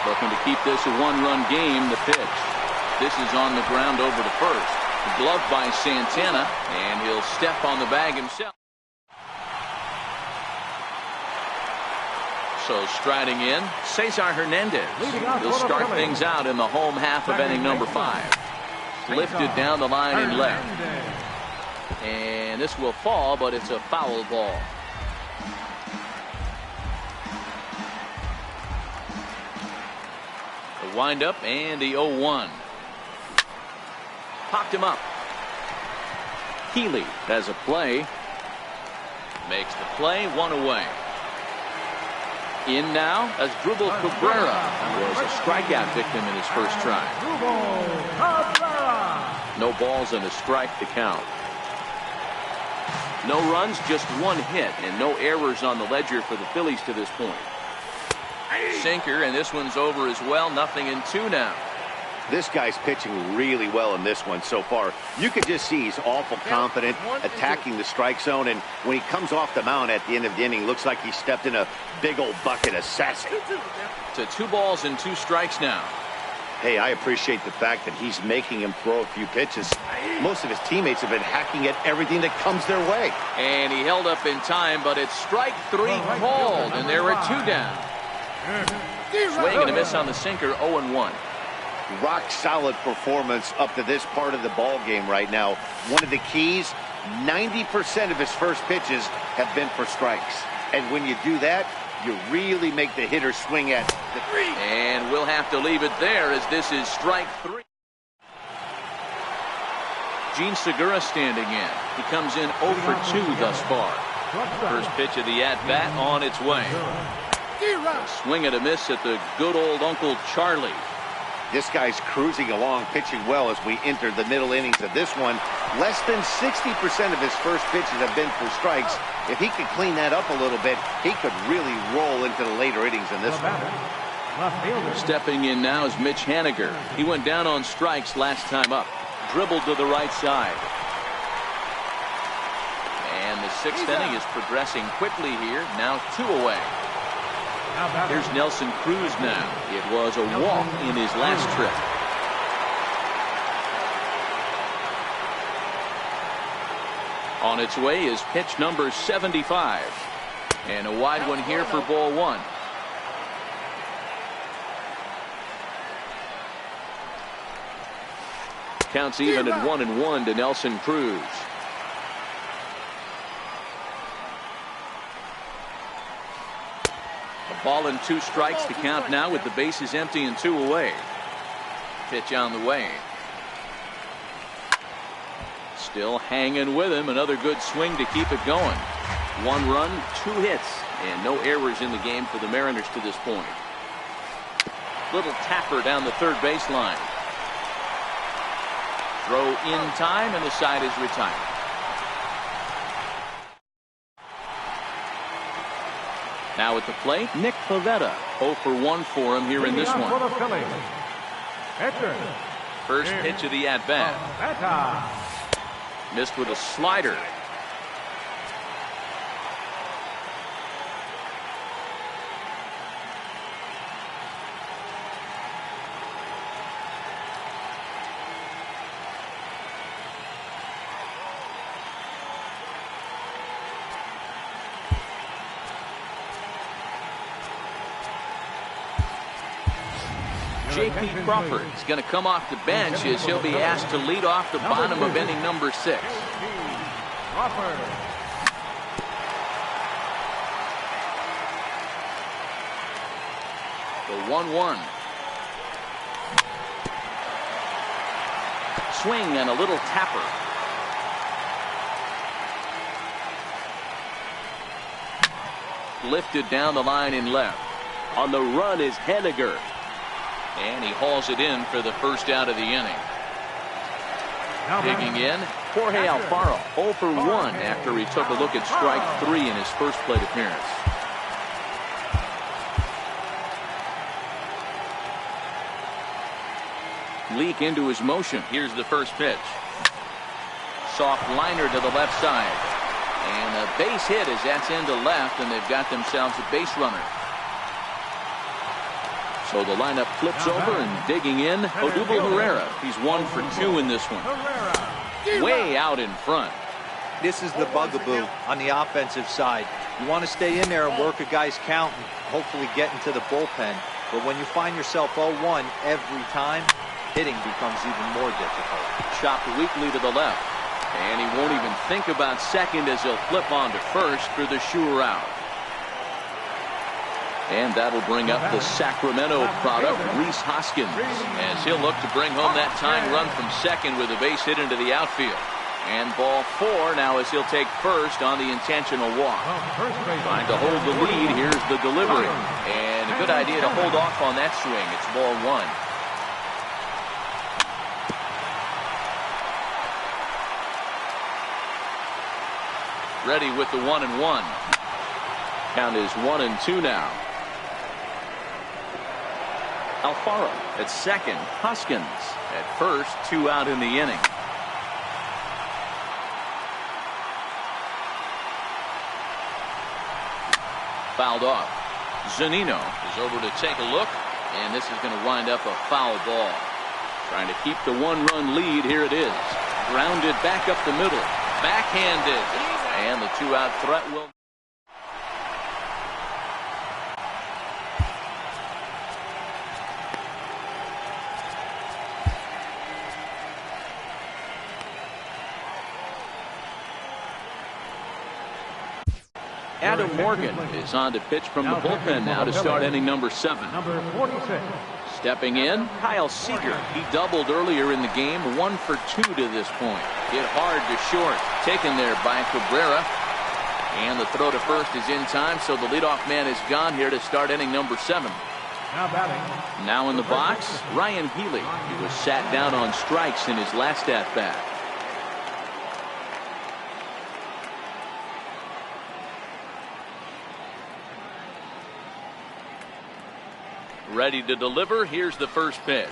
S1: Looking to keep this a 1-run game. The pitch. This is on the ground over to first. Gloved by Santana, and he'll step on the bag himself. So striding in, Cesar Hernandez. He'll start things out in the home half of inning number 5. Lifted down the line in left. And this will fall, but it's a foul ball. The windup and the 0-1. Popped him up. Healy has a play. Makes the play, 1 away. In now as Drupal Cabrera was a strikeout victim in his first try. No balls and a strike to count. No runs, just 1 hit, and no errors on the ledger for the Phillies to this point. Sinker, and this one's over as well. 0-2 now.
S2: This guy's pitching really well in this one so far. You can just see he's awful confident, attacking the strike zone, and when he comes off the mound at the end of the inning, looks like he stepped in a big old bucket of sassy.
S1: To 2 balls and 2 strikes now.
S2: Hey, I appreciate the fact that he's making him throw a few pitches. Most of his teammates have been hacking at everything that comes their way.
S1: And he held up in time, but it's strike 3 called, and there are 2 down. Swing and a miss on the sinker, 0-1.
S2: Rock solid performance up to this part of the ball game right now. One of the keys, 90% of his first pitches have been for strikes. And when you do that, you really make the hitter swing at the 3.
S1: And we'll have to leave it there as this is strike 3. Gene Segura standing in. He comes in 0 for 2 thus far. First pitch of the at-bat on its way. A swing and a miss at the good old Uncle Charlie.
S2: This guy's cruising along, pitching well as we enter the middle innings of this one. Less than 60% of his first pitches have been for strikes. If he could clean that up a little bit, he could really roll into the later innings in this one.
S1: Stepping in now is Mitch Haniger. He went down on strikes last time up. Dribbled to the right side. And the 6th inning is progressing quickly here. Now 2 away. Here's Nelson Cruz now. It was a walk in his last trip. On its way is pitch number 75. And a wide one here for ball 1. Counts even at 1-1 to Nelson Cruz. A ball and 2 strikes to count now with the bases empty and 2 away. Pitch on the way. Still hanging with him. Another good swing to keep it going. 1 run, 2 hits, and no errors in the game for the Mariners to this point. Little tapper down the third baseline. Throw in time, and the side is retired. Now at the plate, Nick Pivetta. 0 for 1 for him here in this one. First pitch of the at-bat. Missed with a slider. J.P. Crawford is going to come off the bench as he'll be asked to lead off the bottom of inning number 6.
S3: Crawford.
S1: The 1-1. Swing and a little tapper. Lifted down the line in left.
S6: On the run is Henniger.
S1: And he hauls it in for the first out of the inning. Digging in, Jorge Alfaro, 0 for 1 after he took a look at strike 3 in his first plate appearance. Leak into his motion. Here's the first pitch. Soft liner to the left side. And a base hit as that's into left, and they've got themselves a base runner. So the lineup flips over, and digging in, Odubel Herrera. He's 1 for 2 in this one. Way out in front.
S4: This is the bugaboo on the offensive side. You want to stay in there and work a guy's count and hopefully get into the bullpen. But when you find yourself 0-1 every time, hitting becomes even more difficult.
S1: Chopped weakly to the left. And he won't even think about second as he'll flip on to first for the sure out. And that'll bring up the Sacramento product, Rhys Hoskins, as he'll look to bring home that tying run from second with a base hit into the outfield. And ball 4 now as he'll take first on the intentional walk. Trying to hold the lead. Here's the delivery. And a good idea to hold off on that swing. It's ball 1. Ready with the 1-1. Count is 1-2 now. Alfaro at second. Hoskins at first. 2 out in the inning. Fouled off. Zunino is over to take a look, and this is going to wind up a foul ball. Trying to keep the 1-run lead. Here it is. Grounded back up the middle. Backhanded. And the 2-out threat will. Adam Morgan is on to pitch from the bullpen now to start inning number 7.
S3: Number 46.
S1: Stepping in, Kyle Seager. He doubled earlier in the game, 1 for 2 to this point. Hit hard to short, taken there by Cabrera. And the throw to first is in time, so the leadoff man is gone here to start inning number 7.
S3: Now batting.
S1: Now in the box, Ryan Healy. He was sat down on strikes in his last at-bat. Ready to deliver. Here's the first pitch.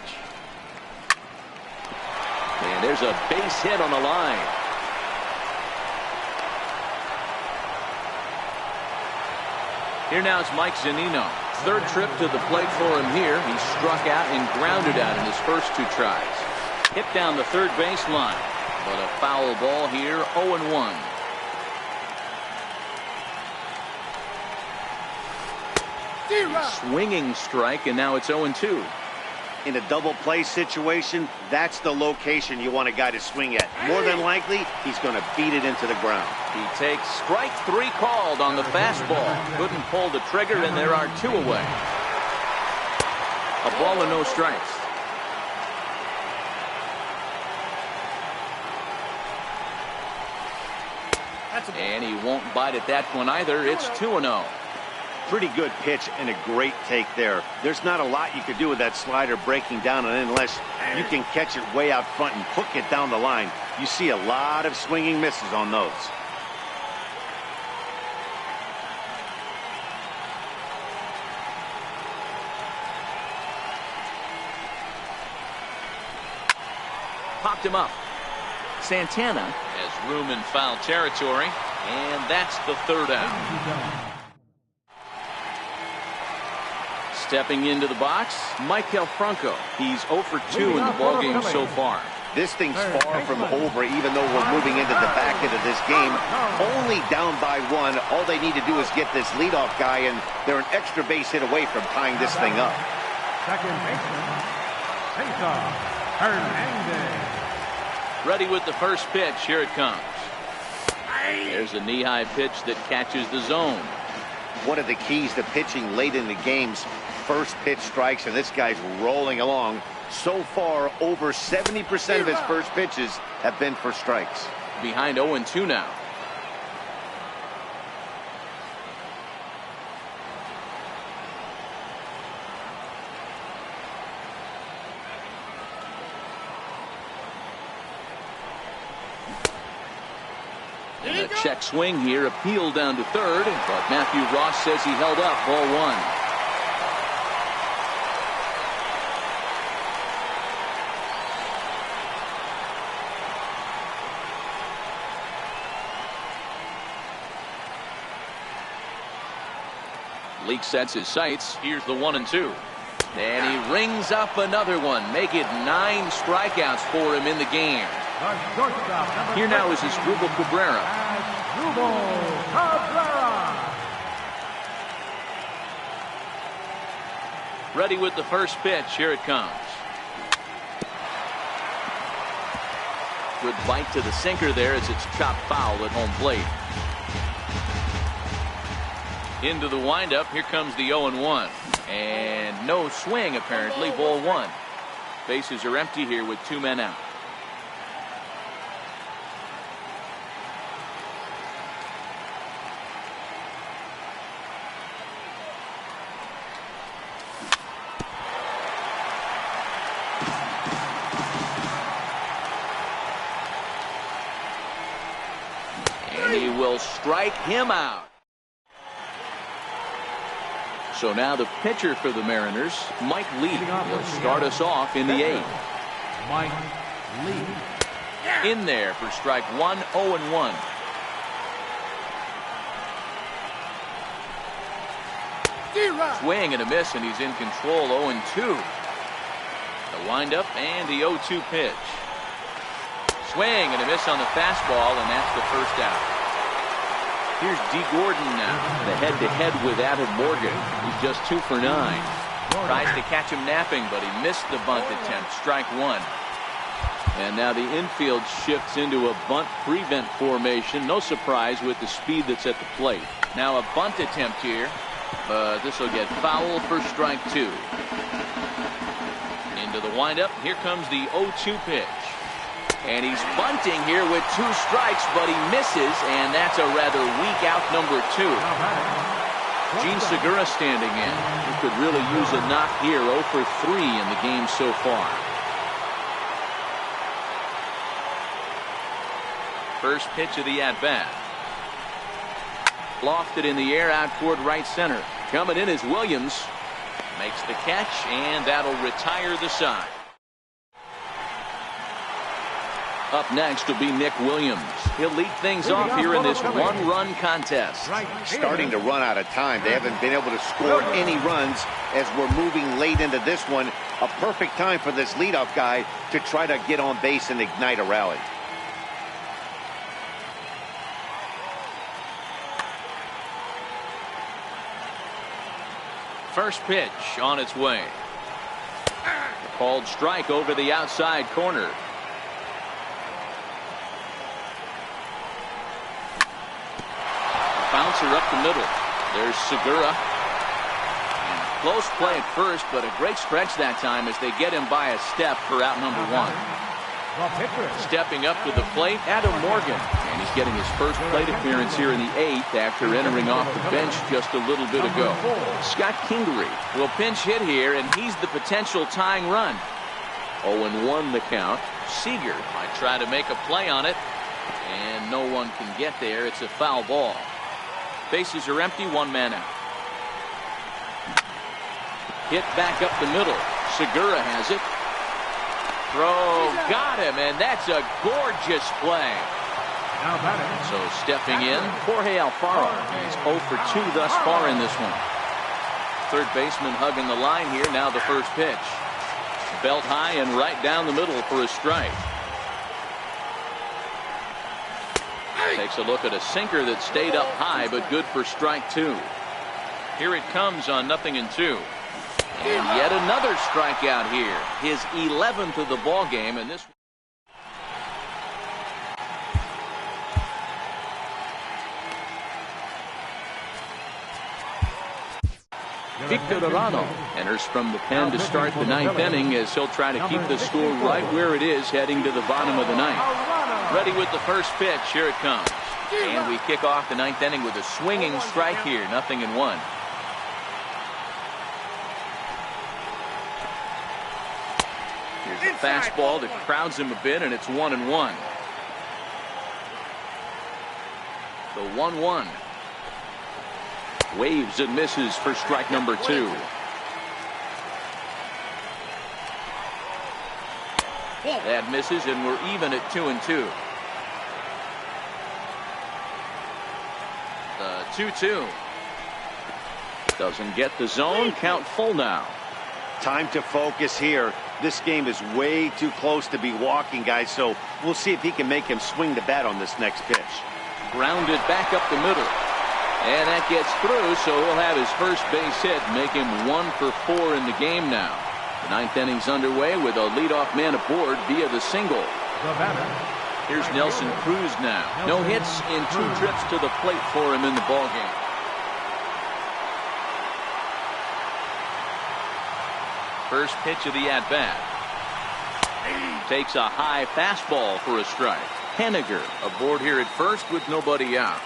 S1: And there's a base hit on the line. Here now is Mike Zunino. Third trip to the plate for him here. He struck out and grounded out in his first 2 tries. Hit down the third base line. But a foul ball here, 0-1. Swinging strike, and now it's 0-2.
S2: In a double play situation, that's the location you want a guy to swing at. More than likely, he's going to beat it into the ground.
S1: He takes strike 3 called on the fastball. Couldn't pull the trigger, and there are 2 away. A ball and no strikes. And he won't bite at that one either. It's 2-0.
S2: Pretty good pitch and a great take there. There's not a lot you could do with that slider breaking down, and unless you can catch it way out front and hook it down the line, you see a lot of swinging misses on those.
S1: Popped him up. Santana has room in foul territory, and that's the 3rd out. Stepping into the box, Maikel Franco. He's 0 for 2 in the ballgame so far.
S2: This thing's far from over, even though we're moving into the back end of this game. Only down by 1. All they need to do is get this leadoff guy, and they're an extra base hit away from tying this thing up.
S3: Second baseman, Cesar Hernandez.
S1: Ready with the first pitch. Here it comes. There's a knee-high pitch that catches the zone.
S2: One of the keys to pitching late in the game's first pitch strikes, and this guy's rolling along. So far, over 70% of his first pitches have been for strikes.
S1: Behind 0-2 now. And a check swing here, appeal down to third, but Matthew Ross says he held up. Ball one. Leake sets his sights. Here's the 1-2. And he rings up another one. Make it 9 strikeouts for him in the game. Here now is his Asdrubal Cabrera. Ready with the first pitch. Here it comes. Good bite to the sinker there as it's chopped foul at home plate. Into the windup. Here comes the 0-1. And no swing apparently. Ball one. Bases are empty here with 2 men out. And he will strike him out. So now the pitcher for the Mariners, Mike Lee, will start us off in the 8th.
S3: Mike Lee.
S1: In there for strike 1, 0-1. Swing and a miss, and he's in control. 0-2. The windup and the 0-2 pitch. Swing and a miss on the fastball, and that's the first out. Here's D. Gordon now. The head-to-head with Adam Morgan. He's just 2 for 9. Tries to catch him napping, but he missed the bunt attempt. Strike 1. And now the infield shifts into a bunt prevent formation. No surprise with the speed that's at the plate. Now a bunt attempt here, but this will get foul for strike 2. Into the windup. Here comes the 0-2 pitch. And he's bunting here with 2 strikes, but he misses, and that's a rather weak out number 2. Gene Segura standing in. He could really use a knock here. 0 for 3 in the game so far. First pitch of the at-bat. Lofted in the air out toward right center. Coming in is Williams. Makes the catch, and that'll retire the side. Up next will be Nick Williams. He'll lead things off here in this 1-run contest.
S2: Starting to run out of time. They haven't been able to score any runs as we're moving late into this one. A perfect time for this leadoff guy to try to get on base and ignite a rally.
S1: First pitch on its way. Called strike over the outside corner. Bouncer up the middle. There's Segura. And close play at first, but a great stretch that time as they get him by a step for out number 1. Stepping up to the plate, Adam Morgan. And he's getting his first plate appearance here in the 8th after entering off the bench just a little bit ago. Scott Kingery will pinch hit here, and he's the potential tying run. 0-1 the count. Seager might try to make a play on it, and no one can get there. It's a foul ball. Bases are empty, 1 man out. Hit back up the middle. Segura has it. Throw, got him, and that's a gorgeous play. So stepping in, Jorge Alfaro. He's 0 for 2 thus far in this one. Third baseman hugging the line here. Now the first pitch. Belt high and right down the middle for a strike. Takes a look at a sinker that stayed up high, but good for strike 2. Here it comes on 0-2. And yet another strikeout here. His 11th of the ball game, and this. Victor Arano enters from the pen to start the ninth inning as he'll try to keep the score right where it is heading to the bottom of the ninth. Ready with the first pitch. Here it comes. And we kick off the ninth inning with a swinging strike here. 0-1. Here's a fastball that crowds him a bit, and it's 1-1. The 1-1. Waves and misses for strike number 2. That misses, and we're even at 2-2. The 2-2. Doesn't get the zone. Count full now.
S2: Time to focus here. This game is way too close to be walking, guys, so we'll see if he can make him swing the bat on this next pitch.
S1: Grounded back up the middle. And that gets through, so he'll have his first base hit, make him 1 for 4 in the game now. The ninth inning's underway with a leadoff man aboard via the single. Here's Nelson Cruz now. No hits in 2 trips to the plate for him in the ballgame. First pitch of the at-bat. Takes a high fastball for a strike. Henniger aboard here at first with nobody out.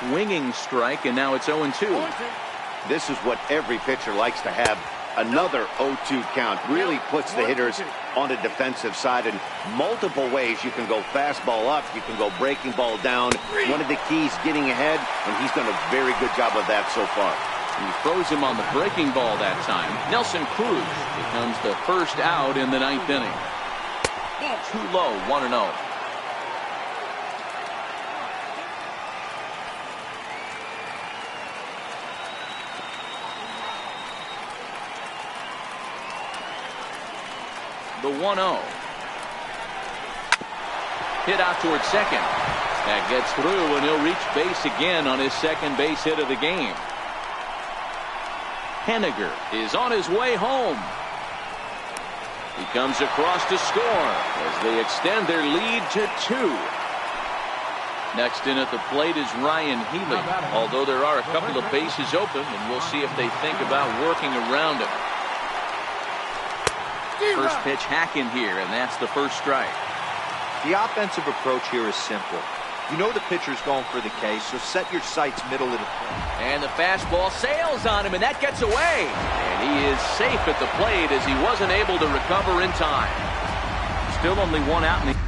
S1: Swinging strike, and now it's 0-2.
S2: This is what every pitcher likes to have. Another 0-2 count really puts the hitters on the defensive side in multiple ways. You can go fastball up, you can go breaking ball down. One of the keys, getting ahead, and he's done a very good job of that so far.
S1: He throws him on the breaking ball that time. Nelson Cruz becomes the first out in the ninth inning. Too low, 1-0. The 1-0. Hit out towards second. That gets through, and he'll reach base again on his second base hit of the game. Henniger is on his way home. He comes across to score as they extend their lead to 2. Next in at the plate is Ryan Healy, although there are a couple of bases open, and we'll see if they think about working around him. First pitch hack in here, and that's the first strike.
S4: The offensive approach here is simple. You know the pitcher's going for the K, so set your sights middle of the plate.
S1: And the fastball sails on him, and that gets away. And he is safe at the plate as he wasn't able to recover in time. Still only 1 out in the